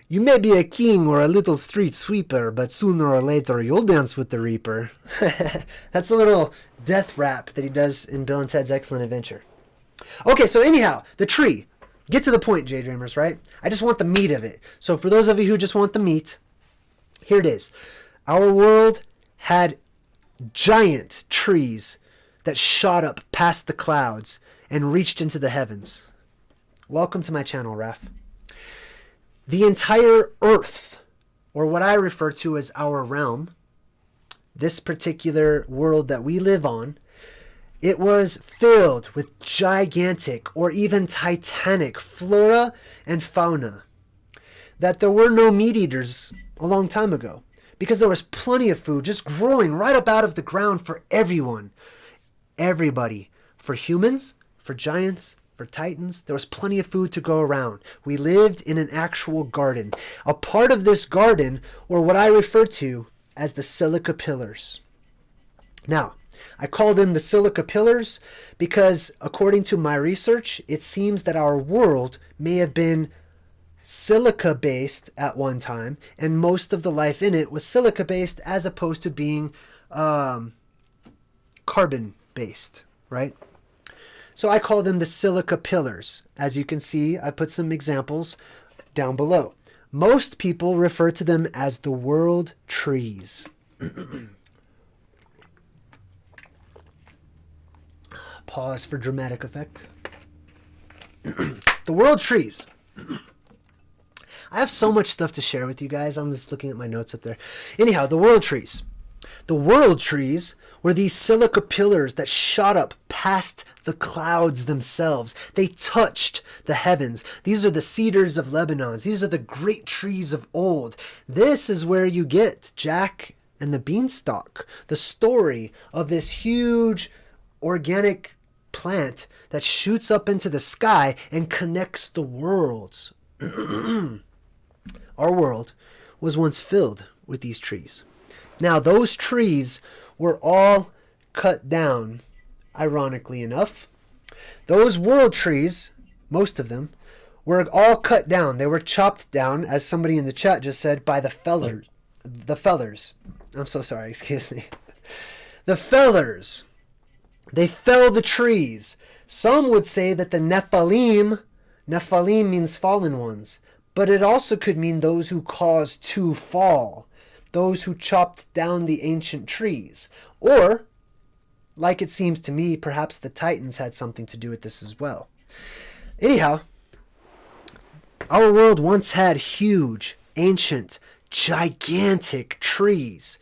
"You may be a king or a little street sweeper, but sooner or later you'll dance with the Reaper." That's a little Death rap that he does in Bill and Ted's Excellent Adventure. Okay, so anyhow, the tree. Get to the point, JayDreamerZ, right? I just want the meat of it. So for those of you who just want the meat, here it is. Our world had giant trees that shot up past the clouds and reached into the heavens. Welcome to my channel, Raph. The entire Earth, or what I refer to as our realm, this particular world that we live on, it was filled with gigantic or even titanic flora and fauna. That there were no meat eaters a long time ago, because there was plenty of food just growing right up out of the ground for everyone. Everybody. For humans, for giants, for titans, there was plenty of food to go around. We lived in an actual garden. A part of this garden were what I refer to as the Silica pillars. Now, I call them the Silica pillars because, according to my research, it seems that our world may have been silica-based at one time, and most of the life in it was silica-based as opposed to being carbon-based, right? So I call them the Silica pillars. As you can see, I put some examples down below. Most people refer to them as the world trees. Pause for dramatic effect. The world trees. I have so much stuff to share with you guys. I'm just looking at my notes up there. Anyhow, the world trees. The world trees were these silica pillars that shot up past the clouds themselves. They touched the heavens. These are the cedars of Lebanon. These are the great trees of old. This is where you get Jack and the Beanstalk, the story of this huge organic plant that shoots up into the sky and connects the worlds. Our world was once filled with these trees. Now, those trees were all cut down, ironically enough. Those world trees, most of them, were all cut down. They were chopped down, as somebody in the chat just said, by the fellers. The fellers. I'm so sorry, excuse me. The fellers. They fell the trees. Some would say that the Nephilim means fallen ones, but it also could mean those who caused to fall, those who chopped down the ancient trees. Or, like it seems to me, perhaps the Titans had something to do with this as well. Anyhow, our world once had huge, ancient, gigantic trees,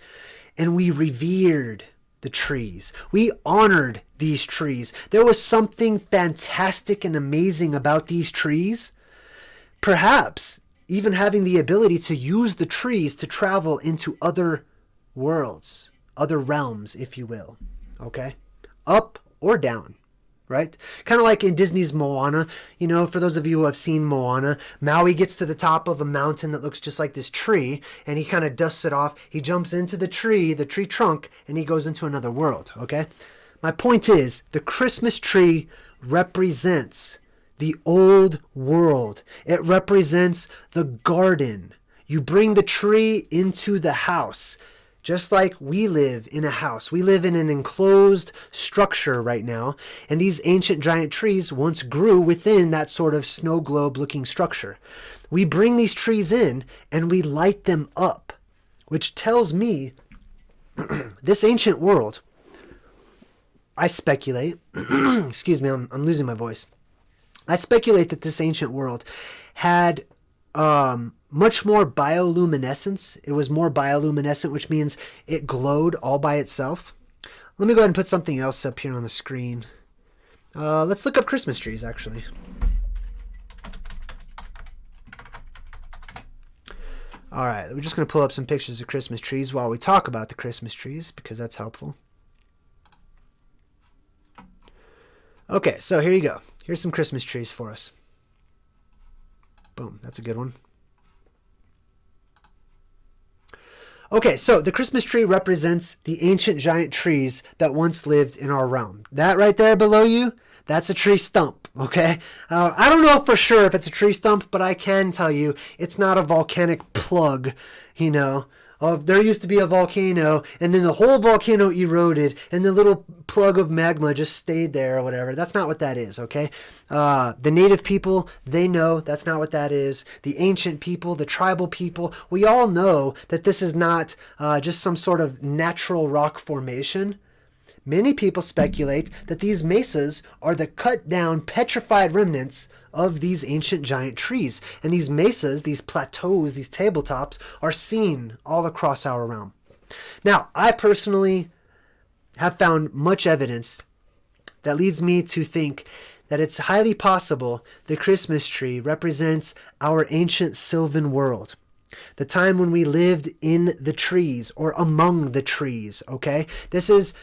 and we revered the trees. We honored these trees. There was something fantastic and amazing about these trees. Perhaps even having the ability to use the trees to travel into other worlds, other realms, if you will. Okay? Up or down. Right? Kind of like in Disney's Moana. You know, for those of you who have seen Moana, Maui gets to the top of a mountain that looks just like this tree, and he kind of dusts it off. He jumps into the tree trunk, and he goes into another world, okay? My point is, the Christmas tree represents the old world. It represents the garden. You bring the tree into the house. Just like we live in a house. We live in an enclosed structure right now, and these ancient giant trees once grew within that sort of snow globe looking structure. We bring these trees in and we light them up, which tells me this ancient world, I speculate, excuse me, I'm losing my voice. I speculate that this ancient world had much more bioluminescence. It was more bioluminescent, which means it glowed all by itself. Let me go ahead and put something else up here on the screen. Let's look up Christmas trees, actually. All right, we're just going to pull up some pictures of Christmas trees while we talk about the Christmas trees, because that's helpful. Okay, so here you go. Here's some Christmas trees for us. Boom, that's a good one. Okay, so the Christmas tree represents the ancient giant trees that once lived in our realm. That right there below you, that's a tree stump, okay? I don't know for sure if it's a tree stump, but I can tell you it's not a volcanic plug, you know. There used to be a volcano, and then the whole volcano eroded, and the little plug of magma just stayed there or whatever. That's not what that is, okay? The native people, they know that's not what that is. The ancient people, the tribal people, we all know that this is not just some sort of natural rock formation. Many people speculate that these mesas are the cut down, petrified remnants of these ancient giant trees. And these mesas, these plateaus, these tabletops are seen all across our realm. Now, I personally have found much evidence that leads me to think that it's highly possible the Christmas tree represents our ancient Sylvan world. The time when we lived in the trees or among the trees, okay? This was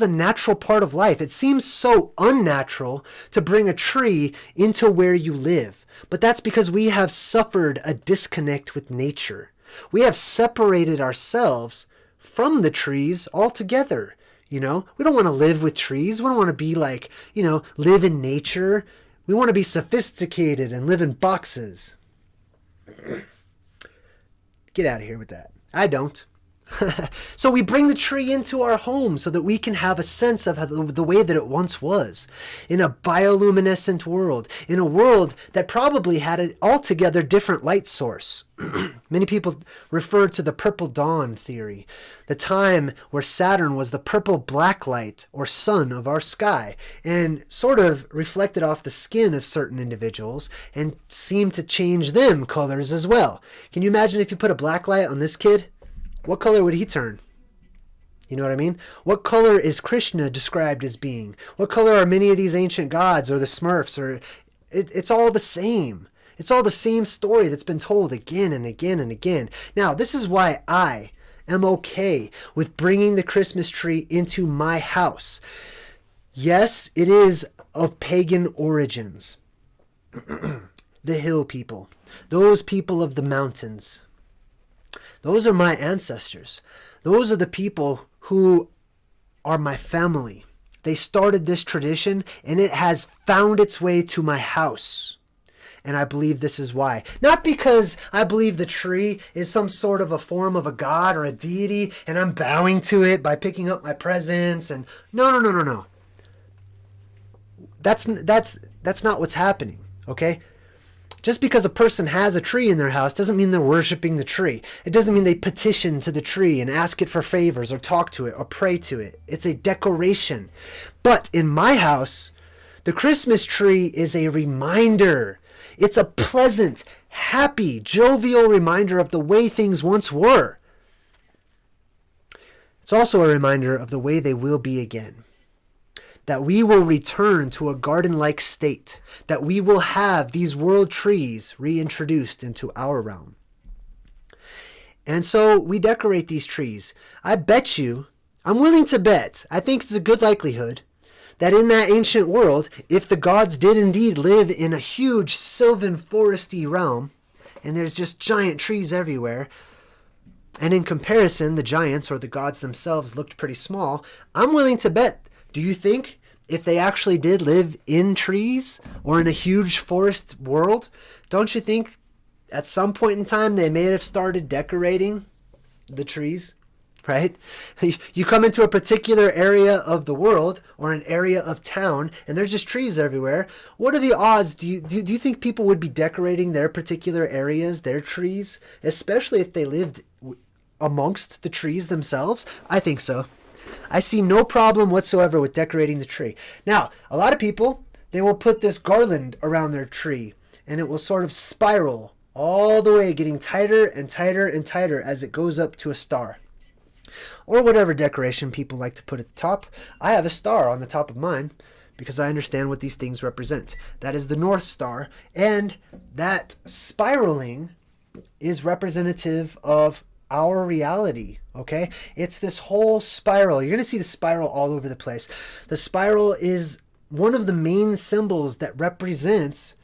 a natural part of life. It seems so unnatural to bring a tree into where you live. But that's because we have suffered a disconnect with nature. We have separated ourselves from the trees altogether, you know? We don't want to live with trees. We don't want to be like, you know, live in nature. We want to be sophisticated and live in boxes. Get out of here with that. I don't. So we bring the tree into our home so that we can have a sense of how the way that it once was. In a bioluminescent world. In a world that probably had an altogether different light source. Many people refer to the purple dawn theory. The time where Saturn was the purple black light or sun of our sky. And sort of reflected off the skin of certain individuals. And seemed to change them colors as well. Can you imagine if you put a black light on this kid? What color would he turn? You know what I mean? What color is Krishna described as being? What color are many of these ancient gods or the Smurfs? Or it's all the same. It's all the same story that's been told again and again and again. Now, this is why I am okay with bringing the Christmas tree into my house. Yes, it is of pagan origins. The hill people. Those people of the mountains. Those are my ancestors. Those are the people who are my family. They started this tradition and it has found its way to my house. And I believe this is why. Not because I believe the tree is some sort of a form of a god or a deity and I'm bowing to it by picking up my presents and no. That's not what's happening, okay? Just because a person has a tree in their house doesn't mean they're worshiping the tree. It doesn't mean they petition to the tree and ask it for favors or talk to it or pray to it. It's a decoration. But in my house, the Christmas tree is a reminder. It's a pleasant, happy, jovial reminder of the way things once were. It's also a reminder of the way they will be again. That we will return to a garden-like state. That we will have these world trees reintroduced into our realm. And so we decorate these trees. I bet you, I'm willing to bet, I think it's a good likelihood, that in that ancient world, if the gods did indeed live in a huge sylvan foresty realm, and there's just giant trees everywhere, and in comparison, the giants or the gods themselves looked pretty small, I'm willing to bet, do you think if they actually did live in trees or in a huge forest world, don't you think at some point in time they may have started decorating the trees? Right? You come into a particular area of the world or an area of town and there's just trees everywhere. What are the odds? Do you think people would be decorating their particular areas, their trees, especially if they lived amongst the trees themselves? I think so. I see no problem whatsoever with decorating the tree. Now, a lot of people, they will put this garland around their tree and it will sort of spiral all the way, getting tighter and tighter and tighter as it goes up to a star. Or whatever decoration people like to put at the top. I have a star on the top of mine because I understand what these things represent. That is the North Star, and that spiraling is representative of our reality, okay? It's this whole spiral. You're going to see the spiral all over the place. The spiral is one of the main symbols that represents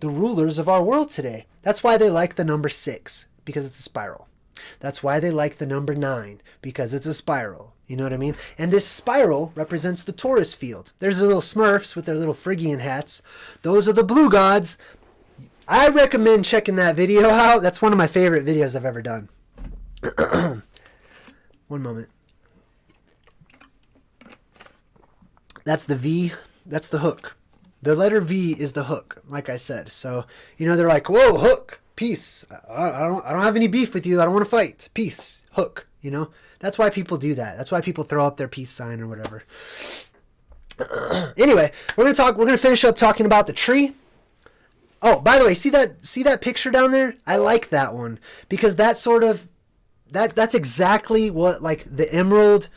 the rulers of our world today. That's why they like the number 6, because it's a spiral. That's why they like the number 9, because it's a spiral. You know what I mean? And this spiral represents the Taurus field. There's the little Smurfs with their little Phrygian hats. Those are the blue gods. I recommend checking that video out. That's one of my favorite videos I've ever done. One moment. That's the V. That's the hook. The letter V is the hook, like I said. So, you know, they're like, whoa, hook. Peace. I don't have any beef with you. I don't want to fight. Peace. Hook. You know, that's why people do that. That's why people throw up their peace sign or whatever. Anyway, we're gonna finish up talking about the tree. Oh, by the way, see that picture down there? I like that one because that's exactly what, like, the Emerald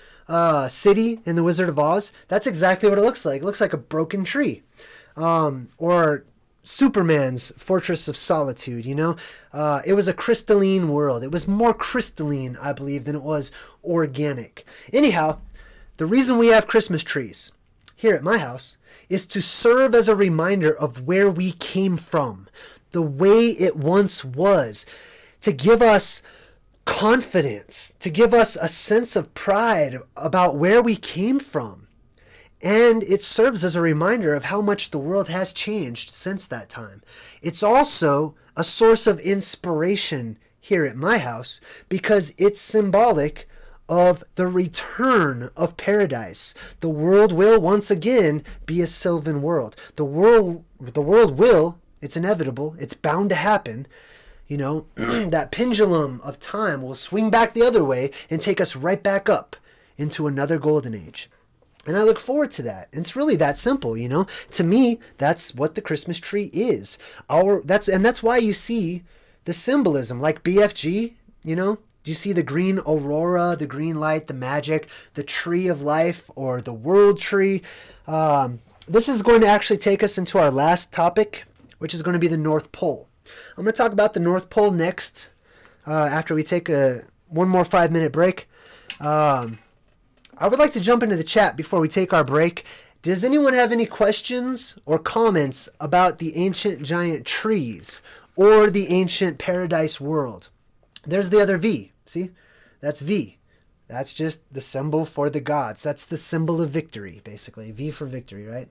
City in the Wizard of Oz. That's exactly what it looks like. It looks like a broken tree. Or Superman's Fortress of Solitude, you know? It was a crystalline world. It was more crystalline, I believe, than it was organic. Anyhow, the reason we have Christmas trees here at my house is to serve as a reminder of where we came from, the way it once was, to give us confidence, to give us a sense of pride about where we came from. And it serves as a reminder of how much the world has changed since that time. It's also a source of inspiration here at my house because it's symbolic of the return of paradise. The world will once again be a sylvan world. The world will, it's inevitable, it's bound to happen. You know, that pendulum of time will swing back the other way and take us right back up into another golden age. And I look forward to that. And it's really that simple, you know. To me, that's what the Christmas tree is. That's why you see the symbolism, like BFG, you know. Do you see the green aurora, the green light, the magic, the tree of life, or the world tree? This is going to actually take us into our last topic, which is going to be the North Pole. I'm going to talk about the North Pole next, after we take one more 5-minute break. I would like to jump into the chat before we take our break. Does anyone have any questions or comments about the ancient giant trees or the ancient paradise world? There's the other V. See? That's V. That's just the symbol for the gods. That's the symbol of victory, basically. V for victory, right?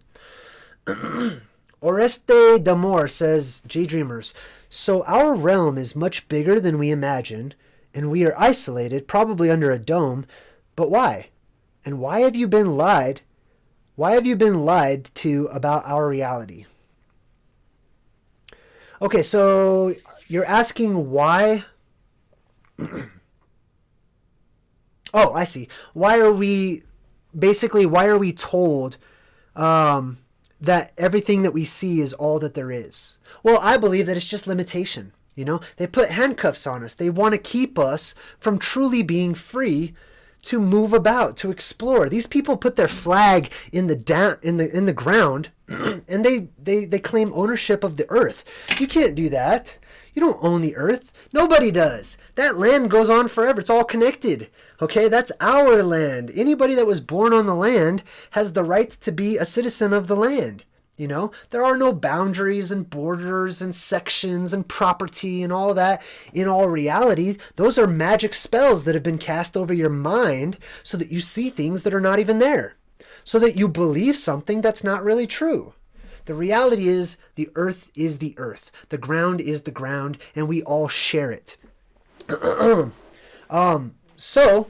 Oreste Damor says, JayDreamerZ, so our realm is much bigger than we imagined, and we are isolated, probably under a dome, but why? And why have you been lied? Why have you been lied to about our reality? Okay, so you're asking why. Oh, I see. Why are we told that everything that we see is all that there is? Well, I believe that it's just limitation. You know, they put handcuffs on us. They want to keep us from truly being free to move about, to explore. These people put their flag in the ground, and they claim ownership of the earth. You can't do that. You don't own the earth. Nobody does. That land goes on forever. It's all connected. Okay, that's our land. Anybody that was born on the land has the right to be a citizen of the land. You know, there are no boundaries and borders and sections and property and all that. In all reality, those are magic spells that have been cast over your mind so that you see things that are not even there, so that you believe something that's not really true. The reality is the earth is the earth. The ground is the ground, and we all share it. So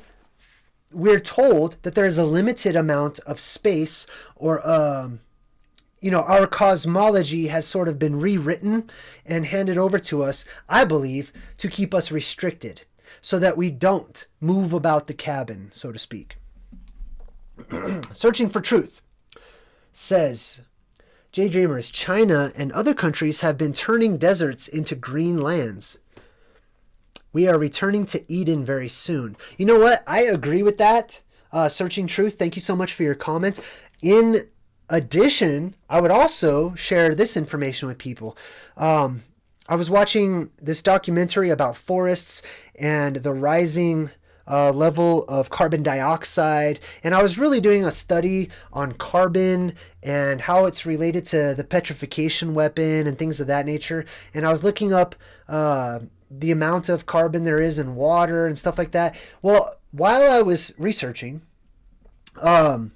we're told that there's a limited amount of space, or our cosmology has sort of been rewritten and handed over to us, I believe, to keep us restricted so that we don't move about the cabin, so to speak. Searching for Truth says, JayDreamerZ, China and other countries have been turning deserts into green lands. We are returning to Eden very soon. You know what? I agree with that. Searching Truth, thank you so much for your comment. In addition, I would also share this information with people. I was watching this documentary about forests and the rising level of carbon dioxide, and I was really doing a study on carbon and how it's related to the petrification weapon and things of that nature. And I was looking up the amount of carbon there is in water and stuff like that. Well, while I was researching, while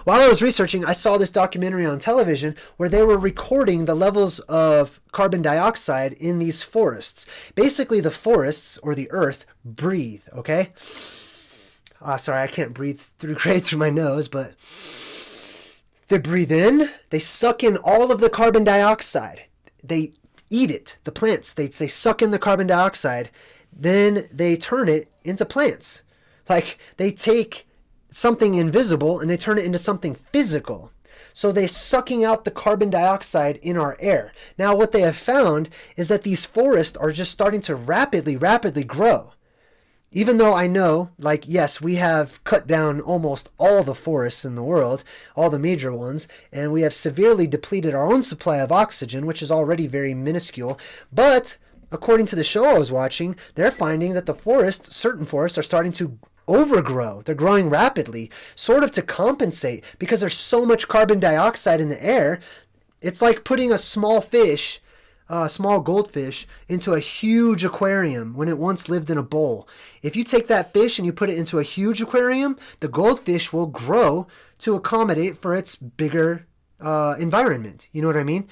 I was researching, I saw this documentary on television where they were recording the levels of carbon dioxide in these forests. Basically, the forests, or the earth, breathe, okay? Sorry, I can't breathe great through my nose, but they breathe in, they suck in all of the carbon dioxide. They eat it, the plants, they suck in the carbon dioxide, then they turn it into plants. Like, they take something invisible and they turn it into something physical. So they're sucking out the carbon dioxide in our air. Now what they have found is that these forests are just starting to rapidly grow. Even though I know, like, yes, we have cut down almost all the forests in the world, all the major ones, and we have severely depleted our own supply of oxygen, which is already very minuscule. But according to the show I was watching, they're finding that the certain forests are starting to overgrow. They're growing rapidly, sort of to compensate, because there's so much carbon dioxide in the air. It's like putting a small fish, small goldfish, into a huge aquarium when it once lived in a bowl. If you take that fish and you put it into a huge aquarium, the goldfish will grow to accommodate for its bigger environment. You know what I mean?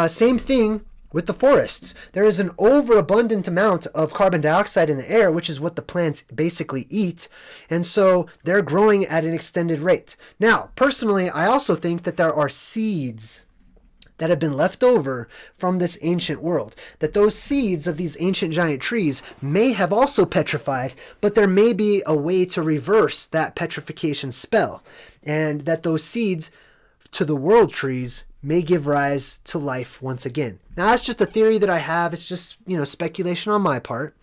Same thing with the forests. There is an overabundant amount of carbon dioxide in the air, which is what the plants basically eat, and so they're growing at an extended rate. Now, personally, I also think that there are seeds that have been left over from this ancient world, that those seeds of these ancient giant trees may have also petrified, but there may be a way to reverse that petrification spell, and that those seeds to the world trees may give rise to life once again. Now, that's just a theory that I have. It's just, speculation on my part.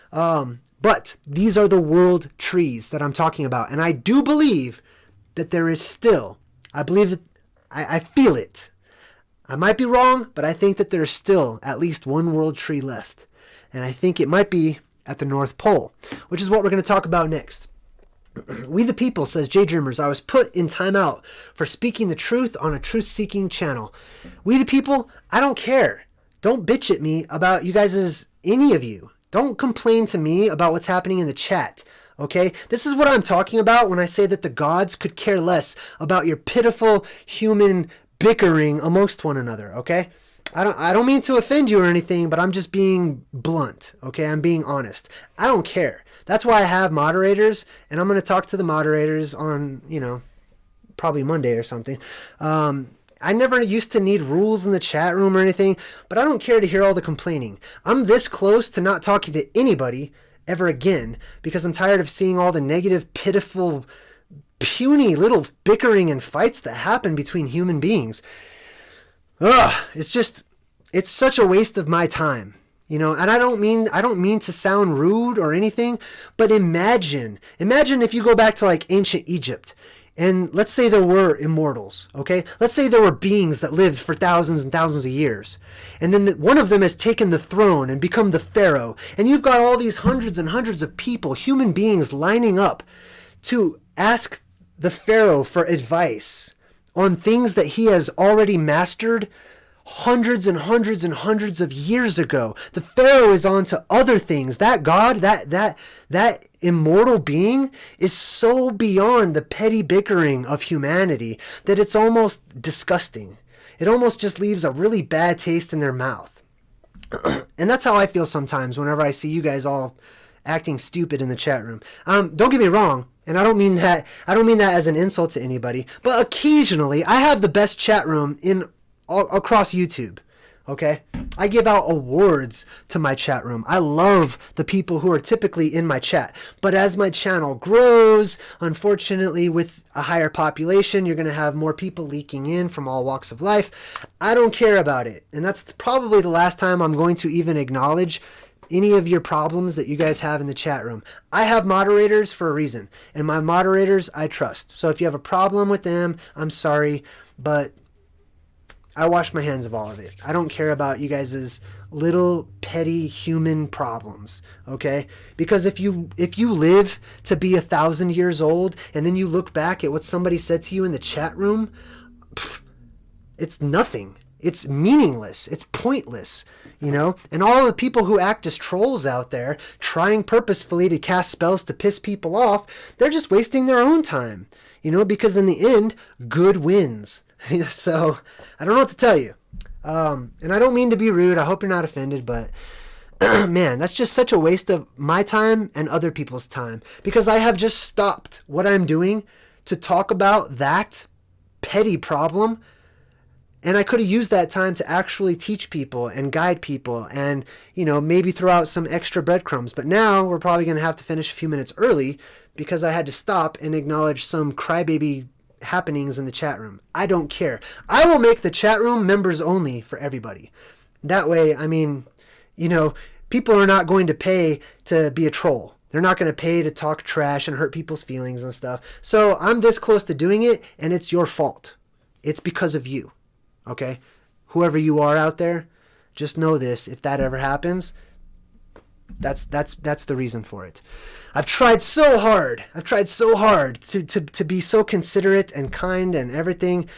But these are the world trees that I'm talking about. And I do believe that there is still, I believe that, I feel it. I might be wrong, but I think that there's still at least one world tree left. And I think it might be at the North Pole, which is what we're going to talk about next. We the people, says JayDreamerZ, I was put in timeout for speaking the truth on a truth-seeking channel. We the people, I don't care. Don't bitch at me about you guys, any of you. Don't complain to me about what's happening in the chat, okay? This is what I'm talking about when I say that the gods could care less about your pitiful human bickering amongst one another, okay? I don't mean to offend you or anything, but I'm just being blunt, okay? I'm being honest. I don't care. That's why I have moderators, and I'm going to talk to the moderators on, probably Monday or something. I never used to need rules in the chat room or anything, but I don't care to hear all the complaining. I'm this close to not talking to anybody ever again because I'm tired of seeing all the negative, pitiful, puny little bickering and fights that happen between human beings. It's such a waste of my time. And I don't mean to sound rude or anything, but imagine if you go back to like ancient Egypt, and let's say there were immortals, okay? Let's say there were beings that lived for thousands and thousands of years. And then one of them has taken the throne and become the pharaoh. And you've got all these hundreds and hundreds of people, human beings, lining up to ask the pharaoh for advice on things that he has already mastered hundreds and hundreds and hundreds of years ago. The pharaoh is on to other things. That god, that immortal being is so beyond the petty bickering of humanity that it's almost disgusting. It almost just leaves a really bad taste in their mouth. And that's how I feel sometimes whenever I see you guys all acting stupid in the chat room. Don't get me wrong, and I don't mean that as an insult to anybody, but occasionally I have the best chat room in across YouTube. Okay? I give out awards to my chat room. I love the people who are typically in my chat. But as my channel grows, unfortunately, with a higher population, you're going to have more people leaking in from all walks of life. I don't care about it. And that's probably the last time I'm going to even acknowledge any of your problems that you guys have in the chat room. I have moderators for a reason. And my moderators I trust. So if you have a problem with them, I'm sorry. But I wash my hands of all of it. I don't care about you guys' little petty human problems, okay? Because if you live to be 1,000 years old and then you look back at what somebody said to you in the chat room, it's nothing. It's meaningless. It's pointless, And all the people who act as trolls out there, trying purposefully to cast spells to piss people off, they're just wasting their own time, because in the end, good wins. So I don't know what to tell you. And I don't mean to be rude. I hope you're not offended, but man, that's just such a waste of my time and other people's time, because I have just stopped what I'm doing to talk about that petty problem. And I could have used that time to actually teach people and guide people and, maybe throw out some extra breadcrumbs. But now we're probably going to have to finish a few minutes early because I had to stop and acknowledge some crybaby happenings in the chat room. I don't care. I will make the chat room members only for everybody. That way, people are not going to pay to be a troll. They're not going to pay to talk trash and hurt people's feelings and stuff. So I'm this close to doing it, and it's your fault. It's because of you. Okay? Whoever you are out there, just know this. If that ever happens, that's the reason for it. I've tried so hard to be so considerate and kind and everything.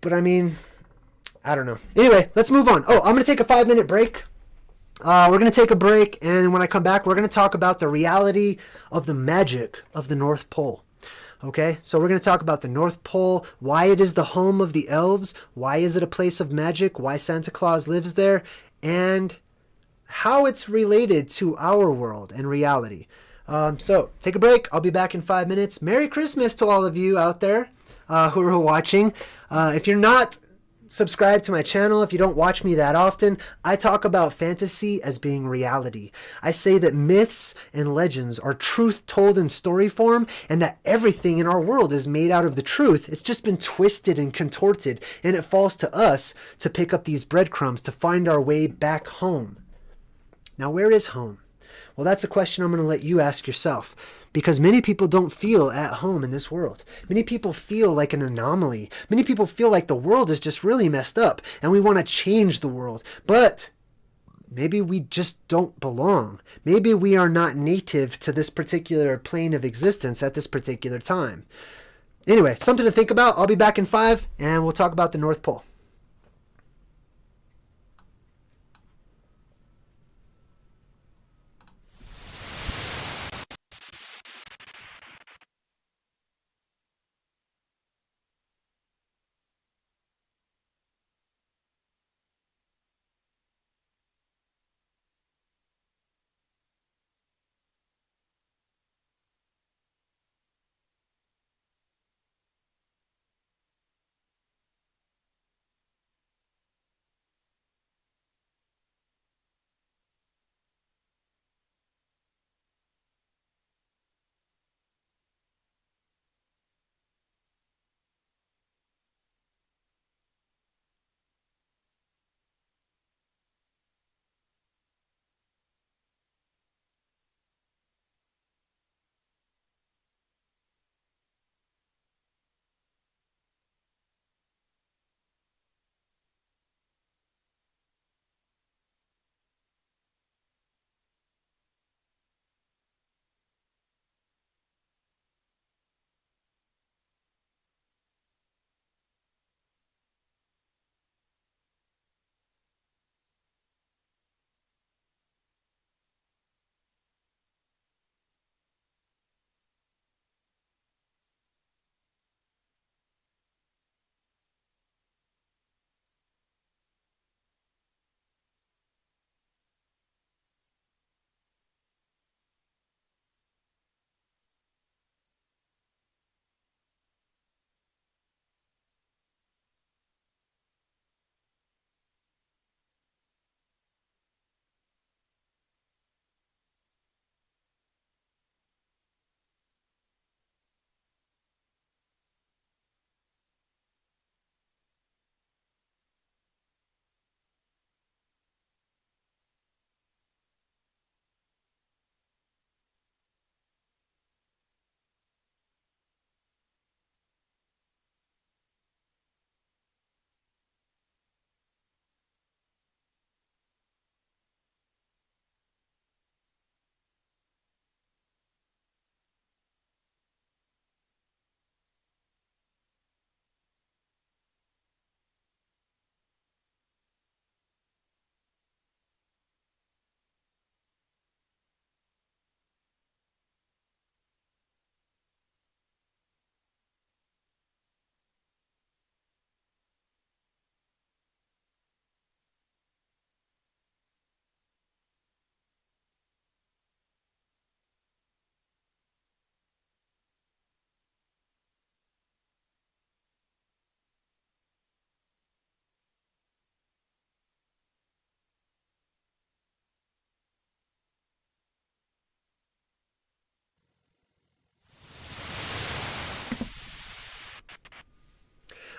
But I don't know. Anyway, let's move on. Oh, I'm going to take a 5-minute break. We're going to take a break, and when I come back, we're going to talk about the reality of the magic of the North Pole. Okay, so we're going to talk about the North Pole, why it is the home of the elves, why is it a place of magic, why Santa Claus lives there, and how it's related to our world and reality. So take a break. I'll be back in 5 minutes. Merry Christmas to all of you out there who are watching. If you're not subscribed to my channel, if you don't watch me that often, I talk about fantasy as being reality. I say that myths and legends are truth told in story form, and that everything in our world is made out of the truth. It's just been twisted and contorted, and it falls to us to pick up these breadcrumbs to find our way back home. Now, where is home? Well, that's a question I'm going to let you ask yourself, because many people don't feel at home in this world. Many people feel like an anomaly. Many people feel like the world is just really messed up and we want to change the world. But maybe we just don't belong. Maybe we are not native to this particular plane of existence at this particular time. Anyway, something to think about. I'll be back in 5 and we'll talk about the North Pole.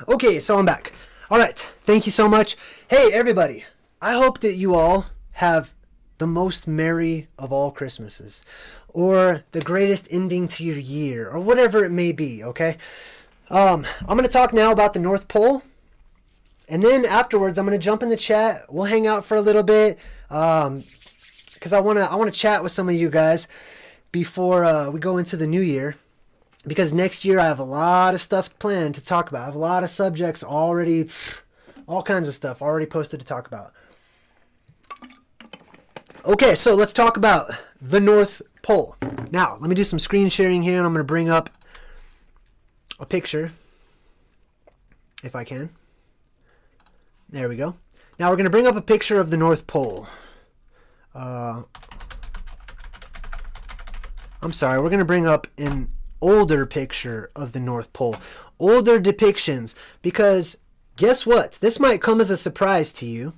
Okay, so I'm back. All right, thank you so much. Hey, everybody. I hope that you all have the most merry of all Christmases, or the greatest ending to your year, or whatever it may be, okay? I'm going to talk now about the North Pole, and then afterwards I'm going to jump in the chat. We'll hang out for a little bit, because I want to chat with some of you guys before we go into the new year, because next year I have a lot of stuff planned to talk about. I have a lot of subjects already, all kinds of stuff already posted to talk about. Okay, so let's talk about the North Pole. Now, let me do some screen sharing here, and I'm going to bring up a picture, if I can. There we go. Now we're going to bring up a picture of the North Pole. I'm sorry, we're going to bring up an older picture of the North Pole. Older depictions, because guess what? This might come as a surprise to you.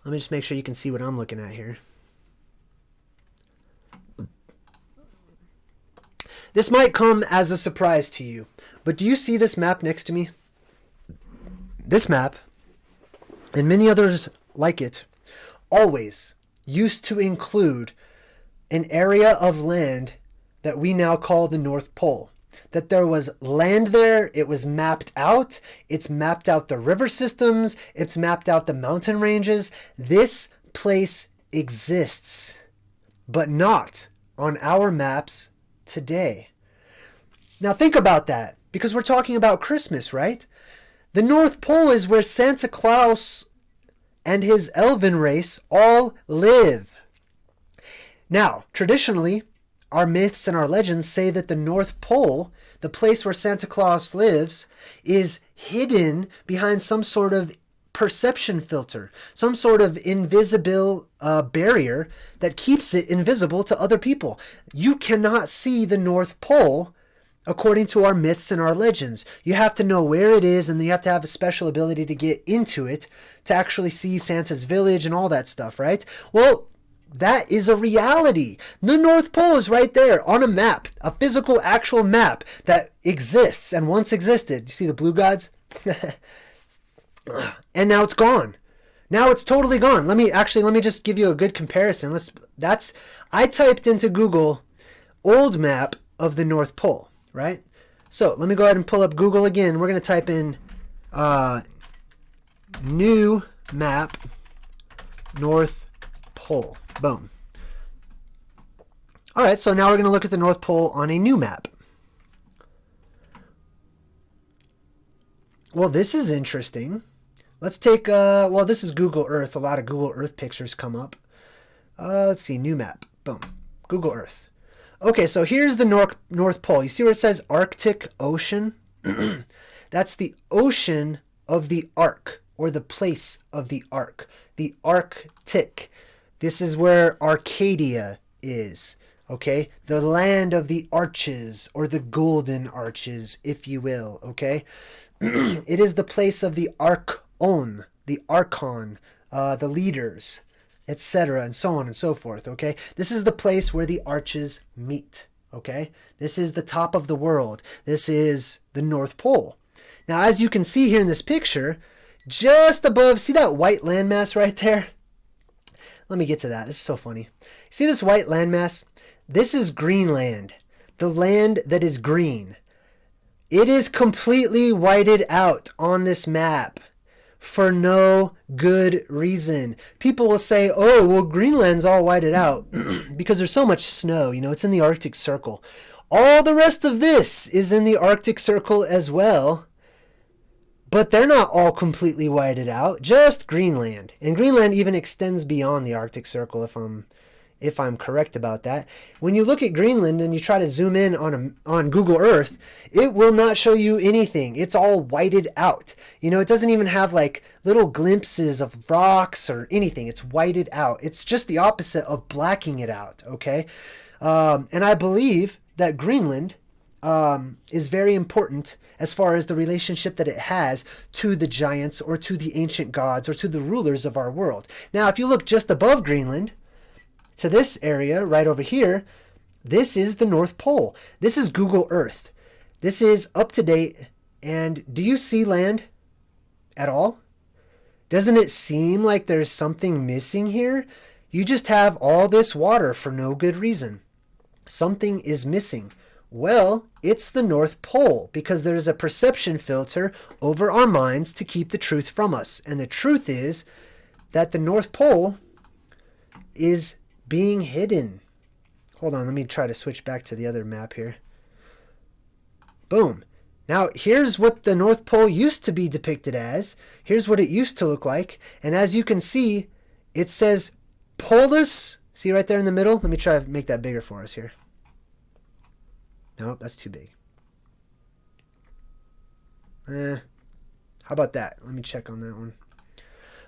Let me just make sure you can see what I'm looking at here. This might come as a surprise to you, but do you see this map next to me? This map, and many others like it, always used to include an area of land that we now call the North Pole. That there was land there, it was mapped out, it's mapped out the river systems, it's mapped out the mountain ranges. This place exists, but not on our maps today. Now think about that, because we're talking about Christmas, right? The North Pole is where Santa Claus and his Elven race all live. Now, traditionally, our myths and our legends say that the North Pole, the place where Santa Claus lives, is hidden behind some sort of perception filter, some sort of invisible barrier that keeps it invisible to other people. You cannot see the North Pole according to our myths and our legends. You have to know where it is, and you have to have a special ability to get into it to actually see Santa's village and all that stuff, right? Well, that is a reality. The North Pole is right there on a map, a physical, actual map that exists and once existed. You see the blue gods? And now it's gone. Now it's totally gone. Let me just give you a good comparison. I typed into Google old map of the North Pole, right? So let me go ahead and pull up Google again. We're going to type in new map North Pole. Boom. All right, so now we're going to look at the North Pole on a new map. Well, this is interesting. Let's take, this is Google Earth. A lot of Google Earth pictures come up. Let's see, new map. Boom. Google Earth. Okay, so here's the North Pole. You see where it says Arctic Ocean? That's the ocean of the Arc, or the place of the Arc. The Arctic. This is where Arcadia is, okay? The land of the arches, or the golden arches, if you will, okay? It is the place of the Archon, the Archon, the leaders, etc., and so on and so forth, okay? This is the place where the arches meet, okay? This is the top of the world. This is the North Pole. Now, as you can see here in this picture, just above, see that white landmass right there? Let me get to that. This is so funny. See this white landmass? This is Greenland, the land that is green. It is completely whited out on this map for no good reason. People will say, oh, well, Greenland's all whited out because there's so much snow. You know, it's in the Arctic Circle. All the rest of this is in the Arctic Circle as well. But they're not all completely whited out, just Greenland. And Greenland even extends beyond the Arctic Circle, if I'm correct about that. When you look at Greenland and you try to zoom in on Google Earth, it will not show you anything. It's all whited out. You know, it doesn't even have like little glimpses of rocks or anything. It's whited out. It's just the opposite of blacking it out, okay? And I believe that Greenland is very important as far as the relationship that it has to the giants or to the ancient gods or to the rulers of our world. Now, if you look just above Greenland, to this area right over here, this is the North Pole. This is Google Earth. This is up to date And do you see land at all? Doesn't it seem like there's something missing here? You just have all this water for no good reason. Something is missing. Well, it's the North Pole, because there's a perception filter over our minds to keep the truth from us. And the truth is that the North Pole is being hidden. Hold on, let me try to switch back to the other map here. Boom. Now, here's what the North Pole used to be depicted as. Here's what it used to look like. And as you can see, it says Polus. See right there in the middle? Let me try to make that bigger for us here. Nope, that's too big. How about that? Let me check on that one.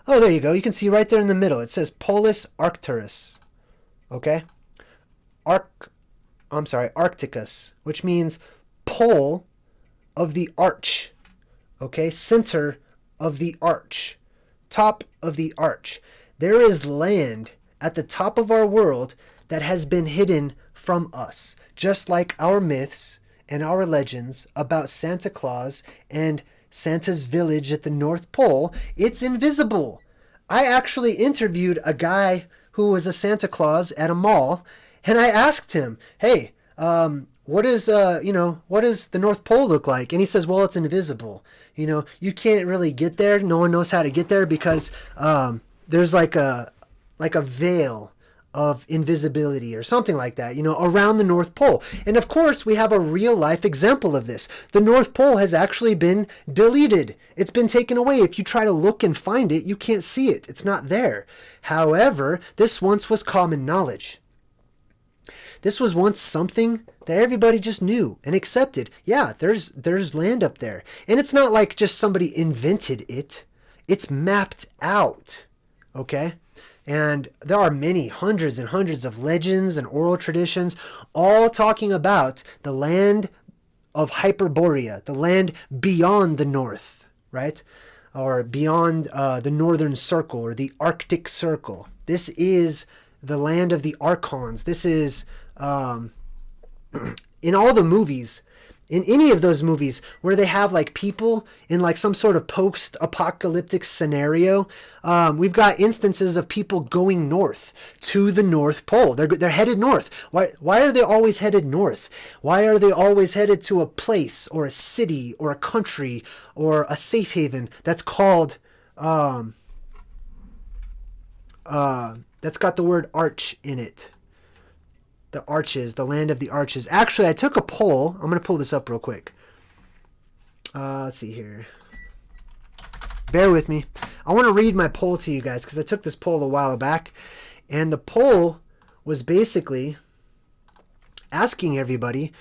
Oh, there you go. You can see right there in the middle. It says Polus Arcturus. Okay? Arcticus, which means pole of the arch. Okay? Center of the arch. Top of the arch. There is land at the top of our world that has been hidden from us. Just like our myths and our legends about Santa Claus and Santa's village at the North Pole, it's invisible. I actually interviewed a guy who was a Santa Claus at a mall, and I asked him, hey, what does the North Pole look like? And he says, well, it's invisible. You can't really get there. No one knows how to get there because there's like a veil of invisibility or something like that, around the North Pole. And of course, we have a real life example of this. The North Pole has actually been deleted. It's been taken away. If you try to look and find it, you can't see it. It's not there. However, this once was common knowledge. This was once something that everybody just knew and accepted. Yeah, there's land up there. And it's not like just somebody invented it. It's mapped out. Okay? And there are many hundreds and hundreds of legends and oral traditions all talking about the land of Hyperborea, the land beyond the north, right? Or beyond the northern circle or the Arctic Circle. This is the land of the Archons. This is, in all the movies, in any of those movies where they have like people in like some sort of post-apocalyptic scenario, we've got instances of people going north to the North Pole. They're headed north. Why are they always headed north? Why are they always headed to a place or a city or a country or a safe haven that's called that's got the word arch in it? The arches, the land of the arches. Actually, I took a poll. I'm going to pull this up real quick. Let's see here. Bear with me. I want to read my poll to you guys because I took this poll a while back. And the poll was basically asking everybody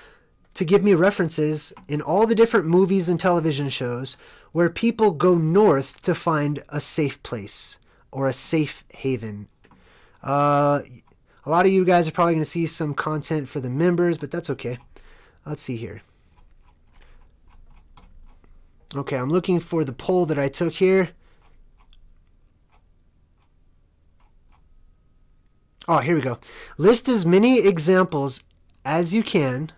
to give me references in all the different movies and television shows where people go north to find a safe place or a safe haven. A lot of you guys are probably going to see some content for the members, but that's okay. Let's see here. Okay, I'm looking for the poll that I took here. Oh, here we go. List as many examples as you can.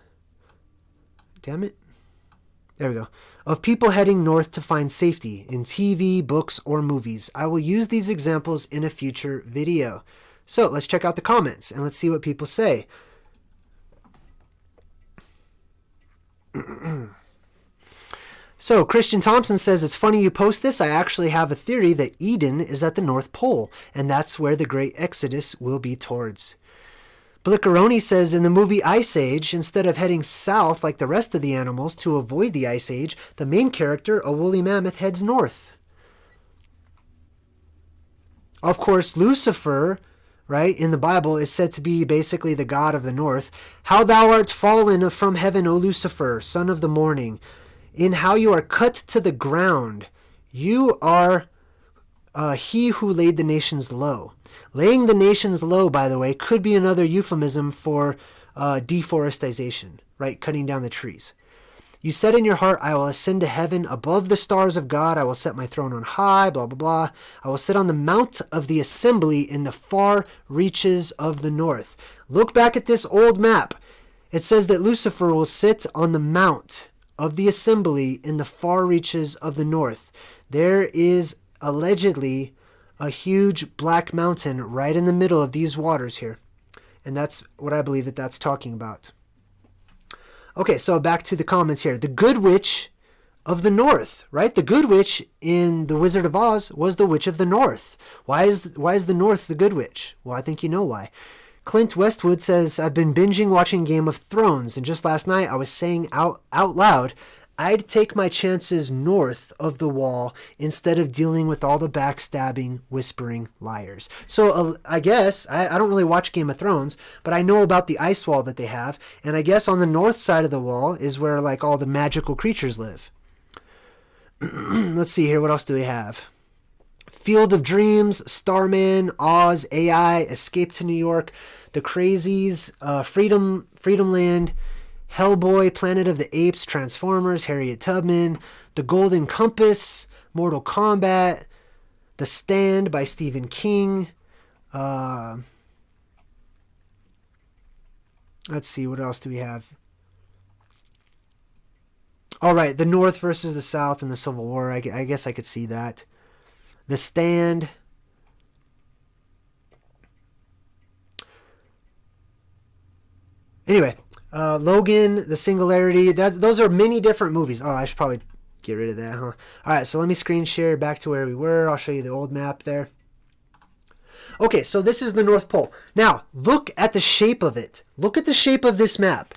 Damn it. There we go. Of people heading north to find safety in TV, books, or movies. I will use these examples in a future video. So let's check out the comments and let's see what people say. So Christian Thompson says, it's funny you post this. I actually have a theory that Eden is at the North Pole, and that's where the great exodus will be towards. Blickeroni says, in the movie Ice Age, instead of heading south like the rest of the animals to avoid the Ice Age, the main character, a woolly mammoth, heads north. Of course, Lucifer, right, in the Bible is said to be basically the god of the north. How thou art fallen from heaven, O Lucifer, son of the morning. In how you are cut to the ground. You are he who laid the nations low. Laying the nations low, by the way, could be another euphemism for deforestation, right, cutting down the trees. You said in your heart, I will ascend to heaven above the stars of God. I will set my throne on high, blah, blah, blah. I will sit on the mount of the assembly in the far reaches of the north. Look back at this old map. It says that Lucifer will sit on the mount of the assembly in the far reaches of the north. There is allegedly a huge black mountain right in the middle of these waters here. And that's what I believe that that's talking about. Okay, so back to the comments here. The Good Witch of the North, right? The Good Witch in The Wizard of Oz was the Witch of the North. Why is the North the Good Witch? Well, I think you know why. Clint Westwood says, I've been binging watching Game of Thrones, and just last night I was saying out loud, I'd take my chances north of the wall instead of dealing with all the backstabbing, whispering liars. So I guess, I don't really watch Game of Thrones, but I know about the ice wall that they have, and I guess on the north side of the wall is where like all the magical creatures live. Let's see here, what else do we have? Field of Dreams, Starman, Oz, AI, Escape to New York, The Crazies, Freedom Land, Hellboy, Planet of the Apes, Transformers, Harriet Tubman, The Golden Compass, Mortal Kombat, The Stand by Stephen King. Let's see, what else do we have? All right, the North versus the South in the Civil War. I guess I could see that. The Stand. Anyway, Logan, The Singularity. Those are many different movies. Oh, I should probably get rid of that, huh? All right, so let me screen share back to where we were. I'll show you the old map there. Okay, so this is the North Pole. Now, look at the shape of it. Look at the shape of this map.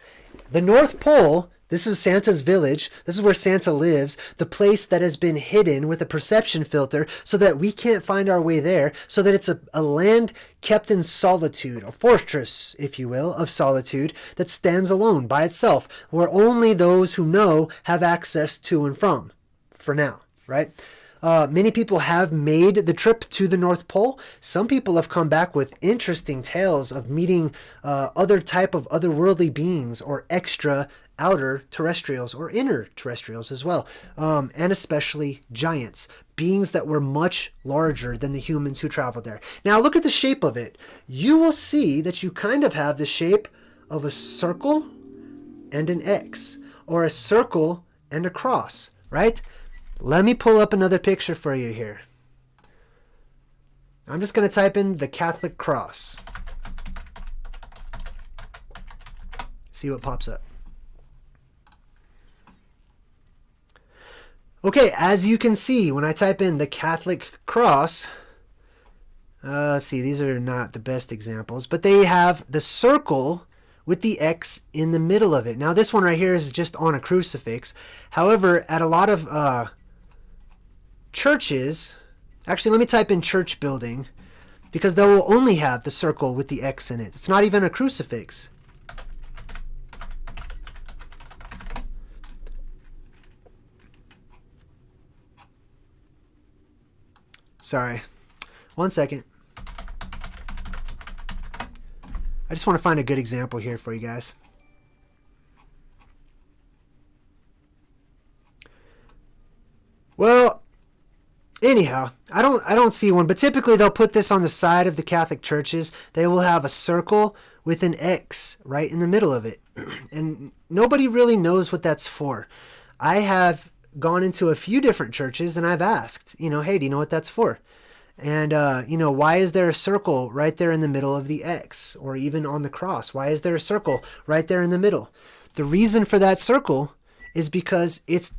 The North Pole... This is Santa's village. This is where Santa lives, the place that has been hidden with a perception filter so that we can't find our way there, so that it's a land kept in solitude, a fortress, if you will, of solitude that stands alone by itself, where only those who know have access to and from, for now, right? Many people have made the trip to the North Pole. Some people have come back with interesting tales of meeting other type of otherworldly beings or extra outer terrestrials or inner terrestrials as well, and especially giants, beings that were much larger than the humans who traveled there. Now look at the shape of it. You will see that you kind of have the shape of a circle and an X, or a circle and a cross, right? Let me pull up another picture for you here. I'm just going to type in the Catholic cross. See what pops up. Okay, as you can see, when I type in the Catholic cross, let's see, these are not the best examples, but they have the circle with the X in the middle of it. Now, this one right here is just on a crucifix. However, at a lot of churches, actually, let me type in church building, because they will only have the circle with the X in it. It's not even a crucifix. Sorry. One second. I just want to find a good example here for you guys. Well, anyhow, I don't see one, but typically they'll put this on the side of the Catholic churches. They will have a circle with an X right in the middle of it. And nobody really knows what that's for. I have gone into a few different churches and I've asked, hey, do you know what that's for? And, why is there a circle right there in the middle of the X, or even on the cross? Why is there a circle right there in the middle? The reason for that circle is because it's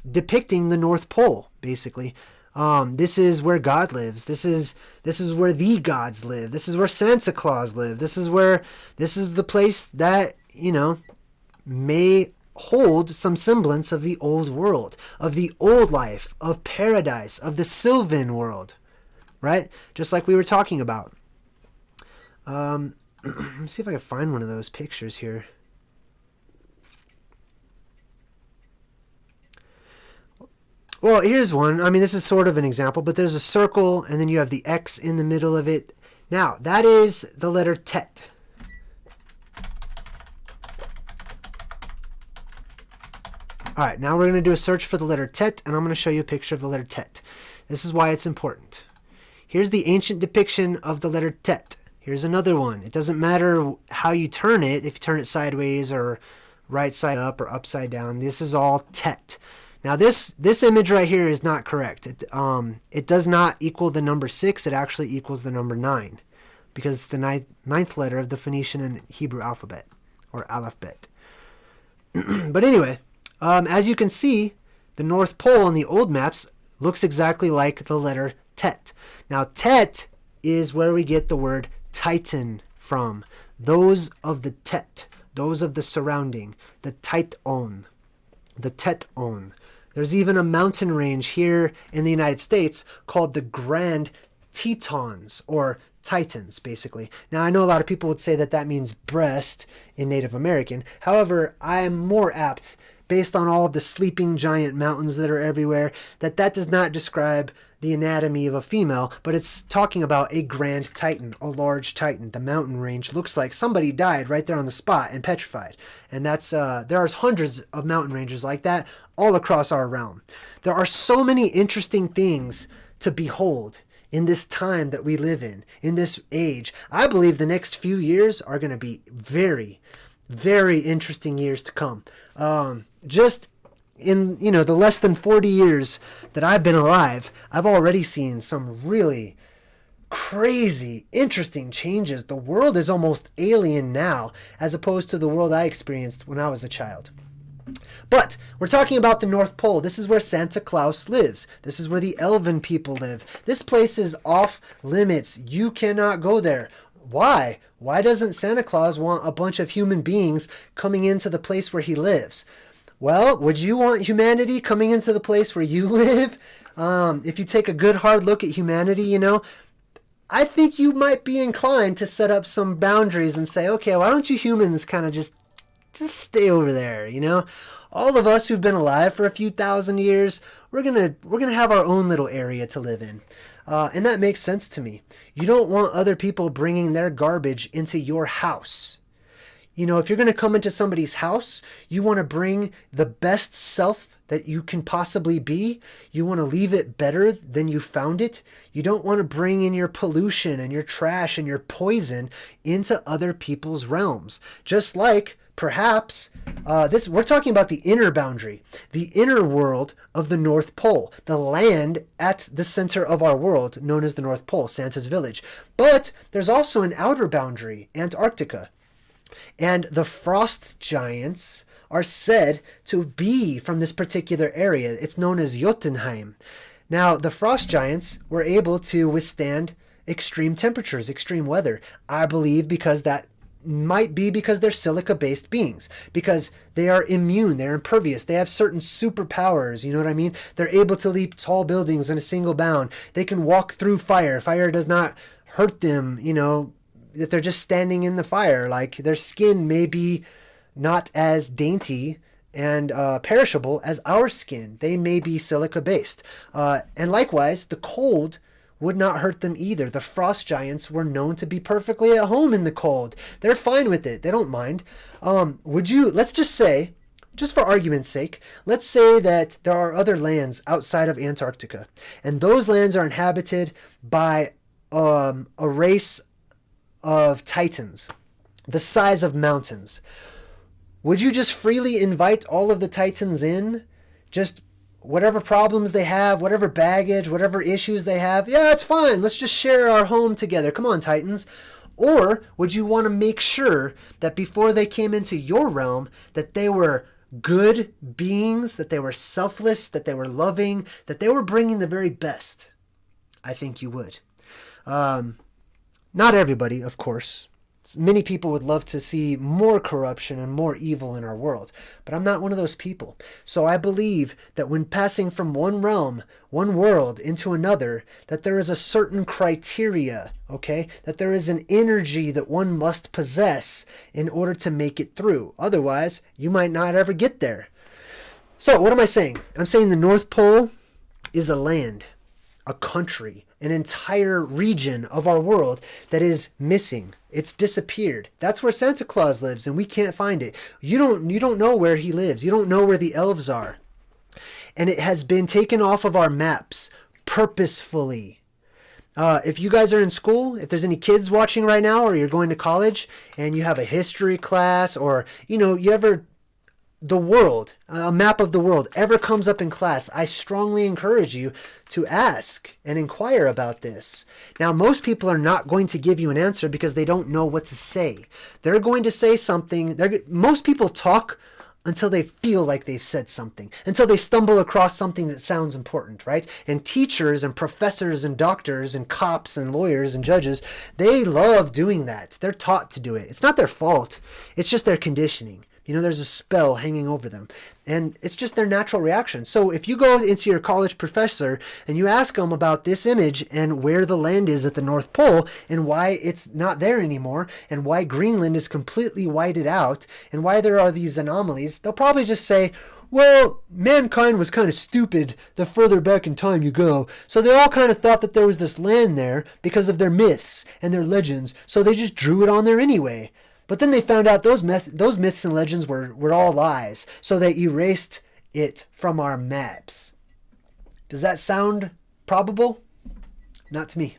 depicting the North Pole, basically. This is where God lives. This is where the gods live. This is where Santa Claus lives. This is the place that, may hold some semblance of the old world, of the old life, of paradise, of the Sylvan world, right? Just like we were talking about. Let's see if I can find one of those pictures here. Well, here's one. I mean, this is sort of an example, but there's a circle and then you have the X in the middle of it. Now, that is the letter Tet. All right, now we're going to do a search for the letter Tet, and I'm going to show you a picture of the letter Tet. This is why it's important. Here's the ancient depiction of the letter Tet. Here's another one. It doesn't matter how you turn it, if you turn it sideways or right side up or upside down. This is all tet. Now this image right here is not correct. It does not equal the number 6. It actually equals the number 9 because it's the ninth letter of the Phoenician and Hebrew alphabet or alphabet. But anyway, as you can see, the North Pole on the old maps looks exactly like the letter tet. Now tet is where we get the word Titan from. Those of the tet, those of the surrounding, the Titon, the Teton. There's even a mountain range here in the United States called the Grand Tetons, or Titans, basically. Now, I know a lot of people would say that that means breast in Native American. However, I am more apt, based on all of the sleeping giant mountains that are everywhere, that does not describe the anatomy of a female, but it's talking about a grand titan, a large titan. The mountain range looks like somebody died right there on the spot and petrified. And that's there are hundreds of mountain ranges like that all across our realm. There are so many interesting things to behold in this time that we live in this age. I believe the next few years are going to be very, very interesting years to come. Just in, the less than 40 years that I've been alive, I've already seen some really crazy, interesting changes. The world is almost alien now, as opposed to the world I experienced when I was a child. But we're talking about the North Pole. This is where Santa Claus lives. This is where the Elven people live. This place is off limits. You cannot go there. Why? Why doesn't Santa Claus want a bunch of human beings coming into the place where he lives? Well, would you want humanity coming into the place where you live? If you take a good hard look at humanity, I think you might be inclined to set up some boundaries and say, okay, why don't you humans kind of just stay over there, All of us who've been alive for a few thousand years, we're gonna have our own little area to live in. And that makes sense to me. You don't want other people bringing their garbage into your house. If you're going to come into somebody's house, you want to bring the best self that you can possibly be. You want to leave it better than you found it. You don't want to bring in your pollution and your trash and your poison into other people's realms. Just like, perhaps, we're talking about the inner boundary, the inner world of the North Pole, the land at the center of our world known as the North Pole, Santa's village. But there's also an outer boundary, Antarctica. And the frost giants are said to be from this particular area. It's known as Jotunheim. Now, the frost giants were able to withstand extreme temperatures, extreme weather. I believe because that might be because they're silica-based beings, because they are immune, they're impervious, they have certain superpowers, you know what I mean? They're able to leap tall buildings in a single bound. They can walk through fire. Fire does not hurt them, that they're just standing in the fire. Like, their skin may be not as dainty and perishable as our skin. They may be silica based. And likewise, the cold would not hurt them either. The frost giants were known to be perfectly at home in the cold. They're fine with it. They don't mind. Let's just say, just for argument's sake, let's say that there are other lands outside of Antarctica, and those lands are inhabited by a race of titans, the size of mountains. Would you just freely invite all of the titans in? Just whatever problems they have, whatever baggage, whatever issues they have, yeah, it's fine. Let's just share our home together. Come on, titans. Or would you want to make sure that before they came into your realm, that they were good beings, that they were selfless, that they were loving, that they were bringing the very best? I think you would. Not everybody, of course. Many people would love to see more corruption and more evil in our world, but I'm not one of those people. So I believe that when passing from one realm, one world into another, that there is a certain criteria, okay? That there is an energy that one must possess in order to make it through. Otherwise, you might not ever get there. So what am I saying? I'm saying the North Pole is a land, a country, an entire region of our world that is missing. It's disappeared. That's where Santa Claus lives, and we can't find it. You don't know where he lives. You don't know where the elves are. And it has been taken off of our maps purposefully. If you guys are in school, if there's any kids watching right now, or you're going to college and you have a history class, or you ever the world, a map of the world, ever comes up in class, I strongly encourage you to ask and inquire about this. Now, most people are not going to give you an answer because they don't know what to say. They're going to say something. Most people talk until they feel like they've said something, until they stumble across something that sounds important, right? And teachers and professors and doctors and cops and lawyers and judges, they love doing that. They're taught to do it. It's not their fault. It's just their conditioning. You know, there's a spell hanging over them, and it's just their natural reaction. So if you go into your college professor and you ask them about this image and where the land is at the North Pole and why it's not there anymore and why Greenland is completely whited out and why there are these anomalies, they'll probably just say, well, mankind was kind of stupid the further back in time you go. So they all kind of thought that there was this land there because of their myths and their legends. So they just drew it on there anyway. But then they found out those myths and legends were all lies. So they erased it from our maps. Does that sound probable? Not to me.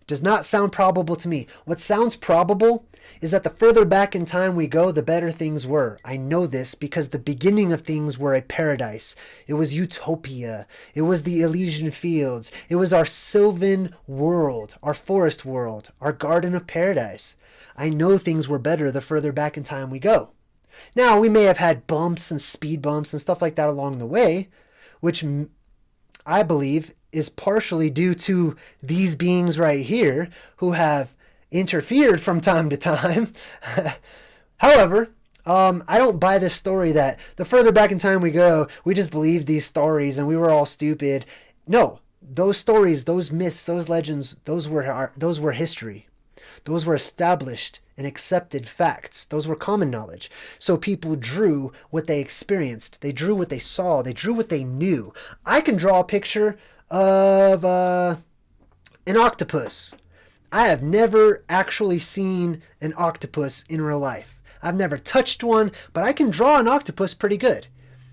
Does not sound probable to me. What sounds probable is that the further back in time we go, the better things were. I know this because the beginning of things were a paradise. It was utopia. It was the Elysian fields. It was our sylvan world, our forest world, our garden of paradise. I know things were better the further back in time we go. Now, we may have had bumps and speed bumps and stuff like that along the way, which I believe is partially due to these beings right here who have interfered from time to time. However, I don't buy this story that the further back in time we go, we just believed these stories and we were all stupid. No, those stories, those myths, those legends, those were history. Those were established and accepted facts. Those were common knowledge. So people drew what they experienced. They drew what they saw. They drew what they knew. I can draw a picture of an octopus. I have never actually seen an octopus in real life. I've never touched one, but I can draw an octopus pretty good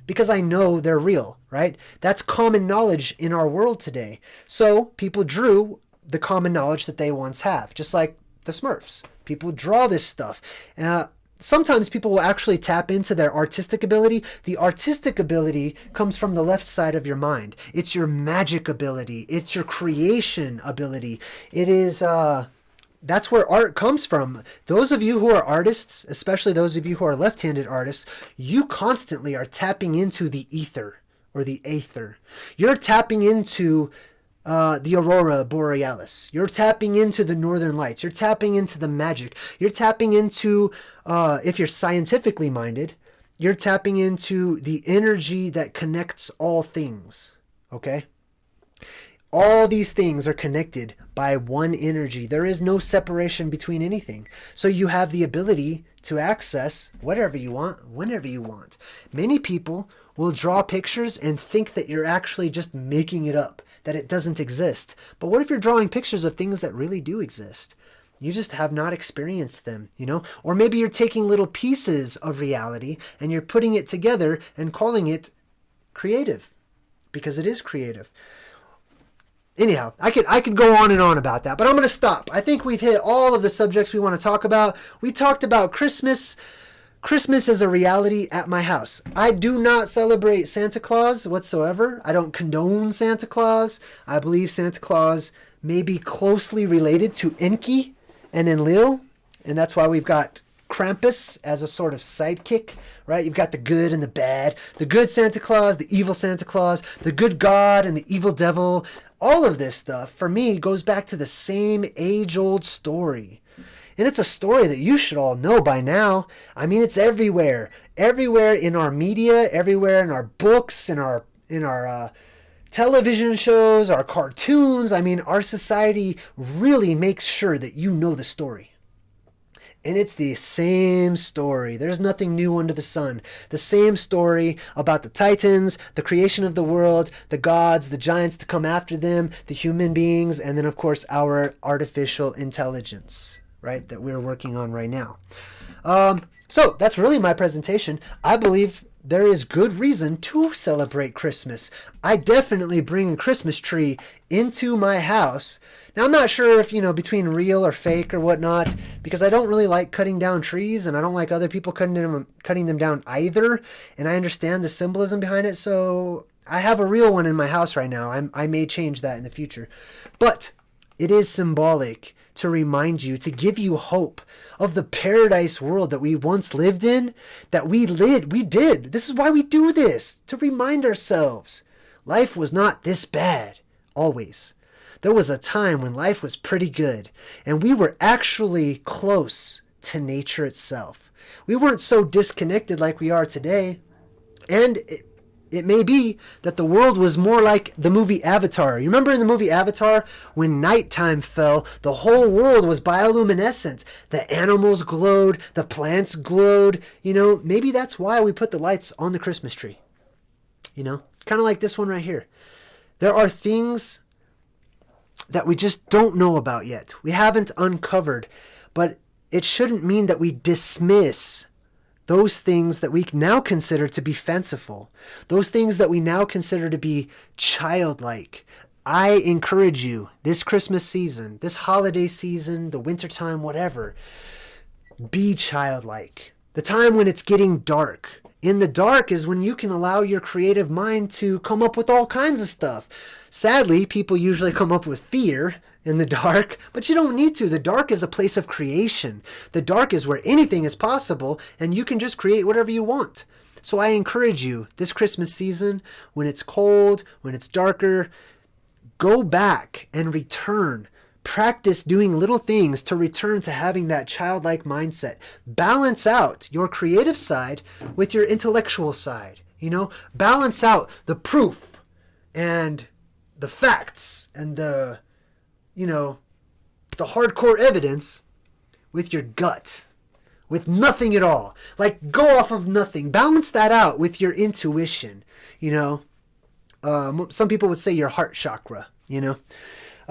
because I know they're real, right? That's common knowledge in our world today. So people drew the common knowledge that they once have, just like the Smurfs. People draw this stuff. Sometimes people will actually tap into their artistic ability. The artistic ability comes from the left side of your mind. It's your magic ability. It's your creation ability. It is, that's where art comes from. Those of you who are artists, especially those of you who are left-handed artists, you constantly are tapping into the ether or the aether. You're tapping into the aurora borealis. You're tapping into the northern lights. You're tapping into the magic. You're tapping into, if you're scientifically minded, you're tapping into the energy that connects all things. Okay? All these things are connected by one energy. There is no separation between anything. So you have the ability to access whatever you want, whenever you want. Many people will draw pictures and think that you're actually just making it up, that it doesn't exist. But what if you're drawing pictures of things that really do exist? You just have not experienced them, you know? Or maybe you're taking little pieces of reality and you're putting it together and calling it creative, because it is creative. Anyhow, I could go on and on about that, but I'm going to stop. I think we've hit all of the subjects we want to talk about. We talked about Christmas. Christmas is a reality at my house. I do not celebrate Santa Claus whatsoever. I don't condone Santa Claus. I believe Santa Claus may be closely related to Enki and Enlil, and that's why we've got Krampus as a sort of sidekick, right? You've got the good and the bad, the good Santa Claus, the evil Santa Claus, the good God and the evil devil. All of this stuff, for me, goes back to the same age-old story. And it's a story that you should all know by now. I mean, it's everywhere. Everywhere in our media, everywhere in our books, in our television shows, our cartoons. I mean, our society really makes sure that you know the story. And it's the same story. There's nothing new under the sun. The same story about the Titans, the creation of the world, the gods, the giants to come after them, the human beings, and then, of course, our artificial intelligence, right, that we're working on right now. So that's really my presentation. I believe there is good reason to celebrate Christmas. I definitely bring a Christmas tree into my house Now, I'm not sure if, between real or fake or whatnot, because I don't really like cutting down trees, and I don't like other people cutting them down either, and I understand the symbolism behind it, so I have a real one in my house right now. I may change that in the future. But it is symbolic to remind you, to give you hope of the paradise world that we once lived in, that we did. This is why we do this, to remind ourselves. Life was not this bad, always. There was a time when life was pretty good, and we were actually close to nature itself. We weren't so disconnected like we are today, and it may be that the world was more like the movie Avatar. You remember in the movie Avatar, when nighttime fell, the whole world was bioluminescent. The animals glowed, the plants glowed. Maybe that's why we put the lights on the Christmas tree. Kind of like this one right here. There are things that we just don't know about yet. We haven't uncovered, but it shouldn't mean that we dismiss those things that we now consider to be fanciful, those things that we now consider to be childlike. I encourage you, this Christmas season, this holiday season, the wintertime, whatever, be childlike. The time when it's getting dark. In the dark is when you can allow your creative mind to come up with all kinds of stuff. Sadly, people usually come up with fear in the dark, but you don't need to. The dark is a place of creation. The dark is where anything is possible, and you can just create whatever you want. So I encourage you, this Christmas season, when it's cold, when it's darker, go back and return. Practice doing little things to return to having that childlike mindset. Balance out your creative side with your intellectual side. Balance out the proof and the facts and the hardcore evidence with your gut, with nothing at all. Like, go off of nothing. Balance that out with your intuition. Some people would say your heart chakra.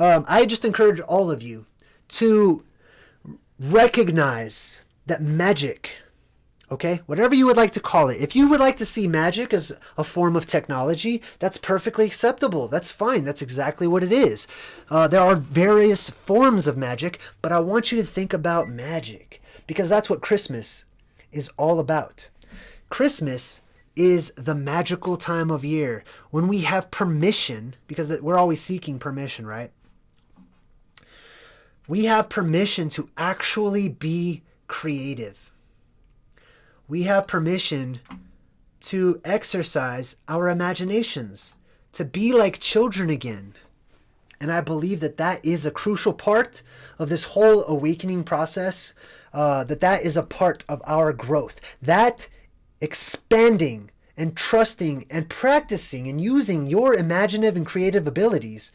I just encourage all of you to recognize that magic, okay, whatever you would like to call it, if you would like to see magic as a form of technology, that's perfectly acceptable. That's fine. That's exactly what it is. There are various forms of magic, but I want you to think about magic because that's what Christmas is all about. Christmas is the magical time of year when we have permission, because we're always seeking permission, right? We have permission to actually be creative. We have permission to exercise our imaginations, to be like children again. And I believe that is a crucial part of this whole awakening process, that is a part of our growth. That expanding and trusting and practicing and using your imaginative and creative abilities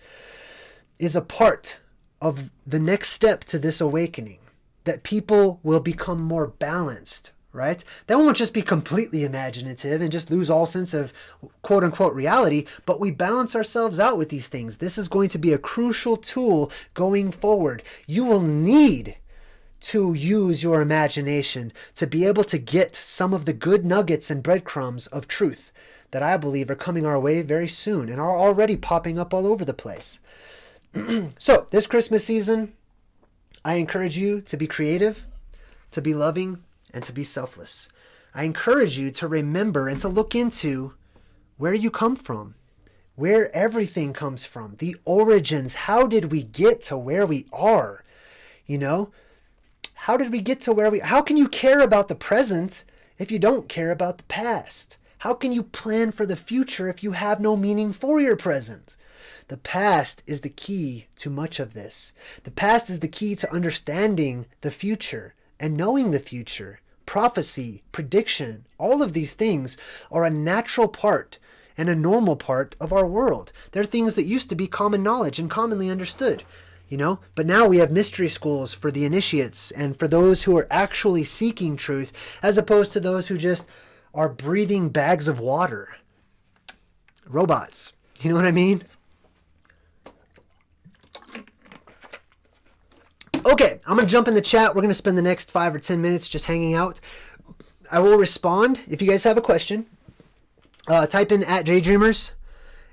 is a part of the next step to this awakening, that people will become more balanced, right? They won't just be completely imaginative and just lose all sense of quote unquote reality, but we balance ourselves out with these things. This is going to be a crucial tool going forward. You will need to use your imagination to be able to get some of the good nuggets and breadcrumbs of truth that I believe are coming our way very soon and are already popping up all over the place. So this Christmas season, I encourage you to be creative, to be loving, and to be selfless. I encourage you to remember and to look into where you come from, where everything comes from, the origins. How did we get to where we are? How did we get to how can you care about the present if you don't care about the past? How can you plan for the future if you have no meaning for your present? The past is the key to much of this. The past is the key to understanding the future and knowing the future. Prophecy, prediction, all of these things are a natural part and a normal part of our world. They're things that used to be common knowledge and commonly understood, but now we have mystery schools for the initiates and for those who are actually seeking truth, as opposed to those who just are breathing bags of water. Robots. You know what I mean? Okay, I'm going to jump in the chat. We're going to spend the next 5 or 10 minutes just hanging out. I will respond if you guys have a question. Type in @JayDreamerZ,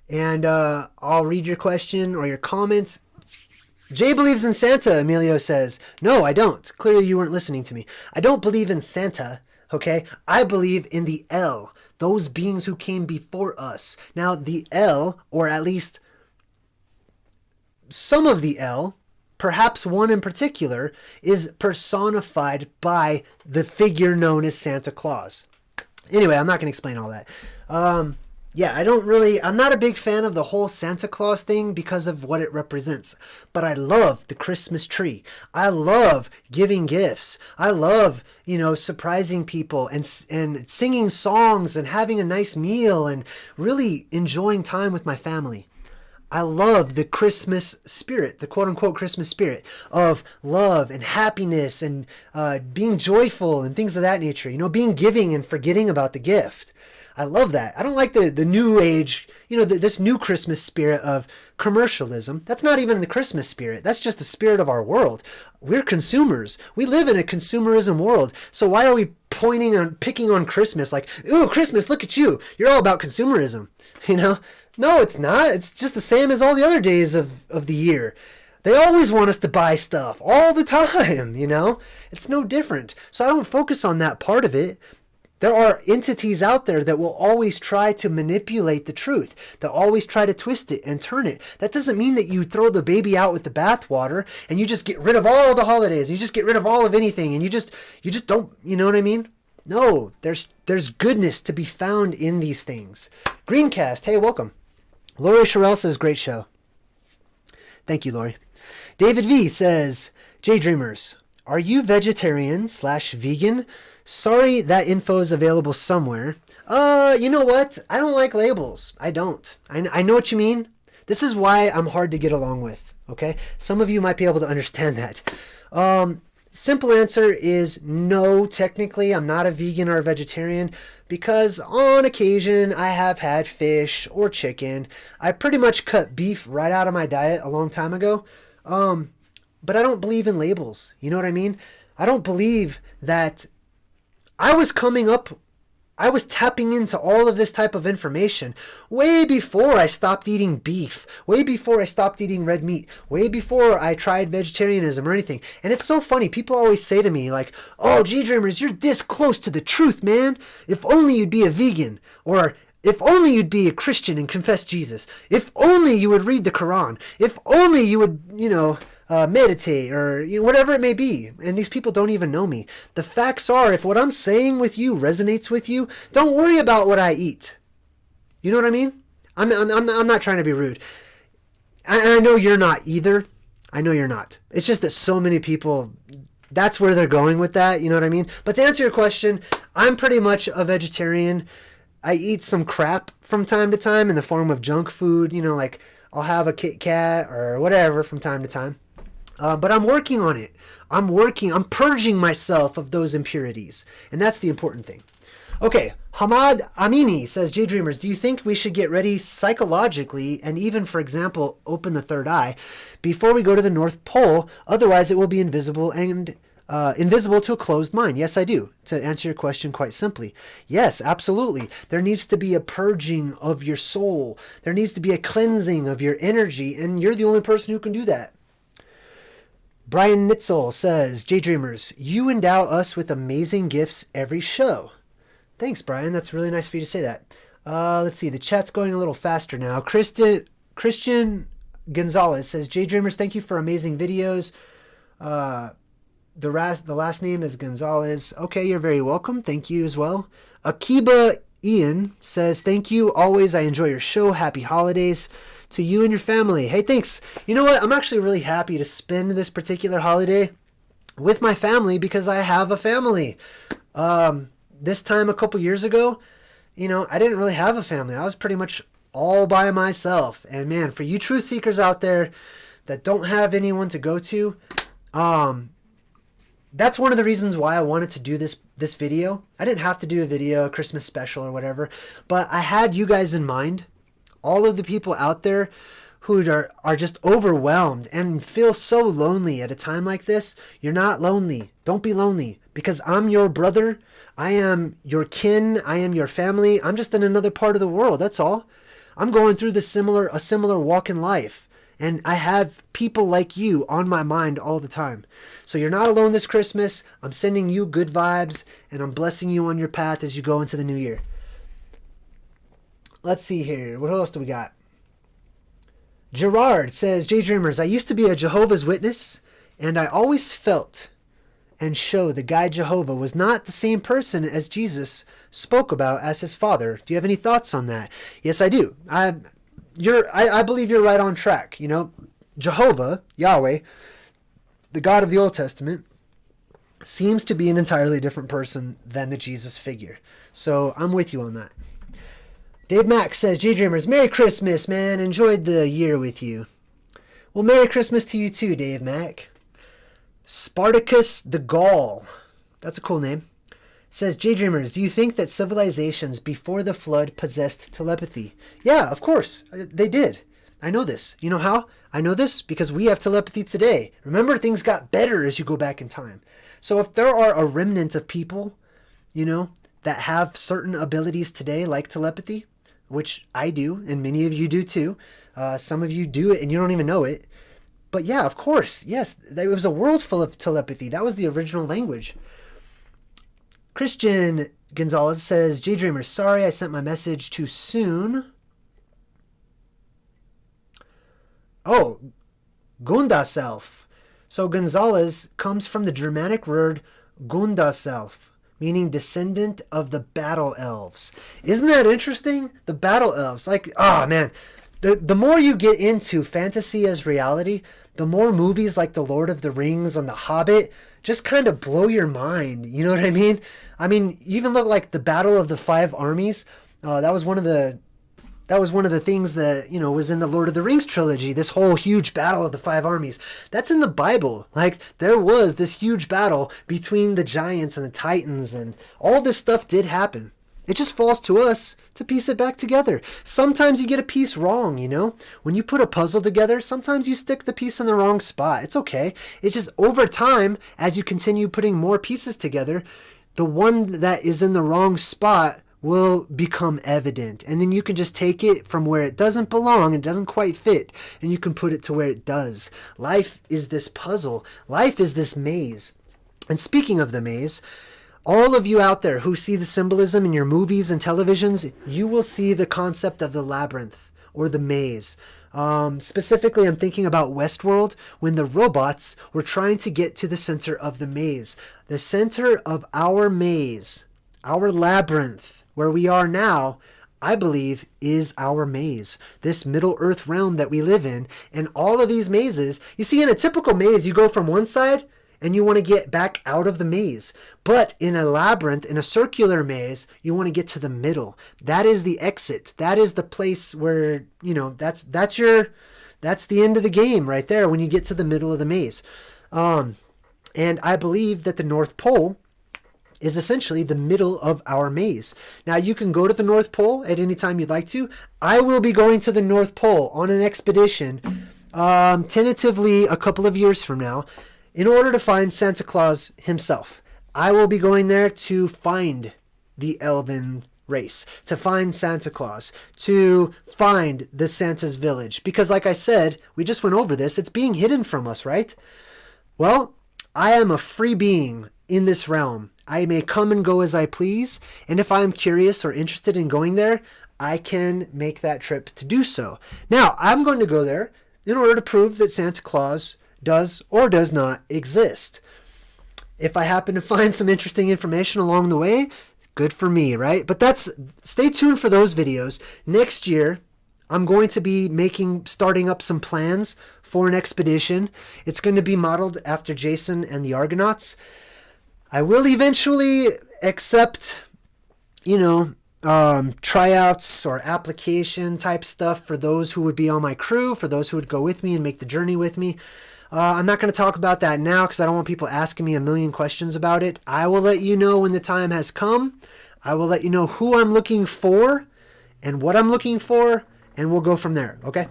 and I'll read your question or your comments. Jay believes in Santa, Emilio says. No, I don't. Clearly you weren't listening to me. I don't believe in Santa, okay? I believe in the El, those beings who came before us. Now, the El, or at least some of the El, perhaps one in particular, is personified by the figure known as Santa Claus. Anyway, I'm not going to explain all that. Yeah, I'm not a big fan of the whole Santa Claus thing because of what it represents. But I love the Christmas tree. I love giving gifts. I love, surprising people and singing songs and having a nice meal and really enjoying time with my family. I love the Christmas spirit, the quote-unquote Christmas spirit of love and happiness and being joyful and things of that nature. Being giving and forgetting about the gift. I love that. I don't like the new age, this new Christmas spirit of commercialism. That's not even the Christmas spirit. That's just the spirit of our world. We're consumers. We live in a consumerism world. So why are we picking on Christmas like, ooh, Christmas, look at you. You're all about consumerism, No, it's not. It's just the same as all the other days of the year. They always want us to buy stuff all the time, It's no different. So I don't focus on that part of it. There are entities out there that will always try to manipulate the truth. They'll always try to twist it and turn it. That doesn't mean that you throw the baby out with the bathwater and you just get rid of all the holidays. You just get rid of all of anything and you just don't, you know what I mean? No, there's goodness to be found in these things. Greencast, hey, welcome. Lori Sherrill says, great show. Thank you, Lori. David V says, JayDreamerZ, are you vegetarian/vegan? Sorry, that info is available somewhere. You know what? I don't like labels. I don't. I know what you mean. This is why I'm hard to get along with, okay? Some of you might be able to understand that. Simple answer is no, technically. I'm not a vegan or a vegetarian because on occasion I have had fish or chicken. I pretty much cut beef right out of my diet a long time ago. But I don't believe in labels. You know what I mean? I don't believe that I was tapping into all of this type of information way before I stopped eating beef, way before I stopped eating red meat, way before I tried vegetarianism or anything. And it's so funny. People always say to me like, oh, JayDreamerZ, you're this close to the truth, man. If only you'd be a vegan, or if only you'd be a Christian and confess Jesus. If only you would read the Quran. If only you would, meditate or whatever it may be. And these people don't even know me. The facts are, if what I'm saying with you resonates with you, don't worry about what I eat. You know what I mean? I'm not trying to be rude. I know you're not either. I know you're not. It's just that so many people, that's where they're going with that. You know what I mean? But to answer your question, I'm pretty much a vegetarian. I eat some crap from time to time in the form of junk food. Like I'll have a Kit Kat or whatever from time to time. But I'm working on it. I'm purging myself of those impurities. And that's the important thing. Okay, Hamad Amini says, JayDreamerZ, do you think we should get ready psychologically and even, for example, open the third eye before we go to the North Pole? Otherwise, it will be invisible and invisible to a closed mind. Yes, I do. To answer your question quite simply. Yes, absolutely. There needs to be a purging of your soul. There needs to be a cleansing of your energy. And you're the only person who can do that. Brian Nitzel says, JayDreamerZ, you endow us with amazing gifts every show. Thanks, Brian. That's really nice for you to say that. Let's see. The chat's going a little faster now. Christian Gonzalez says, JayDreamerZ, thank you for amazing videos. The last name is Gonzalez. Okay, you're very welcome. Thank you as well. Akiba Ian says, thank you. Always, I enjoy your show. Happy holidays to you and your family. Hey, thanks. You know what? I'm actually really happy to spend this particular holiday with my family because I have a family. This time a couple years ago, I didn't really have a family. I was pretty much all by myself. And man, for you truth seekers out there that don't have anyone to go to, that's one of the reasons why I wanted to do this video. I didn't have to do a video, a Christmas special or whatever, but I had you guys in mind. All of the people out there who are just overwhelmed and feel so lonely at a time like this. You're not lonely. Don't be lonely because I'm your brother. I am your kin. I am your family. I'm just in another part of the world. That's all. I'm going through a similar walk in life. And I have people like you on my mind all the time. So you're not alone this Christmas. I'm sending you good vibes, and I'm blessing you on your path as you go into the new year. Let's see here. What else do we got? Gerard says, JayDreamerZ, I used to be a Jehovah's Witness, and I always felt and showed the guy Jehovah was not the same person as Jesus spoke about as his father. Do you have any thoughts on that? Yes, I do. I believe you're right on track. You know, Jehovah, Yahweh, the God of the Old Testament, seems to be an entirely different person than the Jesus figure. So I'm with you on that. Dave Mack says, JayDreamerZ, Merry Christmas, man. Enjoyed the year with you. Well, Merry Christmas to you too, Dave Mack. Spartacus the Gaul, that's a cool name, says, JayDreamerZ, do you think that civilizations before the flood possessed telepathy? Yeah, of course. They did. I know this. You know how? I know this because we have telepathy today. Remember, things got better as you go back in time. So if there are a remnant of people, you know, that have certain abilities today, like telepathy, which I do, and many of you do too. Some of you do it and you don't even know it. But yeah, of course, yes, it was a world full of telepathy. That was the original language. Christian Gonzalez says, JayDreamerZ, sorry I sent my message too soon. Oh, Gundaself. So Gonzalez comes from the Germanic word Gundaself, meaning descendant of the battle elves. Isn't that interesting? The battle elves. Like, oh man, the more you get into fantasy as reality, the more movies like The Lord of the Rings and The Hobbit just kind of blow your mind. You know what I mean? I mean, even look like the Battle of the Five Armies. That was one of the things that, you know, was in the Lord of the Rings trilogy, this whole huge battle of the five armies. That's in the Bible. Like, there was this huge battle between the giants and the titans, and all this stuff did happen. It just falls to us to piece it back together. Sometimes you get a piece wrong, you know? When you put a puzzle together, sometimes you stick the piece in the wrong spot. It's okay. It's just over time, as you continue putting more pieces together, the one that is in the wrong spot will become evident, and then you can just take it from where it doesn't belong and doesn't quite fit, and you can put it to where it does. Life is this puzzle. Life is this maze. And speaking of the maze, all of you out there who see the symbolism in your movies and televisions, you will see the concept of the labyrinth or the maze. Specifically, I'm thinking about Westworld, when the robots were trying to get to the center of the maze. The center of our maze, our labyrinth, where we are now, I believe, is our maze. This Middle Earth realm that we live in. And all of these mazes, you see, in a typical maze, you go from one side and you want to get back out of the maze. But in a labyrinth, in a circular maze, you want to get to the middle. That is the exit. That is the place where, you know, that's the end of the game right there when you get to the middle of the maze. And I believe that the North Pole is essentially the middle of our maze. Now, you can go to the North Pole at any time you'd like to. I will be going to the North Pole on an expedition, tentatively a couple of years from now, in order to find Santa Claus himself. I will be going there to find the Elven race, to find Santa Claus, to find the Santa's village. Because like I said, we just went over this, it's being hidden from us, right? Well, I am a free being in this realm. I may come and go as I please, and if I'm curious or interested in going there, I can make that trip to do so. Now, I'm going to go there in order to prove that Santa Claus does or does not exist. If I happen to find some interesting information along the way, good for me, right? But stay tuned for those videos. Next year, I'm going to be starting up some plans for an expedition. It's going to be modeled after Jason and the Argonauts. I will eventually accept, tryouts or application type stuff for those who would be on my crew, for those who would go with me and make the journey with me. I'm not going to talk about that now because I don't want people asking me a million questions about it. I will let you know when the time has come. I will let you know who I'm looking for and what I'm looking for, and we'll go from there, okay?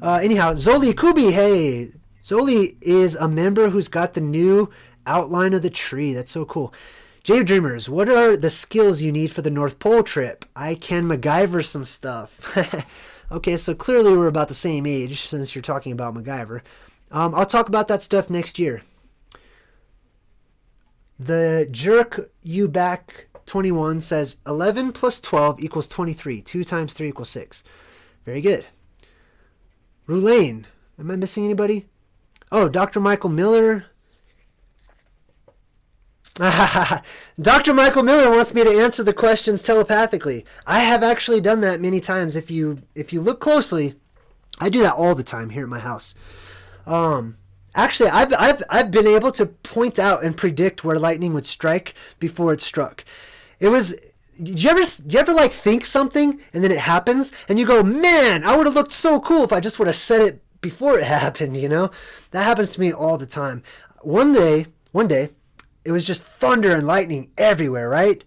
Anyhow, Zoli Kubi, hey. Zoli is a member who's got the new outline of the tree. That's so cool. JayDreamerZ, what are the skills you need for the North Pole trip? I can MacGyver some stuff. Okay, so clearly we're about the same age since you're talking about MacGyver. I'll talk about that stuff next year. The Jerk You Back 21 says 11 plus 12 equals 23. 2 times 3 equals 6. Very good. Rulaine. Am I missing anybody? Oh, Dr. Michael Miller. Dr. Michael Miller wants me to answer the questions telepathically. I have actually done that many times. If you look closely, I do that all the time here at my house. Actually, I've been able to point out and predict where lightning would strike before it struck. It was. You ever like think something and then it happens and you go, man, I would have looked so cool if I just would have said it before it happened, you know? That happens to me all the time. One day, it was just thunder and lightning everywhere, right?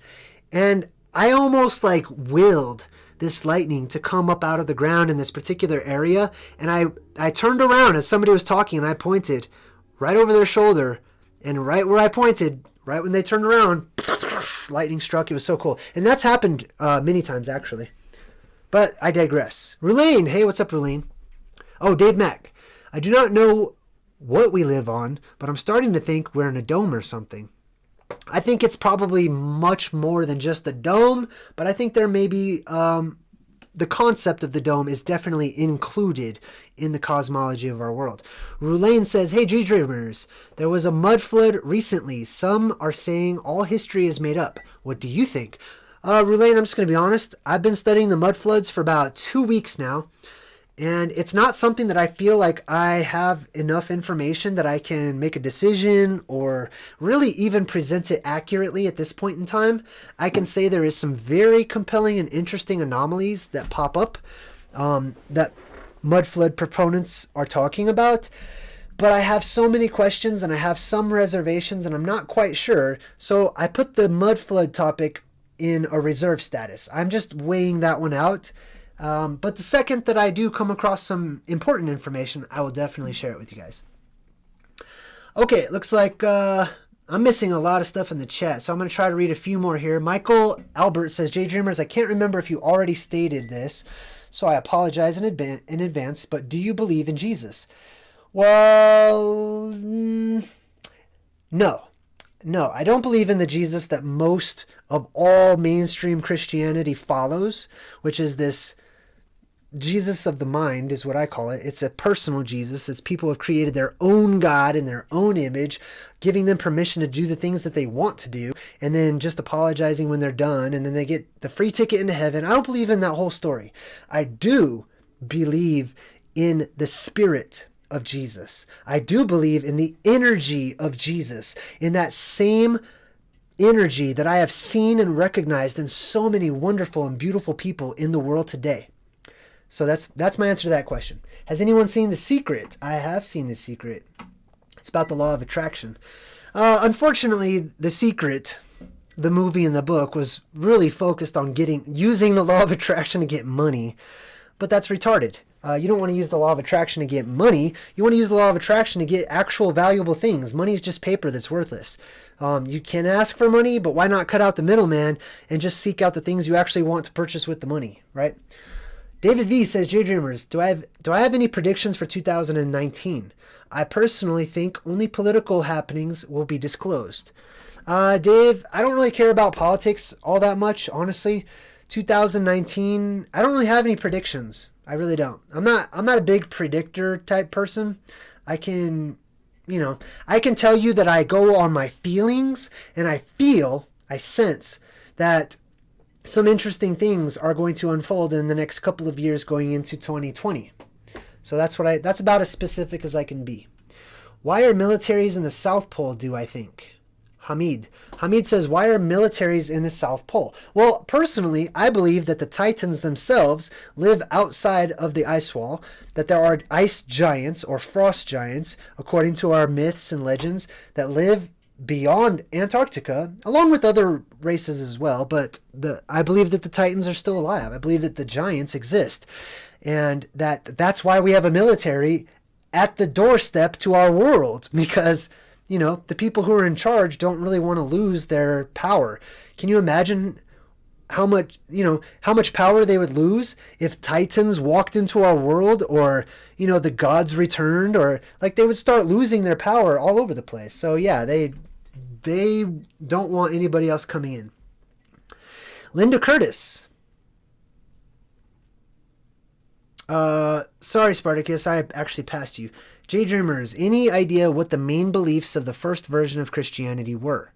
And I almost like willed this lightning to come up out of the ground in this particular area. And I turned around as somebody was talking and I pointed right over their shoulder. And right where I pointed, right when they turned around, lightning struck. It was so cool. And that's happened many times, actually. But I digress. Rulaine. Hey, what's up, Rulaine? Oh, Dave Mack. I do not know what we live on, but I'm starting to think we're in a dome or something. I think it's probably much more than just a dome, but I think there may be the concept of the dome is definitely included in the cosmology of our world. Rulaine says, hey, JayDreamerZ, there was a mud flood recently. Some are saying all history is made up. What do you think? Rulaine, I'm just going to be honest. I've been studying the mud floods for about 2 weeks now. And it's not something that I feel like I have enough information that I can make a decision or really even present it accurately at this point in time. I can say there is some very compelling and interesting anomalies that pop up that mud flood proponents are talking about. But I have so many questions and I have some reservations and I'm not quite sure. So I put the mud flood topic in a reserve status. I'm just weighing that one out. But the second that I do come across some important information, I will definitely share it with you guys. Okay, it looks like I'm missing a lot of stuff in the chat, so I'm going to try to read a few more here. Michael Albert says, JayDreamerZ, I can't remember if you already stated this, so I apologize in advance, but do you believe in Jesus? Well, no. No, I don't believe in the Jesus that most of all mainstream Christianity follows, which is this Jesus of the mind is what I call it. It's a personal Jesus. It's people who have created their own God in their own image, giving them permission to do the things that they want to do, and then just apologizing when they're done, and then they get the free ticket into heaven. I don't believe in that whole story. I do believe in the spirit of Jesus. I do believe in the energy of Jesus, in that same energy that I have seen and recognized in so many wonderful and beautiful people in the world today. So that's my answer to that question. Has anyone seen The Secret? I have seen The Secret. It's about the law of attraction. Unfortunately, The Secret, the movie and the book, was really focused on using the law of attraction to get money. But that's retarded. You don't want to use the law of attraction to get money. You want to use the law of attraction to get actual valuable things. Money is just paper that's worthless. You can ask for money, but why not cut out the middleman and just seek out the things you actually want to purchase with the money, right? David V says, JayDreamerZ, do I have any predictions for 2019? I personally think only political happenings will be disclosed. Dave, I don't really care about politics all that much, honestly. 2019, I don't really have any predictions. I really don't. I'm not a big predictor type person. I can tell you that I go on my feelings and I sense that some interesting things are going to unfold in the next couple of years going into 2020. So that's about as specific as I can be. Why are militaries in the South Pole, do I think? Hamid says, why are militaries in the South Pole? Well, personally, I believe that the Titans themselves live outside of the ice wall, that there are ice giants or frost giants, according to our myths and legends, that live beyond Antarctica, along with other races as well. But I believe that the Titans are still alive. I believe that the giants exist, and that's why we have a military at the doorstep to our world, because the people who are in charge don't really want to lose their power. Can you imagine how much power they would lose if Titans walked into our world, or the gods returned, or like they would start losing their power all over the place. So yeah, they don't want anybody else coming in. Linda Curtis. Sorry, Spartacus, I actually passed you. JayDreamerZ, any idea what the main beliefs of the first version of Christianity were?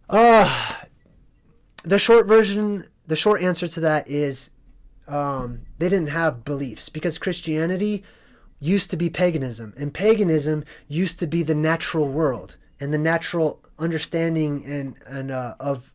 The short answer to that is they didn't have beliefs, because Christianity used to be paganism, and paganism used to be the natural world and the natural understanding and of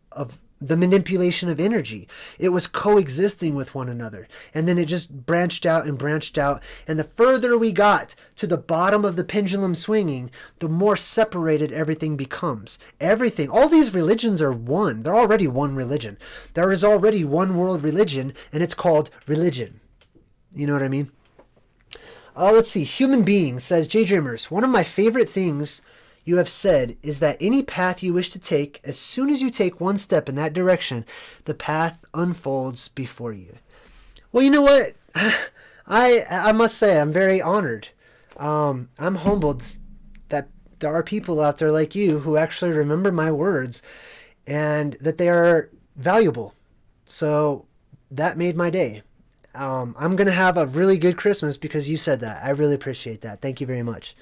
the manipulation of energy. It was coexisting with one another, and then it just branched out and branched out, and the further we got to the bottom of the pendulum swinging, the more separated everything becomes. Everything, all these religions are one. They're already one religion. There is already one world religion, and it's called religion. You know what I mean? Let's see. Human Being says, JayDreamerZ, one of my favorite things you have said is that any path you wish to take, as soon as you take one step in that direction, the path unfolds before you. Well, you know what? I must say I'm very honored. I'm humbled that there are people out there like you who actually remember my words and that they are valuable. So that made my day. I'm going to have a really good Christmas because you said that. I really appreciate that. Thank you very much.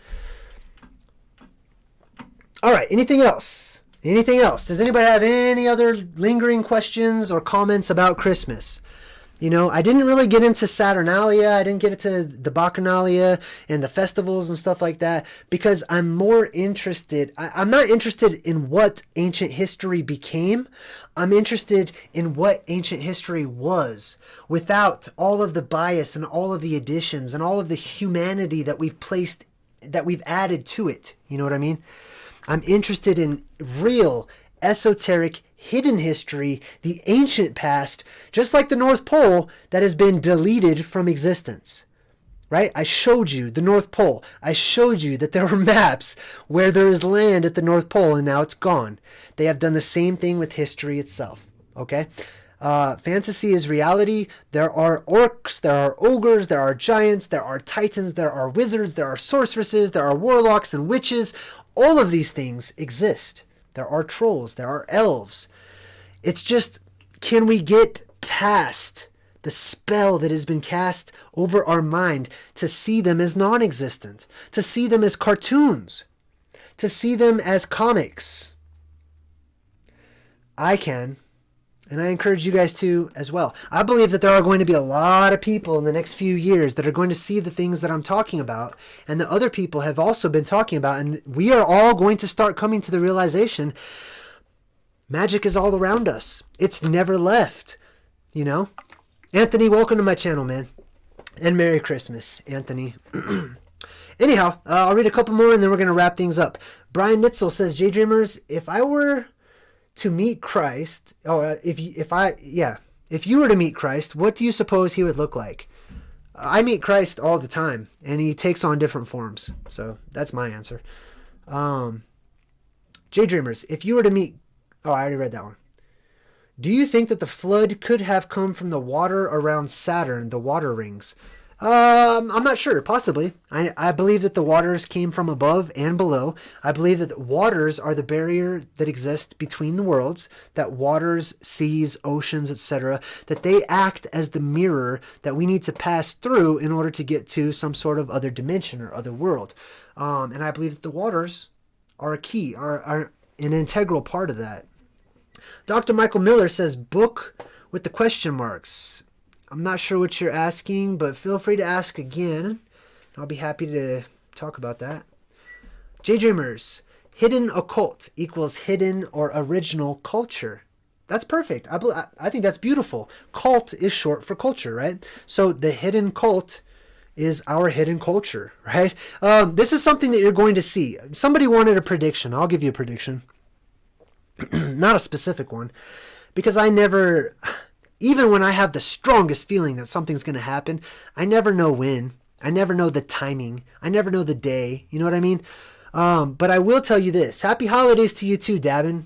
All right, anything else? Anything else? Does anybody have any other lingering questions or comments about Christmas? I didn't really get into Saturnalia. I didn't get into the Bacchanalia and the festivals and stuff like that because I'm more interested. I'm not interested in what ancient history became. I'm interested in what ancient history was without all of the bias and all of the additions and all of the humanity that we've added to it. You know what I mean? I'm interested in real, esoteric, hidden history, the ancient past, just like the North Pole that has been deleted from existence. Right? I showed you the North Pole. I showed you that there were maps where there is land at the North Pole and now it's gone. They have done the same thing with history itself. Okay? Fantasy is reality. There are orcs, there are ogres, there are giants, there are titans, there are wizards, there are sorceresses, there are warlocks and witches. All of these things exist. There are trolls, there are elves. It's just, can we get past the spell that has been cast over our mind to see them as non-existent, to see them as cartoons, to see them as comics? I can. And I encourage you guys to as well. I believe that there are going to be a lot of people in the next few years that are going to see the things that I'm talking about and that other people have also been talking about. And we are all going to start coming to the realization magic is all around us. It's never left, Anthony, welcome to my channel, man. And Merry Christmas, Anthony. Anyhow, I'll read a couple more and then we're going to wrap things up. Brian Nitzel says, JayDreamerZ, if I were to meet Christ, if you were to meet Christ, what do you suppose he would look like? I meet Christ all the time, and he takes on different forms. So that's my answer. JayDreamerZ, if you were to meet, I already read that one. Do you think that the flood could have come from the water around Saturn, the water rings? I'm not sure. Possibly. I believe that the waters came from above and below. I believe that the waters are the barrier that exists between the worlds, that waters, seas, oceans, etc., that they act as the mirror that we need to pass through in order to get to some sort of other dimension or other world. And I believe that the waters are a key, are an integral part of that. Dr. Michael Miller says, book with the question marks. I'm not sure what you're asking, but feel free to ask again. I'll be happy to talk about that. JayDreamerZ, hidden occult equals hidden or original culture. That's perfect. I think that's beautiful. Cult is short for culture, right? So the hidden cult is our hidden culture, right? This is something that you're going to see. Somebody wanted a prediction. I'll give you a prediction. Not a specific one, because I never... Even when I have the strongest feeling that something's going to happen, I never know when. I never know the timing. I never know the day. You know what I mean? But I will tell you this. Happy holidays to you too, Dabin.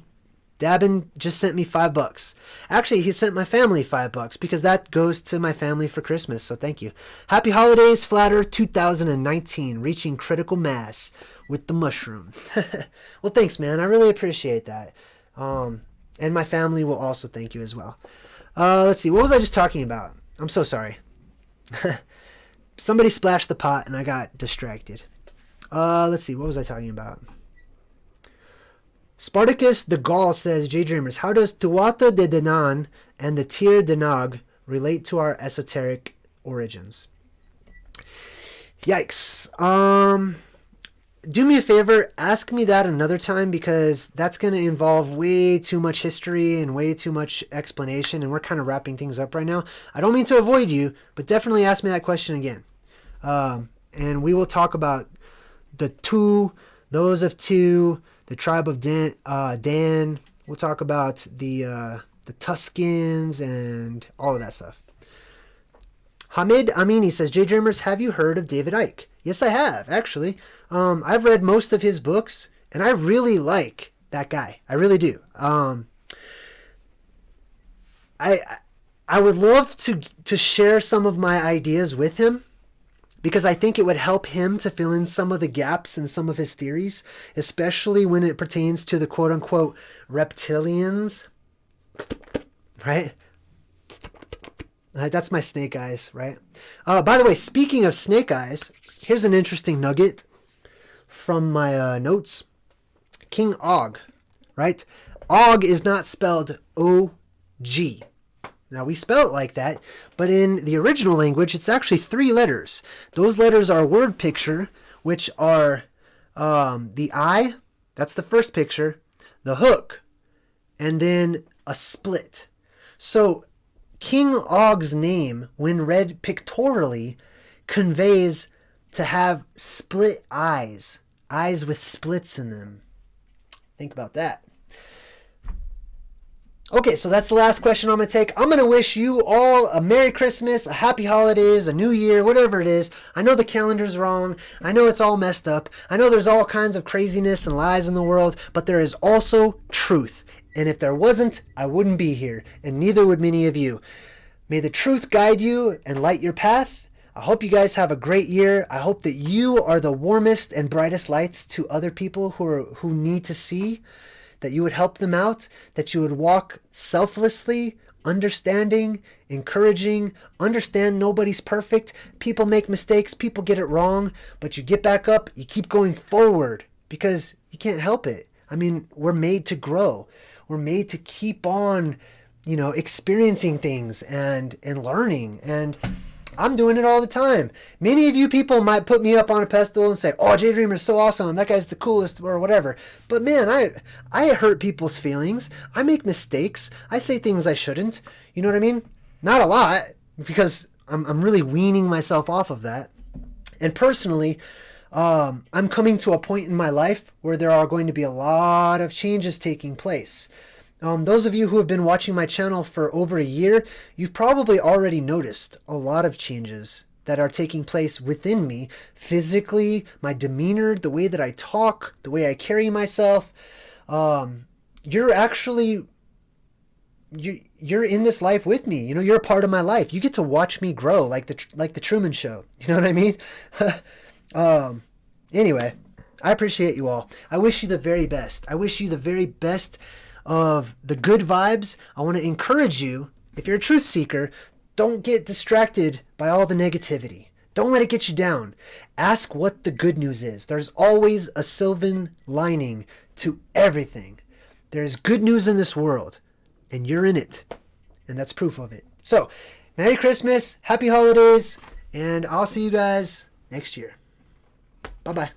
Dabin just sent me $5. Actually, he sent my family $5 because that goes to my family for Christmas. So thank you. Happy holidays, Flatter 2019, reaching critical mass with the mushroom. Well, thanks, man. I really appreciate that. And my family will also thank you as well. Let's see. What was I just talking about? I'm so sorry. Somebody splashed the pot and I got distracted. Let's see. What was I talking about? Spartacus the Gaul says, JayDreamerZ, how does Tuatha de Danann and the Tir Danag relate to our esoteric origins? Yikes. Do me a favor, ask me that another time because that's going to involve way too much history and way too much explanation, and we're kind of wrapping things up right now. I don't mean to avoid you, but definitely ask me that question again. And we will talk about the two, those of two, the tribe of Dan. We'll talk about the Tuscans and all of that stuff. Hamid Amini says, JayDreamerZ, have you heard of David Icke? Yes, I have, actually. I've read most of his books, and I really like that guy. I really do. I would love to share some of my ideas with him, because I think it would help him to fill in some of the gaps in some of his theories, especially when it pertains to the quote-unquote reptilians, right? That's my snake eyes, right? By the way, speaking of snake eyes, here's an interesting nugget from my notes. King Og, right? Og is not spelled O-G. Now, we spell it like that, but in the original language, it's actually 3 letters. Those letters are word picture, which are the I, that's the first picture, the hook, and then a split. So, King Og's name, when read pictorially, conveys to have split eyes. Eyes with splits in them. Think about that. Okay, so that's the last question I'm going to take. I'm going to wish you all a Merry Christmas, a Happy Holidays, a New Year, whatever it is. I know the calendar's wrong. I know it's all messed up. I know there's all kinds of craziness and lies in the world, but there is also truth. And if there wasn't, I wouldn't be here, and neither would many of you. May the truth guide you and light your path. I hope you guys have a great year. I hope that you are the warmest and brightest lights to other people who need to see, that you would help them out, that you would walk selflessly, understanding, encouraging, understand nobody's perfect. People make mistakes, people get it wrong, but you get back up, you keep going forward because you can't help it. I mean, we're made to grow. We're made to keep on, experiencing things and learning. And I'm doing it all the time. Many of you people might put me up on a pedestal and say, oh, JayDreamerZ is so awesome. That guy's the coolest or whatever. But man, I hurt people's feelings. I make mistakes. I say things I shouldn't. You know what I mean? Not a lot, because I'm really weaning myself off of that. And personally, I'm coming to a point in my life where there are going to be a lot of changes taking place. Those of you who have been watching my channel for over a year, you've probably already noticed a lot of changes that are taking place within me, physically, my demeanor, the way that I talk, the way I carry myself. You're in this life with me. You're a part of my life. You get to watch me grow, like the Truman Show. You know what I mean? Anyway, I appreciate you all. I wish you the very best. I wish you the very best of the good vibes. I want to encourage you, if you're a truth seeker, don't get distracted by all the negativity. Don't let it get you down. Ask what the good news is. There's always a silver lining to everything. There's good news in this world, and you're in it, and that's proof of it. So, Merry Christmas, Happy Holidays, and I'll see you guys next year. Bye-bye.